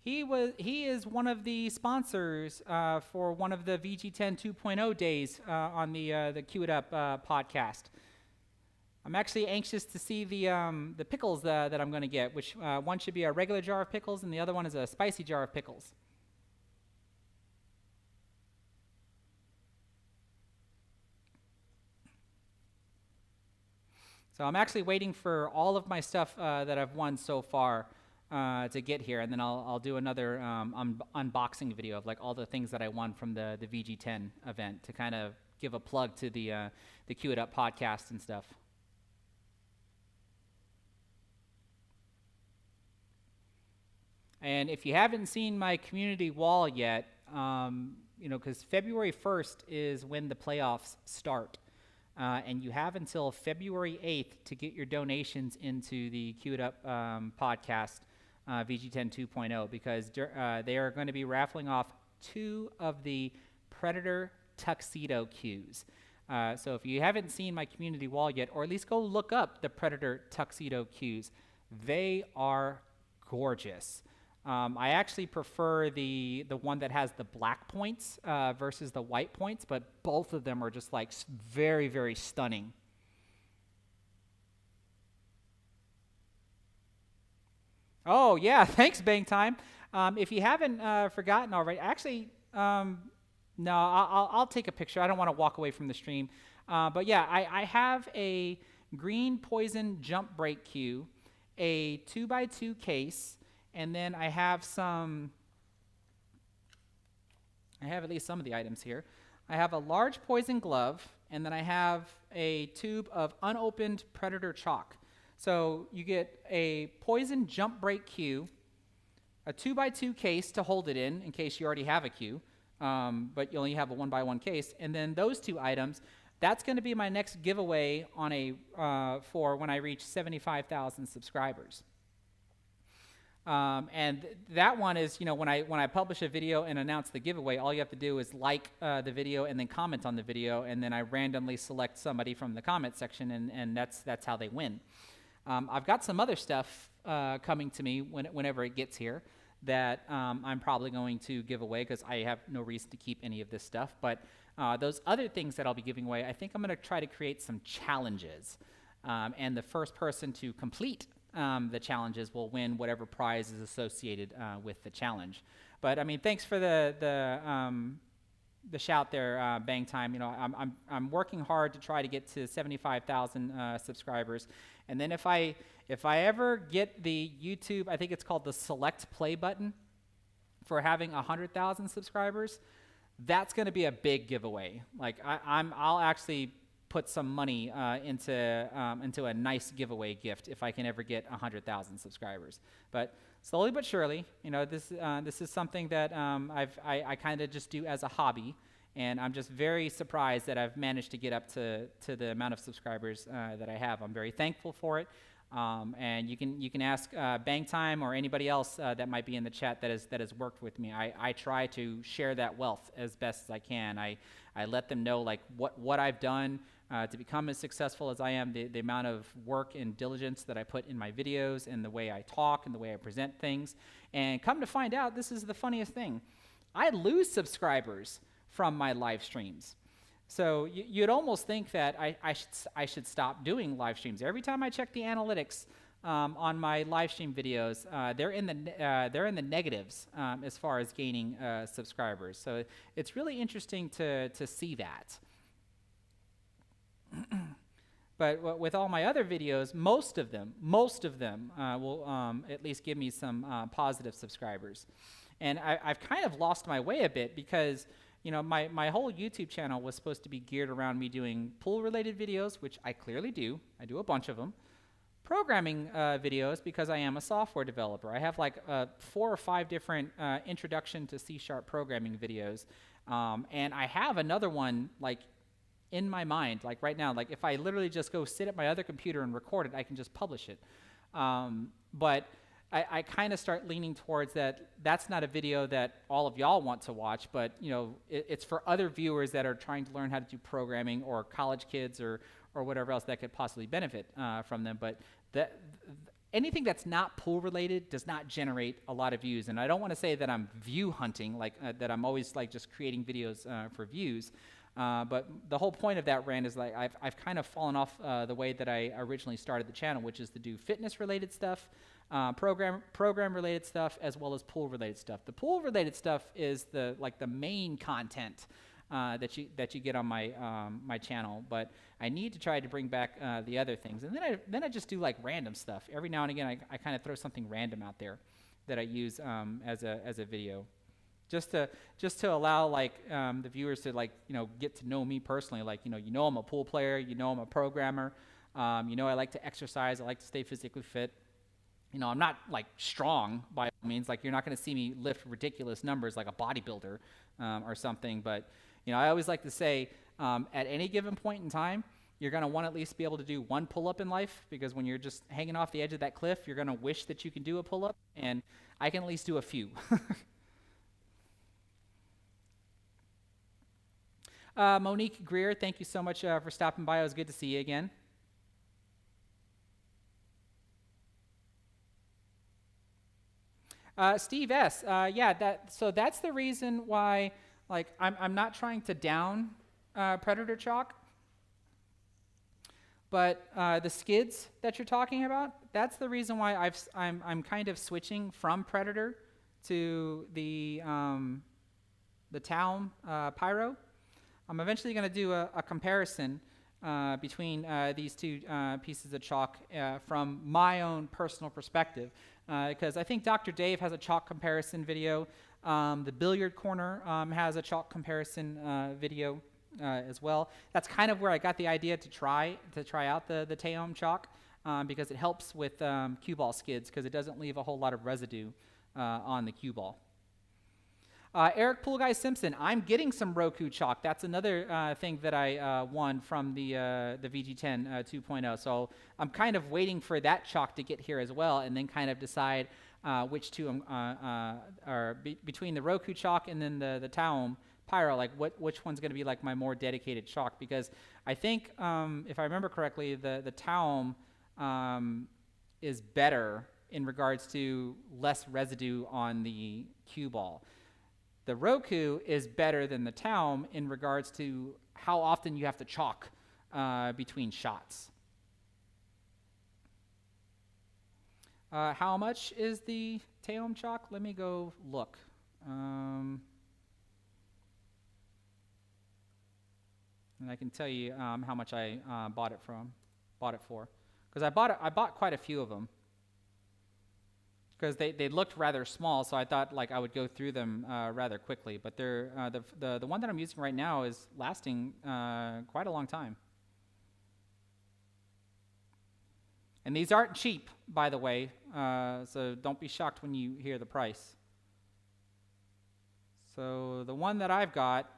He is one of the sponsors for one of the VG10 2.0 days on the Cue It Up podcast. I'm actually anxious to see the pickles that I'm going to get, which one should be a regular jar of pickles and the other one is a spicy jar of pickles. So I'm actually waiting for all of my stuff that I've won so far to get here, and then I'll do another unboxing video of like all the things that I won from the VG10 event to kind of give a plug to the Cue It Up podcast and stuff. And if you haven't seen my community wall yet, because February 1st is when the playoffs start. And you have until February 8th to get your donations into the Queued Up podcast, VG10 2.0, because they are going to be raffling off 2 of the Predator tuxedo cues. So if you haven't seen my community wall yet, or at least go look up the Predator tuxedo cues, they are gorgeous. I actually prefer the one that has the black points versus the white points, but both of them are just like very, very stunning. Oh yeah, thanks Bang Time. If you haven't forgotten already, actually, no, I'll take a picture. I don't want to walk away from the stream. But yeah, I have a green poison jump break cue, a 2x2 case, and then I have at least some of the items here. I have a large poison glove, and then I have a tube of unopened Predator chalk. So you get a poison jump break cue, a 2x2 case to hold it in case you already have a cue, but you only have a 1x1 case, and then those 2 items. That's going to be my next giveaway on for when I reach 75,000 subscribers. And that one is, when I publish a video and announce the giveaway, all you have to do is like the video and then comment on the video, and then I randomly select somebody from the comment section, and that's how they win. I've got some other stuff coming to me whenever it gets here that I'm probably going to give away because I have no reason to keep any of this stuff. But those other things that I'll be giving away, I think I'm going to try to create some challenges, and the first person to complete the challenges will win whatever prize is associated with the challenge. But I mean, thanks for the shout there, Bang Time. I'm working hard to try to get to 75,000 subscribers, and then if I ever get the YouTube, I think it's called the select play button for having 100,000 subscribers, that's going to be a big giveaway. Like I'll actually put some money into a nice giveaway gift if I can ever get 100,000 subscribers. But slowly but surely, this is something that I kind of just do as a hobby, and I'm just very surprised that I've managed to get up to the amount of subscribers that I have. I'm very thankful for it. And you can ask Bang Time or anybody else that might be in the chat that has worked with me. I try to share that wealth as best as I can. I let them know like what I've done to become as successful as I am, the amount of work and diligence that I put in my videos and the way I talk and the way I present things. And come to find out, this is the funniest thing. I lose subscribers from my live streams. So you'd almost think that I should stop doing live streams. Every time I check the analytics on my live stream videos, they're in the negatives as far as gaining subscribers. So it's really interesting to see that. But with all my other videos, most of them will at least give me some positive subscribers. And I've kind of lost my way a bit because my whole YouTube channel was supposed to be geared around me doing pool-related videos, which I clearly do. I do a bunch of them. Programming videos, because I am a software developer. I have like 4 or 5 different introduction to C# programming videos. And I have another one like in my mind, like right now. Like if I literally just go sit at my other computer and record it, I can just publish it. But I kind of start leaning towards that's not a video that all of y'all want to watch, but it's for other viewers that are trying to learn how to do programming, or college kids or whatever else that could possibly benefit from them. But anything that's not pool related does not generate a lot of views. And I don't want to say that I'm view hunting, like that I'm always like just creating videos for views. But the whole point of that rant is like I've kind of fallen off the way that I originally started the channel, which is to do fitness related stuff, program related stuff, as well as pool related stuff. The pool related stuff is the main content that you get on my channel, but I need to try to bring back the other things. And then I just do like random stuff. Every now and again I kind of throw something random out there that I use as a video. Just to allow like the viewers to get to know me personally. Like I'm a pool player, I'm a programmer, I like to exercise, I like to stay physically fit. I'm not like strong by all means. Like you're not going to see me lift ridiculous numbers like a bodybuilder or something. But I always like to say at any given point in time, you're going to want to at least be able to do one pull-up in life, because when you're just hanging off the edge of that cliff, you're going to wish that you can do a pull-up, and I can at least do a few. Monique Greer, thank you so much for stopping by. It was good to see you again. Steve S. So that's the reason why, like, I'm not trying to down Predator chalk, but the skids that you're talking about, that's the reason why I'm kind of switching from Predator to the Taum Pyro. I'm eventually going to do a comparison between these two pieces of chalk from my own personal perspective, because I think Dr. Dave has a chalk comparison video. The Billiard Corner has a chalk comparison video as well. That's kind of where I got the idea to try out the Taum chalk, because it helps with cue ball skids, because it doesn't leave a whole lot of residue on the cue ball. Eric Pool Guy Simpson, I'm getting some Roku chalk. That's another thing that I won from the VG10 2.0. So I'm kind of waiting for that chalk to get here as well, and then kind of decide which two are between the Roku chalk and then the Taum Pyro, like which one's going to be like my more dedicated chalk, because I think if I remember correctly, the Taum is better in regards to less residue on the cue ball. The Roku is better than the Taum in regards to how often you have to chalk between shots. How much is the Taum chalk? Let me go look. And I can tell you how much I bought it for, because I bought quite a few of them, because they looked rather small, so I thought like I would go through them rather quickly. But they're the one that I'm using right now is lasting quite a long time. And these aren't cheap, by the way, so don't be shocked when you hear the price. So the one that I've got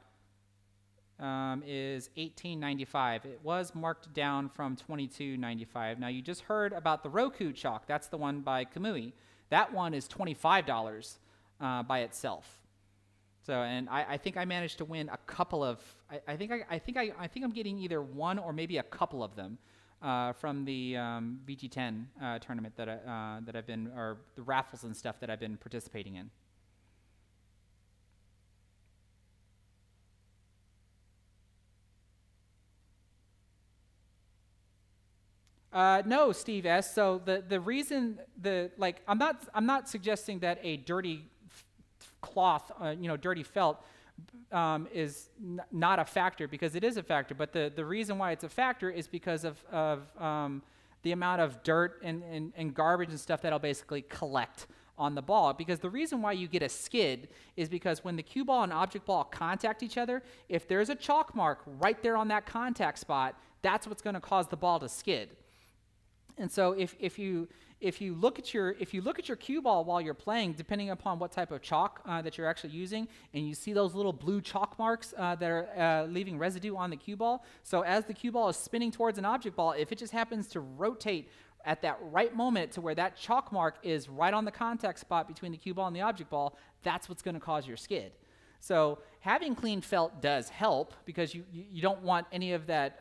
is $18.95. It was marked down from $22.95. Now you just heard about the Roku chalk. That's the one by Kamui. That one is $25 by itself. So, and I think I managed to win a couple of. I think I'm getting either one or maybe a couple of them from the VG10 tournament that I've been, or the raffles and stuff that I've been participating in. No, Steve S. So the reason I'm not suggesting that a dirty cloth, dirty felt, is not a factor, because it is a factor. But the reason why it's a factor is because of the amount of dirt and garbage and stuff that'll basically collect on the ball. Because the reason why you get a skid is because when the cue ball and object ball contact each other, if there's a chalk mark right there on that contact spot, that's what's going to cause the ball to skid. And so if you look at your cue ball while you're playing, depending upon what type of chalk that you're actually using, and you see those little blue chalk marks that are leaving residue on the cue ball. So as the cue ball is spinning towards an object ball, if it just happens to rotate at that right moment to where that chalk mark is right on the contact spot between the cue ball and the object ball, that's what's going to cause your skid. So having clean felt does help, because you don't want any of that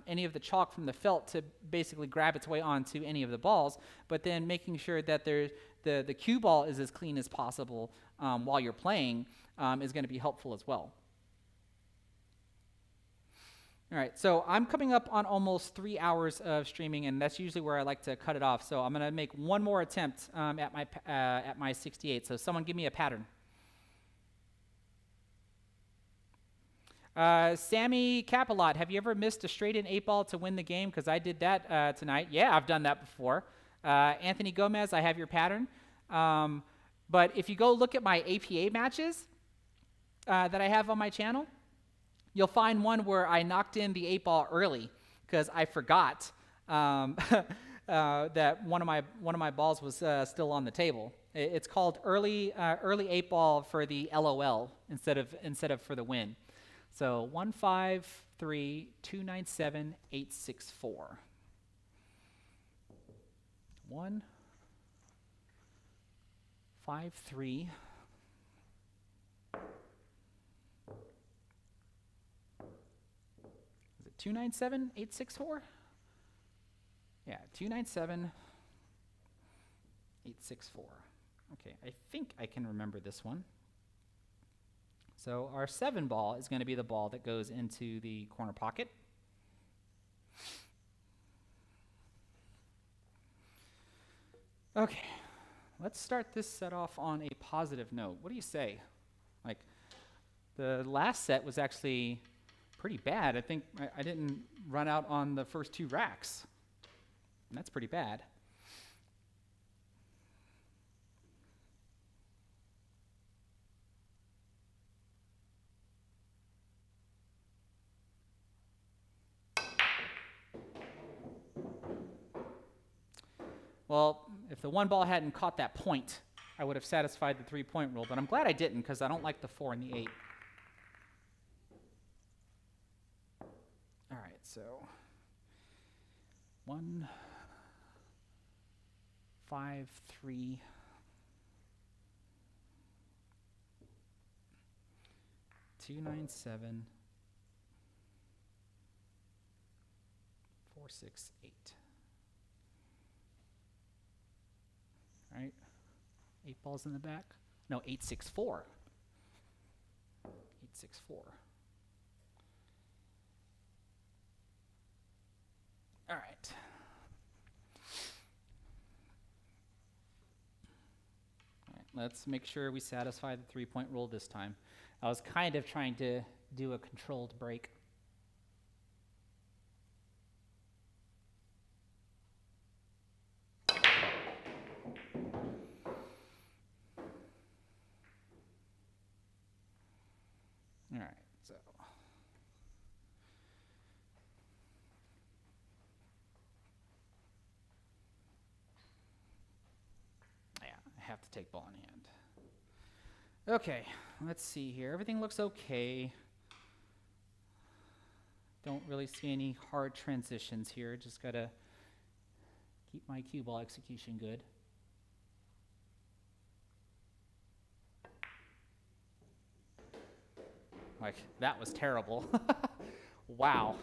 any of the chalk from the felt to basically grab its way onto any of the balls. But then making sure that the cue ball is as clean as possible while you're playing is going to be helpful as well. All right, so I'm coming up on almost 3 hours of streaming, and that's usually where I like to cut it off. So I'm going to make one more attempt at my 68. So someone give me a pattern. Sammy Capilot, have you ever missed a straight-in 8-ball to win the game? Because I did that tonight. Yeah, I've done that before. Anthony Gomez, I have your pattern. But if you go look at my APA matches that I have on my channel, you'll find one where I knocked in the 8-ball early because I forgot. that one of my balls was still on the table. It's called early 8-ball for the LOL instead of for the win. So 153 297 864. 1 5 3 Is it 297 864? Yeah, 297 864. Okay, I think I can remember this one. So our 7 ball is going to be the ball that goes into the corner pocket. Okay, let's start this set off on a positive note. What do you say? Like, the last set was actually pretty bad. I think I didn't run out on the first 2 racks. And that's pretty bad. Well, if the 1 ball hadn't caught that point, I would have satisfied the 3-point rule, but I'm glad I didn't because I don't like the 4 and the 8. All right, so 1 5 3 297 468. All right, 8 balls in the back. No, 864. 864. All right. All right, let's make sure we satisfy the 3-point rule this time. I was kind of trying to do a controlled break. All right, so yeah, I have to take ball in hand. Okay, let's see here. Everything looks okay. Don't really see any hard transitions here. Just gotta keep my cue ball execution good. Like, that was terrible. Wow.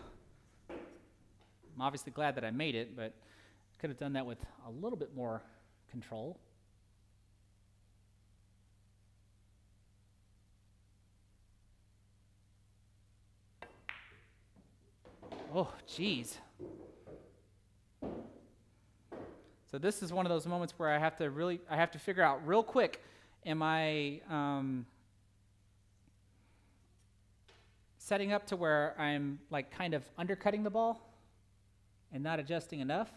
I'm obviously glad that I made it, but could have done that with a little bit more control. Oh, geez. So this is one of those moments where I have to figure out real quick, am I setting up to where I'm like kind of undercutting the ball and not adjusting enough?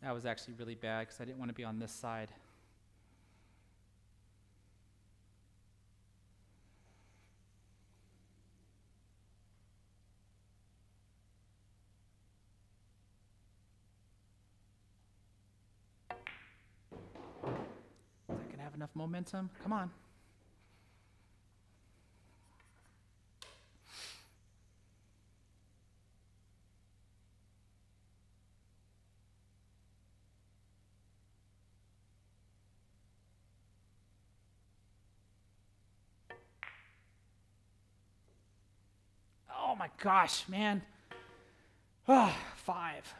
That was actually really bad because I didn't want to be on this side. Is that going to have enough momentum? Come on. Oh my gosh, man. 5.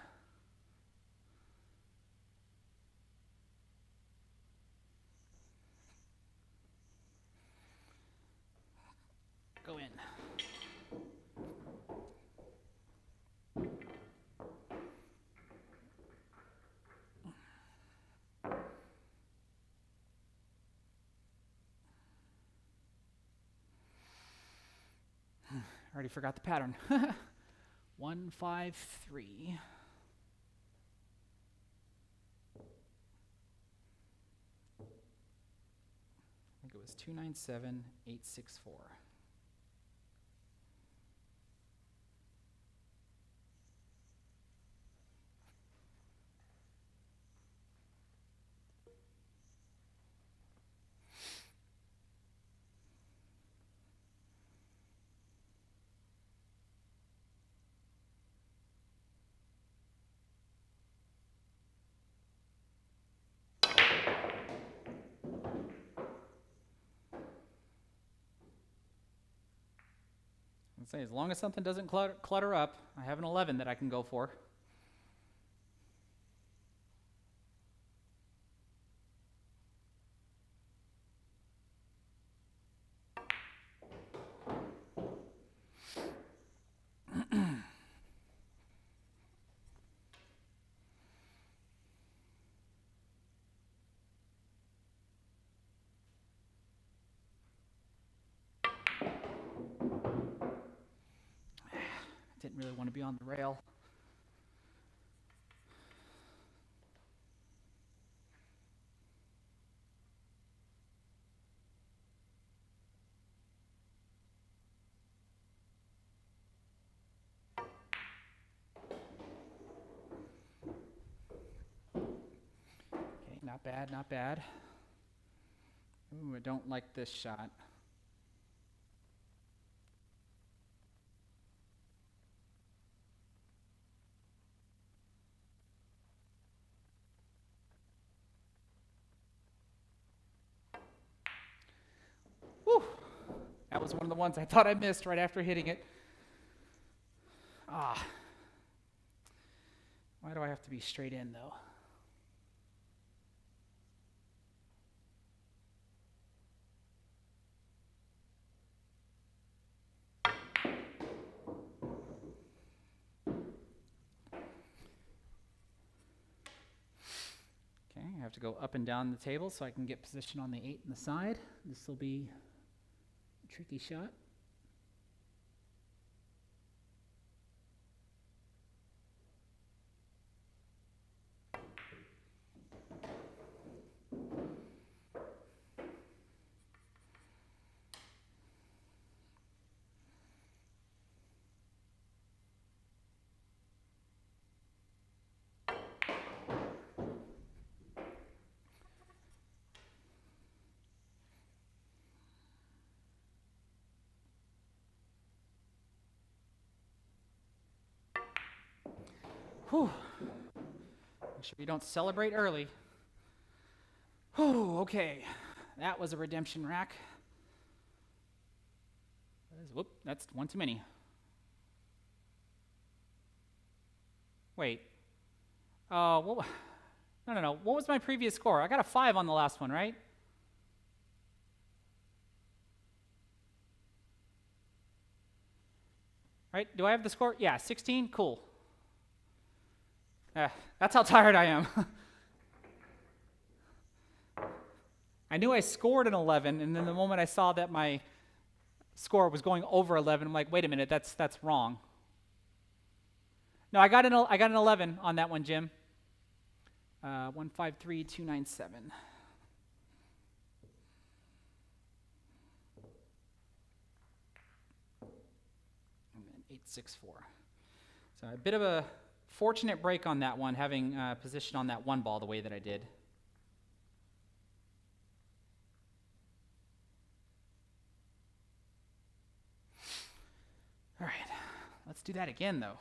Go in. I already forgot the pattern. 1, 5, 3. I think it was is 297,864. I'd say as long as something doesn't clutter up, I have an 11 that I can go for. Didn't really want to be on the rail. Okay, not bad, not bad. Ooh, I don't like this shot. Whew. That was one of the ones I thought I missed right after hitting it. Ah. Why do I have to be straight in, though? Okay, I have to go up and down the table so I can get position on the 8 on the side. This will be a tricky shot. Whew. Make sure you don't celebrate early. Whew, okay. That was a redemption rack. Whoop, that's one too many. Wait. Well, no. What was my previous score? I got a 5 on the last one, right? Right? Do I have the score? Yeah, 16? Cool. That's how tired I am. I knew I scored an 11, and then the moment I saw that my score was going over 11, I'm like, wait a minute, that's wrong. No, I got an 11 on that one, Jim. 153,297. And then 864. So a bit of a fortunate break on that one, having position on that one ball the way that I did. All right, let's do that again, though.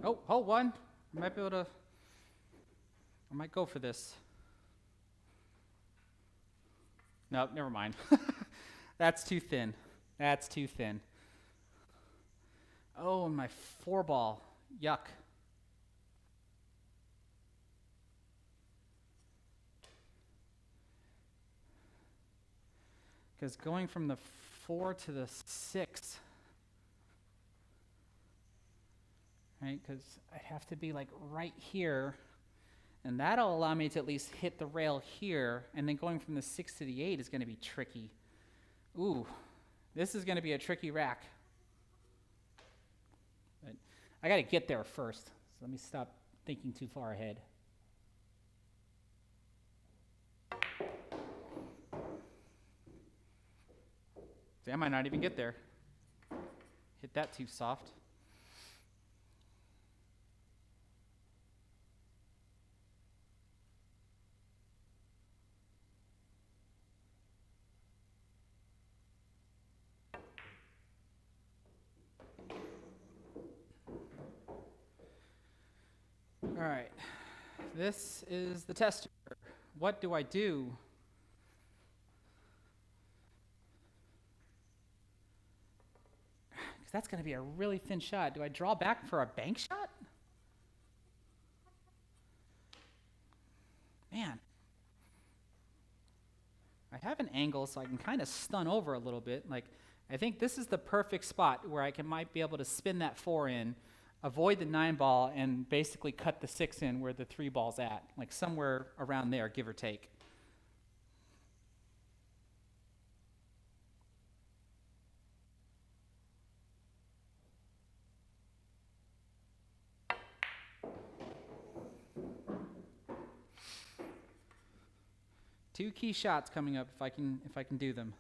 Oh, hold one. I might be able to, I might go for this. No, never mind. That's too thin. That's too thin. Oh, and my 4-ball. Yuck. Because going from the 4 to the 6, right? Because I'd have to be like right here, and that'll allow me to at least hit the rail here, and then going from the 6 to the 8 is going to be tricky. Ooh, this is going to be a tricky rack. But I got to get there first, so let me stop thinking too far ahead. See, I might not even get there. Hit that too soft. All right, this is the tester. What do I do? Because that's going to be a really thin shot. Do I draw back for a bank shot? Man. I have an angle so I can kind of stun over a little bit. Like, I think this is the perfect spot where I might be able to spin that 4 in, avoid the 9 ball, and basically cut the 6 in where the 3 ball's at, like somewhere around there, give or take. Two key shots coming up if I can do them.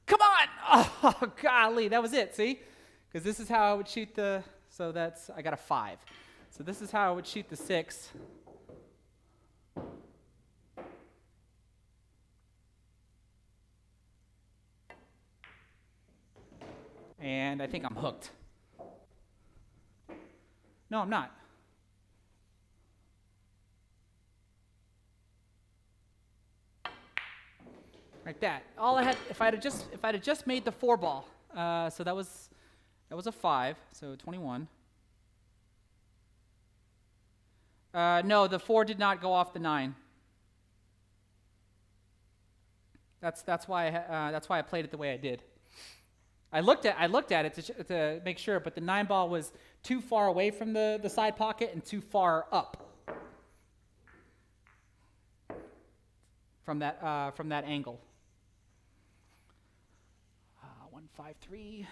Come on! Oh, golly, that was it, see? Because this is how I would shoot the, so that's, I got a 5. So this is how I would shoot the 6. And I think I'm hooked. No, I'm not. Like that. All I had, if I'd have just made the 4 ball, so that was a 5, so 21. No, the 4 did not go off the 9. That's why I played it the way I did. I looked at it to make sure, but the 9 ball was too far away from the side pocket and too far up from that angle. 153.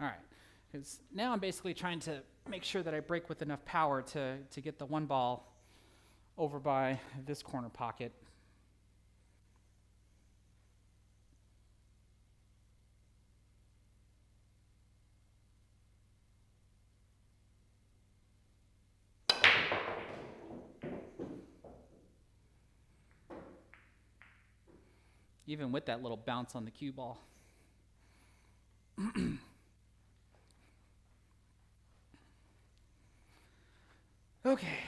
All right, because now I'm basically trying to make sure that I break with enough power to get the 1 ball over by this corner pocket. Even with that little bounce on the cue ball. Okay.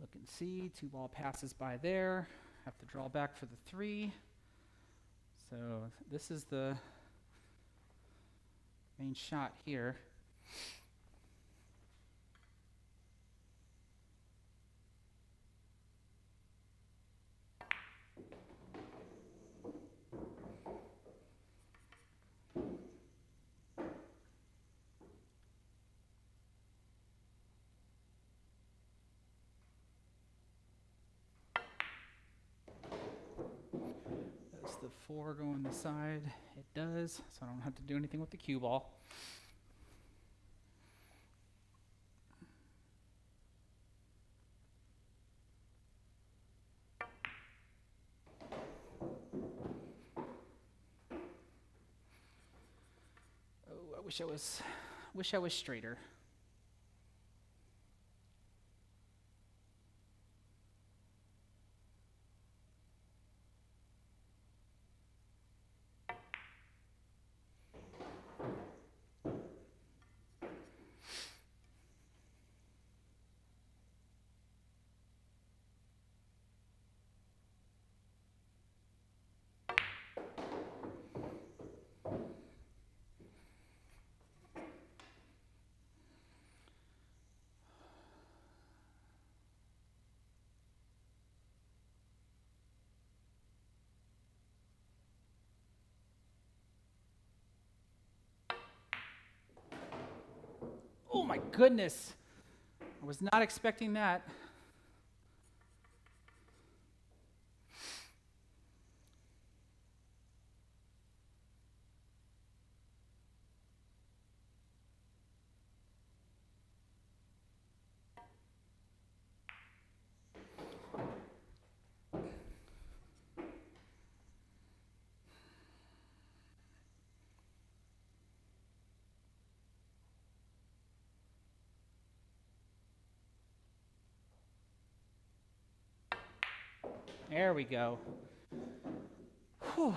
Look and see, 2 ball passes by there. Have to draw back for the 3. So this is the main shot here. Does the 4 go on the side? It does, so I don't have to do anything with the cue ball. Oh, wish I was straighter. my goodness. I was not expecting that. There we go. Whew.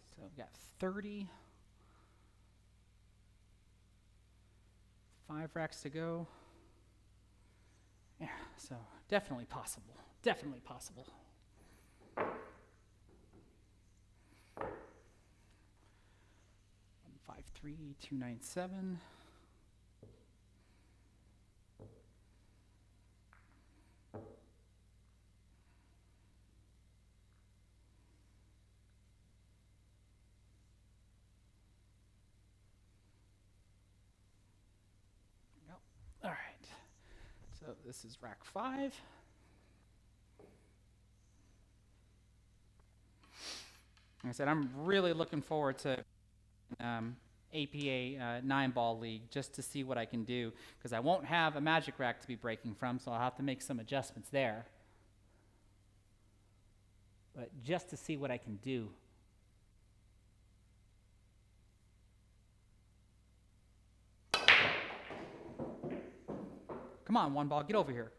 So we've got 30. 5 racks to go. Yeah, so definitely possible. Definitely possible. 153,297. All right, so this is rack 5. Like I said, I'm really looking forward to APA 9-ball league just to see what I can do, because I won't have a magic rack to be breaking from, so I'll have to make some adjustments there. But just to see what I can do. Come on, 1 ball, get over here.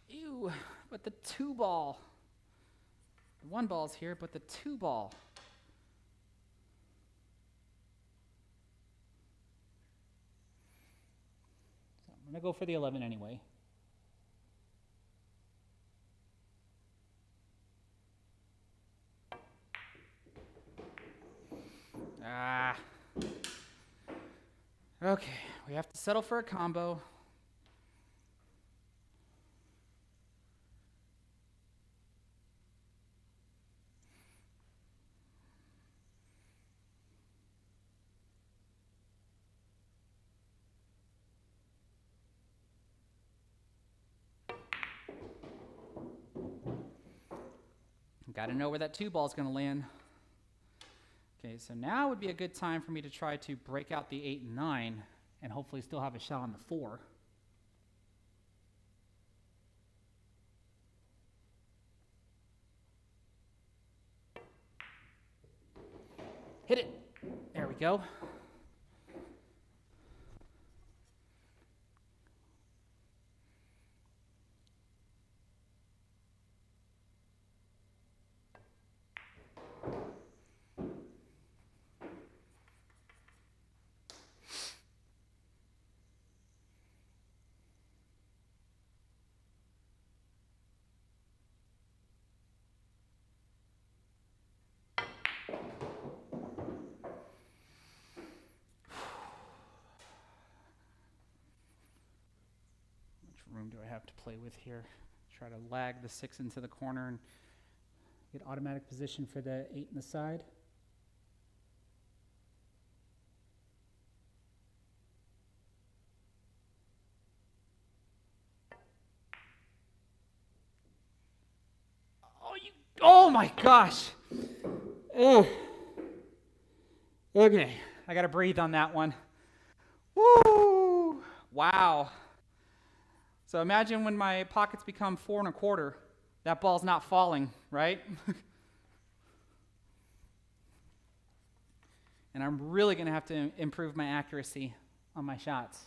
Ew, but the 2 ball. The 1 ball's here, but the 2 ball. So I'm gonna go for the 11 anyway. Okay, we have to settle for a combo. Got to know where that 2 ball is going to land. Okay, so now would be a good time for me to try to break out the 8 and 9 and hopefully still have a shot on the 4. Hit it. There we go. Room do I have to play with here? Try to lag the 6 into the corner and get automatic position for the 8 in the side. Oh my gosh. Ugh. Okay, I gotta breathe on that one. Woo! Wow. So imagine when my pockets become 4 1/4, that ball's not falling, right? And I'm really going to have to improve my accuracy on my shots.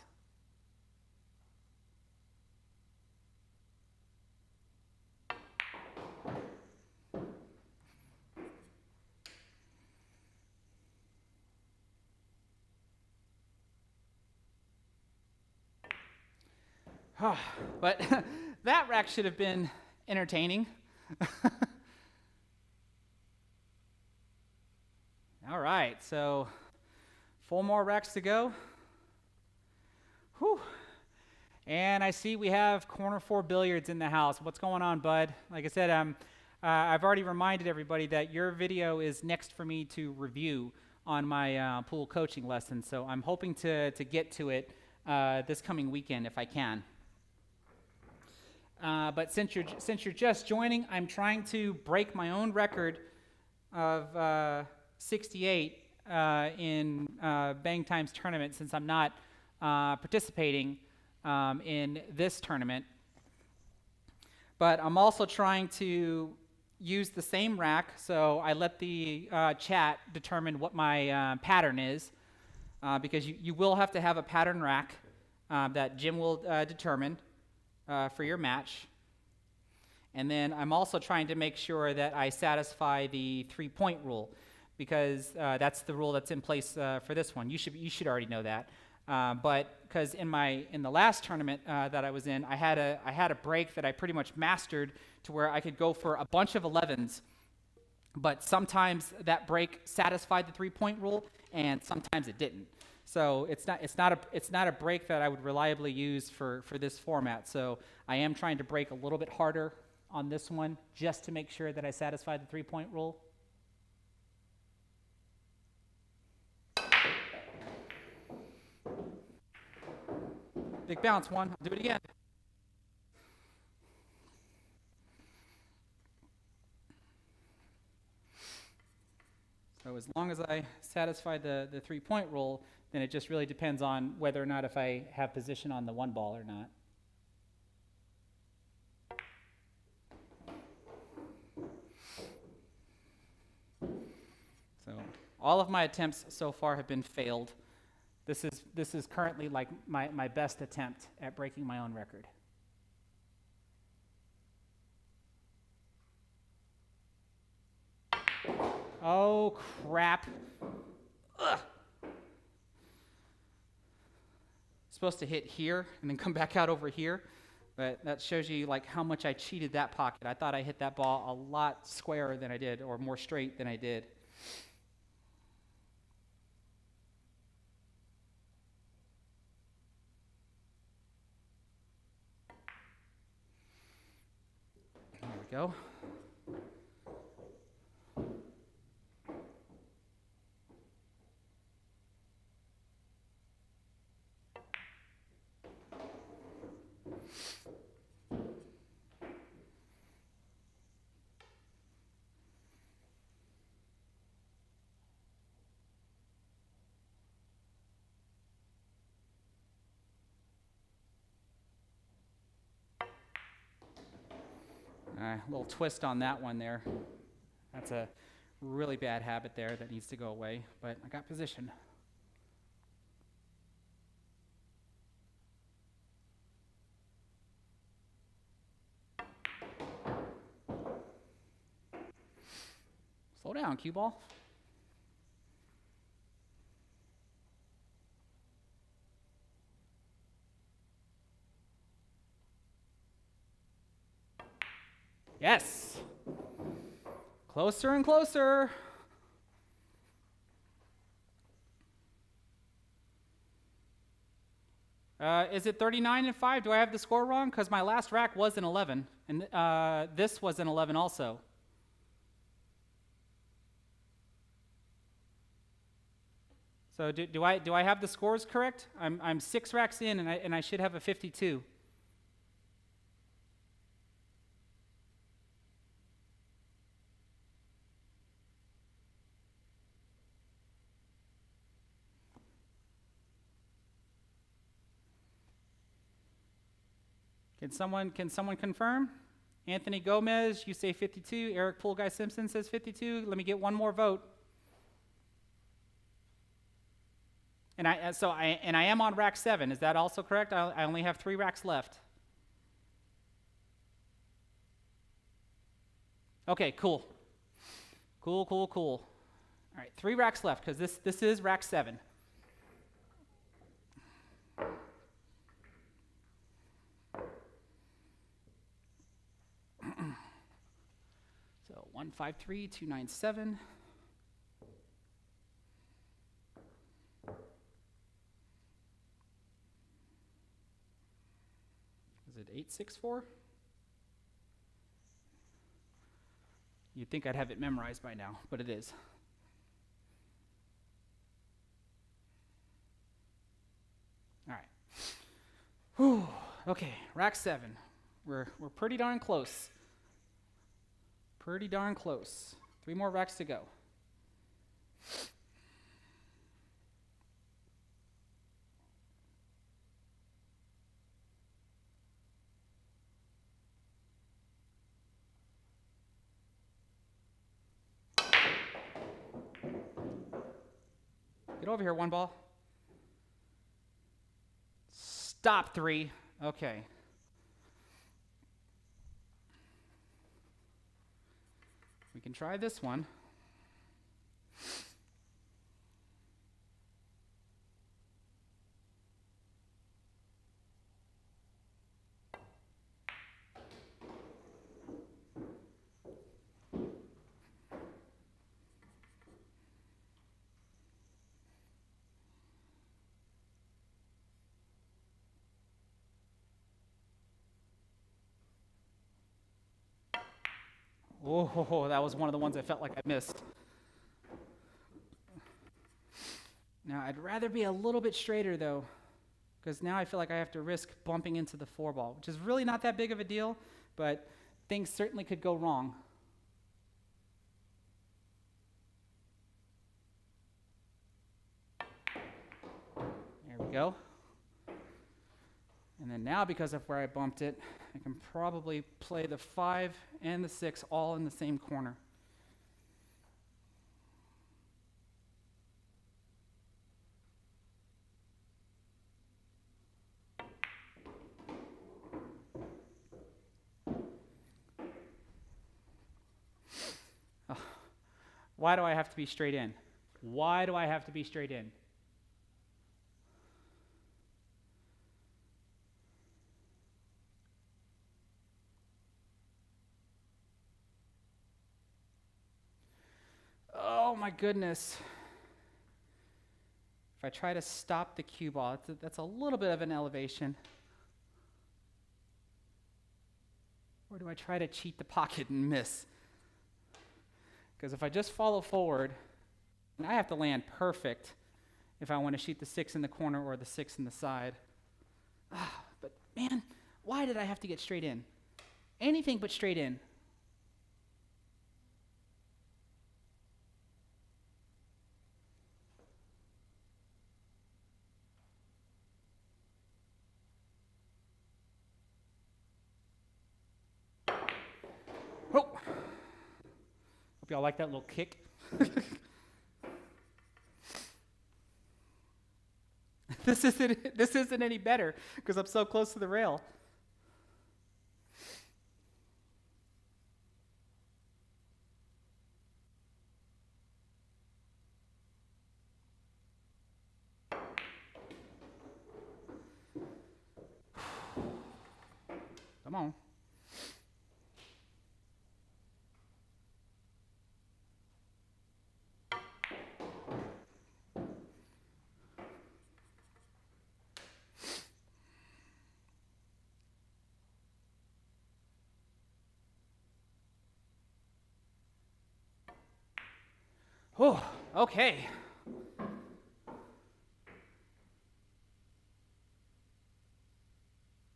But that rack should have been entertaining. All right, so 4 more racks to go. Whew. And I see we have Corner 4 Billiards in the house. What's going on, bud? Like I said, I've already reminded everybody that your video is next for me to review on my pool coaching lesson, so I'm hoping to get to it this coming weekend if I can. But since you're just joining, I'm trying to break my own record of 68 in Bang Times tournament, since I'm not participating in this tournament. But I'm also trying to use the same rack, so I let the chat determine what my pattern is, because you will have to have a pattern rack that Jim will determine for your match. And then I'm also trying to make sure that I satisfy the 3-point rule, because that's the rule that's in place for this one. You should already know that. But because in the last tournament that I was in, I had a break that I pretty much mastered to where I could go for a bunch of 11s, but sometimes that break satisfied the 3-point rule, and sometimes it didn't. So it's not a break that I would reliably use for this format. So I am trying to break a little bit harder on this one just to make sure that I satisfy the 3-point rule. Big bounce, one. I'll do it again. So as long as I satisfy the 3-point rule, then it just really depends on whether or not if I have position on the 1 ball or not. So all of my attempts so far have been failed. This is currently like my best attempt at breaking my own record. Oh, crap. Ugh. Supposed to hit here and then come back out over here, but that shows you like how much I cheated that pocket. I thought I hit that ball a lot squarer than I did, or more straight than I did. There we go. A little twist on that one there. That's a really bad habit there that needs to go away, but I got position. Slow down, cue ball. Yes. Closer and closer. Is it 39-5? Do I have the score wrong? Because my last rack was an 11, and this was an 11 also. So do I have the scores correct? I'm 6 racks in, and I should have a 52. Can someone confirm? Anthony Gomez, you say 52. Eric Pool Guy Simpson says 52. Let me get one more vote. And I am on rack 7. Is that also correct? I only have 3 racks left. Okay, cool. Cool. All right, 3 racks left, because this is rack 7. So 153-297. Is it 864? You'd think I'd have it memorized by now, but it is. All right. Whew. Okay, rack 7. We're pretty darn close. Pretty darn close. 3 more racks to go. Get over here, 1 ball. Stop, 3. Okay. We can try this one. Oh, that was one of the ones I felt like I missed. Now, I'd rather be a little bit straighter, though, because now I feel like I have to risk bumping into the 4 ball, which is really not that big of a deal, but things certainly could go wrong. There we go. And then now, because of where I bumped it, I can probably play the 5 and the 6 all in the same corner. Oh, why do I have to be straight in? Why do I have to be straight in? Oh my goodness. If I try to stop the cue ball, that's a little bit of an elevation. Or do I try to cheat the pocket and miss? Because if I just follow forward, and I have to land perfect if I want to shoot the 6 in the corner or the 6 in the side. But man, why did I have to get straight in? Anything but straight in. Oh! Hope y'all like that little kick. This isn't any better because I'm so close to the rail. Come on. Oh, okay.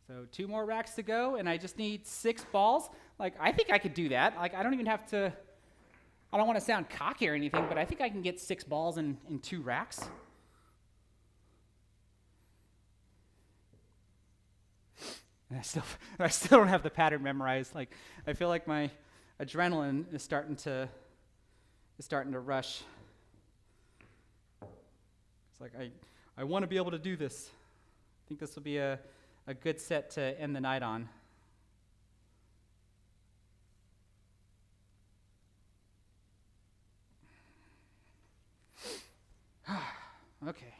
So 2 more racks to go, and I just need 6 balls. Like, I think I could do that. Like, I don't even have to, I don't want to sound cocky or anything, but I think I can get 6 balls in 2 racks. And I still don't have the pattern memorized. Like, I feel like my adrenaline is starting to rush. It's like, I want to be able to do this. I think this will be a good set to end the night on. Okay.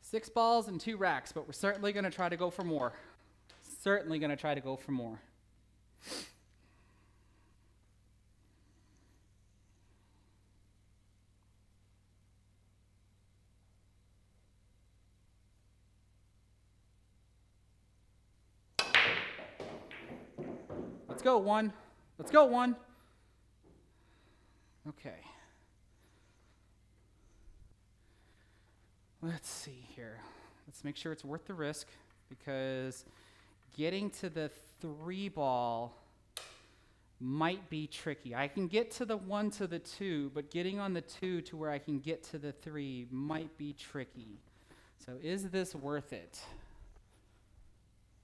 6 balls and 2 racks, but we're certainly going to try to go for more. Certainly going to try to go for more. go, 1. Let's go, 1. Okay. Let's see here. Let's make sure it's worth the risk, because getting to the 3 ball might be tricky. I can get to the 1 to the 2, but getting on the 2 to where I can get to the 3 might be tricky. So is this worth it?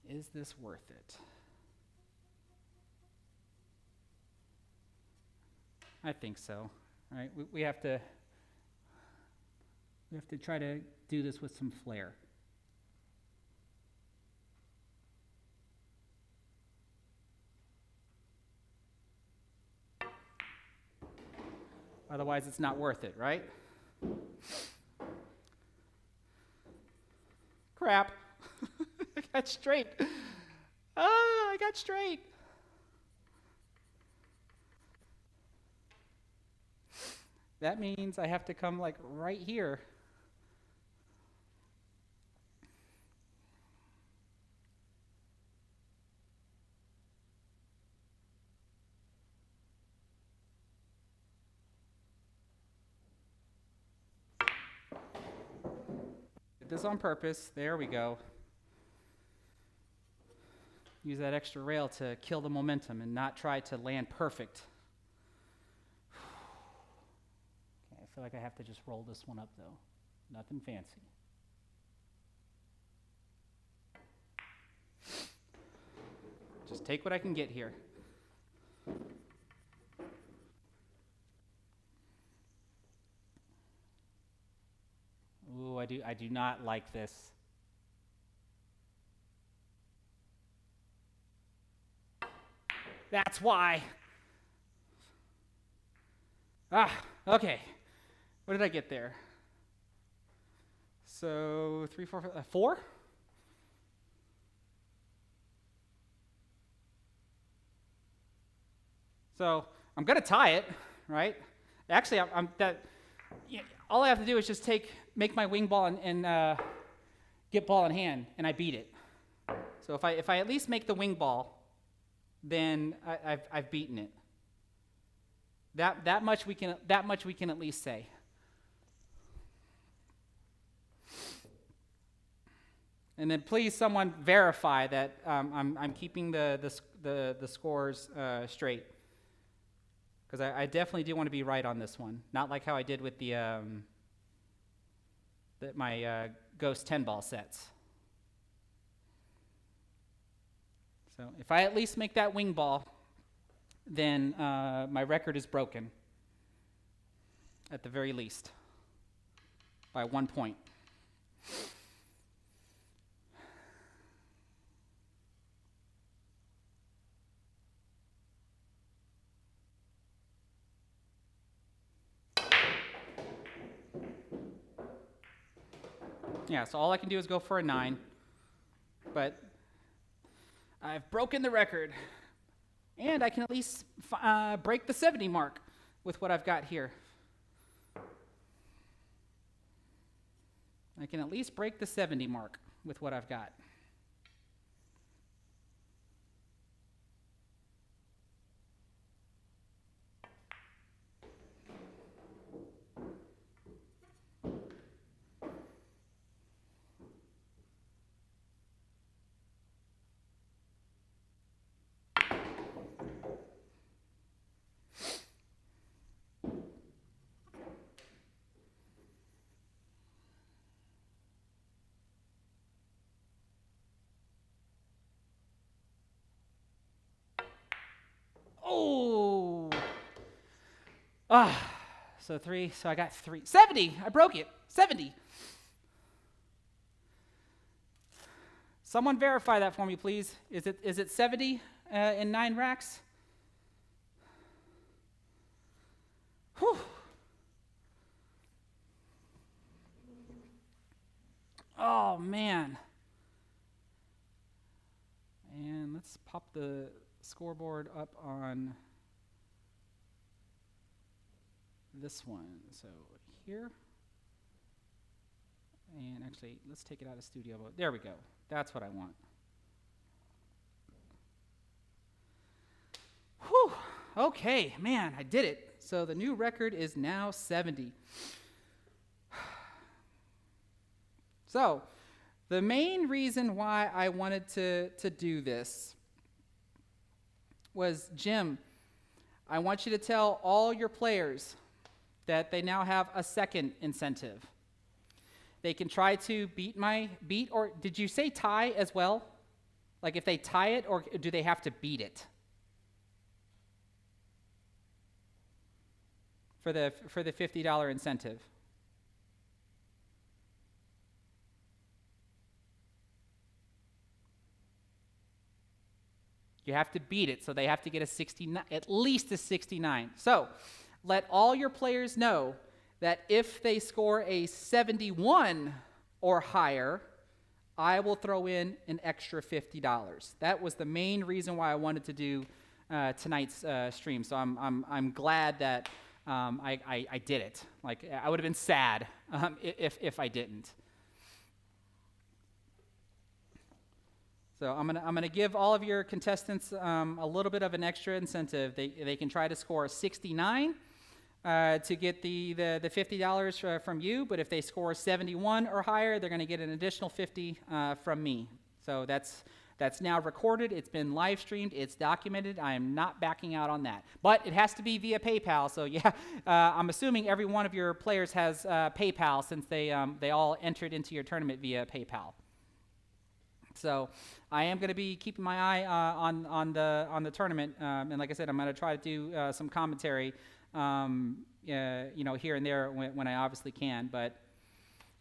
Is this worth it? I think so. All right, we have to try to do this with some flair. Otherwise, it's not worth it, right? Crap. I got straight. I got straight. That means I have to come like right here. Did this on purpose. There we go. Use that extra rail to kill the momentum and not try to land perfect. Okay, I feel like I have to just roll this one up though. Nothing fancy. Just take what I can get here. Ooh, I do not like this. That's why. Okay. What did I get there? So 3, 4, 5, 4? So I'm gonna tie it, right? Actually, all I have to do is just make my wing ball and get ball in hand, and I beat it. So if I at least make the wing ball, then I've beaten it. That much we can at least say. And then please someone verify that I'm keeping the scores straight, because I definitely do want to be right on this one. Not like how I did with my Ghost 10 ball sets. So if I at least make that wing ball, then my record is broken, at the very least, by 1 point. Yeah, so all I can do is go for a 9, but I've broken the record, and I can at least break the 70 mark with what I've got here. I can at least break the 70 mark with what I've got. Oh! So 3, so I got 3. 70! I broke it. 70! Someone verify that for me, please. Is it 70 in 9 racks? Whew. Oh, man. And let's pop the scoreboard up on this one. So here. And actually, let's take it out of studio mode. There we go. That's what I want. Okay, man, I did it. So the new record is now 70. So the main reason why I wanted to do this was, Jim, I want you to tell all your players that they now have a second incentive. They can try to beat, or did you say tie as well? Like if they tie it, or do they have to beat it? For the $50 incentive. You have to beat it, so they have to get a 69, at least a 69. So let all your players know that if they score a 71 or higher, I will throw in an extra $50. That was the main reason why I wanted to do tonight's stream. So I'm glad that I did it. Like, I would have been sad if I didn't. So I'm gonna give all of your contestants a little bit of an extra incentive. They can try to score a 69 to get the $50 from you, but if they score 71 or higher, they're going to get an additional 50 from me. So that's now recorded. It's been live streamed. It's documented. I am not backing out on that. But it has to be via PayPal. So yeah, I'm assuming every one of your players has PayPal, since they all entered into your tournament via PayPal. So I am going to be keeping my eye on the tournament, and like I said, I'm going to try to do some commentary, here and there when I obviously can. But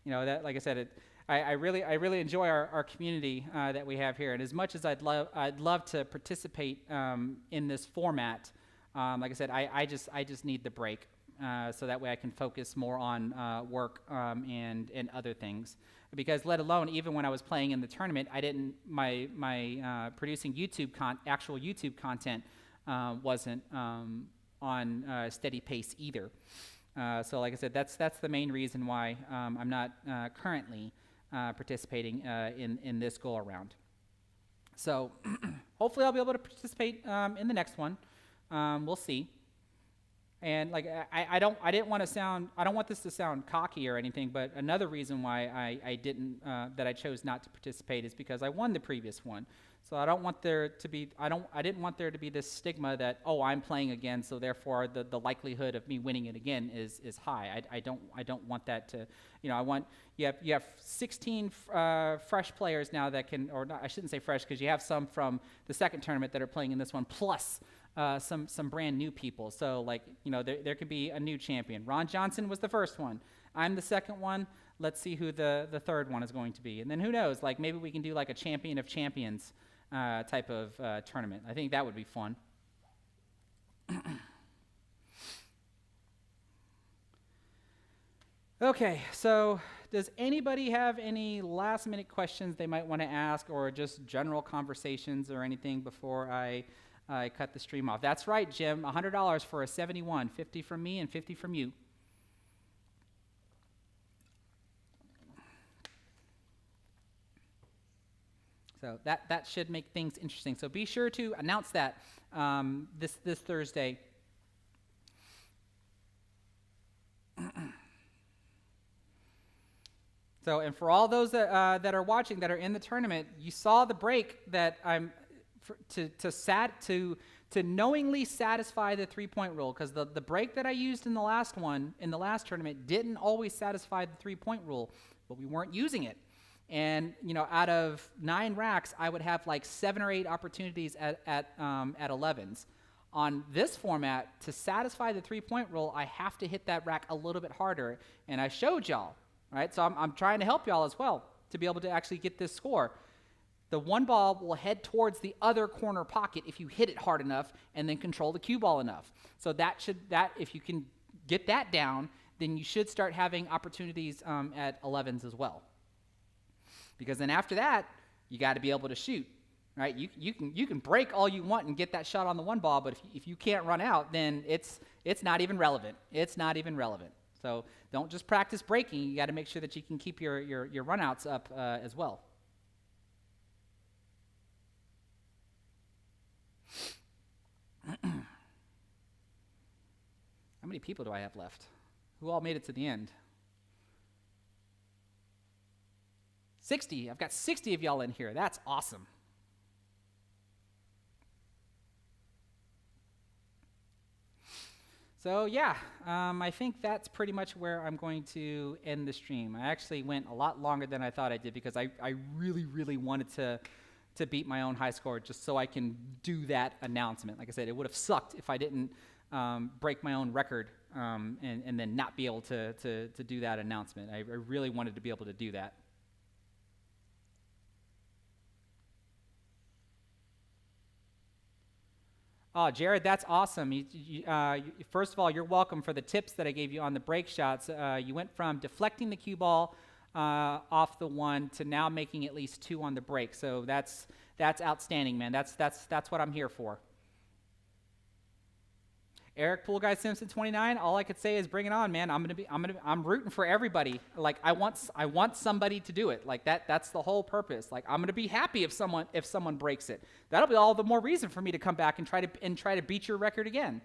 that, like I said, I really enjoy our community that we have here, and as much as I'd love to participate in this format, like I said, I just need the break, so that way I can focus more on work and other things. Because let alone, even when I was playing in the tournament, my producing actual YouTube content wasn't on steady pace either. So like I said, that's the main reason why I'm not currently participating in this go around. So hopefully I'll be able to participate in the next one. We'll see. And like I don't want this to sound cocky or anything, but another reason why I chose not to participate is because I won the previous one. So I didn't want there to be this stigma that, oh, I'm playing again, so therefore the likelihood of me winning it again is high. I don't want that to, I want you have 16 fresh players now that can, or not, I shouldn't say fresh, because you have some from the second tournament that are playing in this one, plus some brand new people. So like, there could be a new champion. Ron Johnson was the first one. I'm the second one. Let's see who the third one is going to be. And then who knows, like maybe we can do like a champion of champions type of tournament. I think that would be fun. Okay, so does anybody have any last minute questions they might want to ask, or just general conversations or anything before I cut the stream off? That's right, Jim, $100 for a 71, 50 from me and 50 from you. So that should make things interesting. So be sure to announce that this Thursday. So, and for all those that are watching that are in the tournament, you saw the break that I'm to knowingly satisfy the 3-point rule, because the break that I used in the last tournament didn't always satisfy the 3-point rule, but we weren't using it. And out of 9 racks, I would have like 7 or 8 opportunities at 11s. On this format, to satisfy the 3-point rule, I have to hit that rack a little bit harder, and I showed y'all, right? So I'm trying to help y'all as well to be able to actually get this score. The one ball will head towards the other corner pocket if you hit it hard enough and then control the cue ball enough. So if you can get that down, then you should start having opportunities at 11s as well. Because then after that, you got to be able to shoot, right? You can break all you want and get that shot on the one ball, but if you can't run out, then it's not even relevant. It's not even relevant. So don't just practice breaking. You got to make sure that you can keep your runouts up as well. many people do I have left? Who all made it to the end? 60. I've got 60 of y'all in here. That's awesome. So yeah, I think that's pretty much where I'm going to end the stream. I actually went a lot longer than I thought I did because I really, really wanted to beat my own high score just so I can do that announcement. Like I said, it would have sucked if I didn't break my own record and then not be able to do that announcement. I really wanted to be able to do that. Oh, Jared, that's awesome. First of all, you're welcome for the tips that I gave you on the break shots. You went from deflecting the cue ball off the one to now making at least 2 on the break. So that's outstanding, man. That's what I'm here for. Eric Pool Guy Simpson 29. All I could say is bring it on, man. I'm rooting for everybody. Like I want somebody to do it. Like that's the whole purpose. Like I'm gonna be happy if someone breaks it. That'll be all the more reason for me to come back and try to beat your record again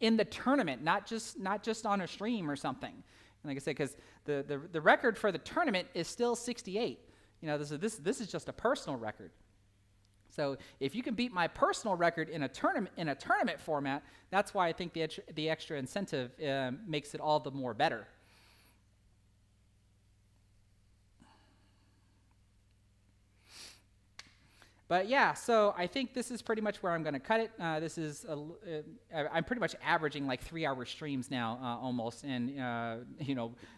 in the tournament, not just on a stream or something. And like I said, because the record for the tournament is still 68. You know, this is just a personal record. So if you can beat my personal record in a tournament format, that's why I think the extra incentive makes it all the more better. But yeah, so I think this is pretty much where I'm going to cut it. I'm pretty much averaging like 3-hour streams now, almost, and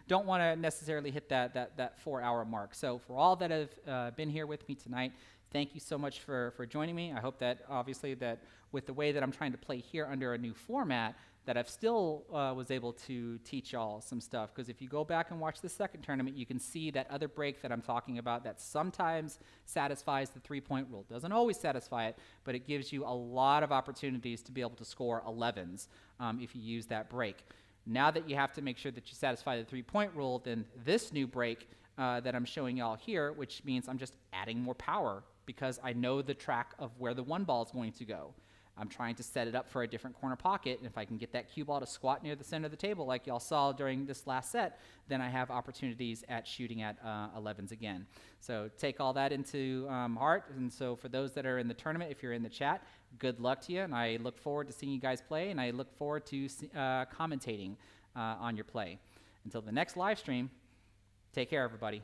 don't want to necessarily hit that 4-hour mark. So for all that have been here with me tonight, thank you so much for joining me. I hope that obviously that with the way that I'm trying to play here under a new format, that I've still was able to teach y'all some stuff. Because if you go back and watch the second tournament, you can see that other break that I'm talking about that sometimes satisfies the 3-point rule. Doesn't always satisfy it, but it gives you a lot of opportunities to be able to score 11s if you use that break. Now that you have to make sure that you satisfy the 3-point rule, then this new break that I'm showing y'all here, which means I'm just adding more power because I know the track of where the 1 ball is going to go. I'm trying to set it up for a different corner pocket, and if I can get that cue ball to squat near the center of the table like y'all saw during this last set, then I have opportunities at shooting at 11s again. So take all that into heart, and so for those that are in the tournament, if you're in the chat, good luck to you, and I look forward to seeing you guys play, and I look forward to commentating on your play. Until the next live stream, take care, everybody.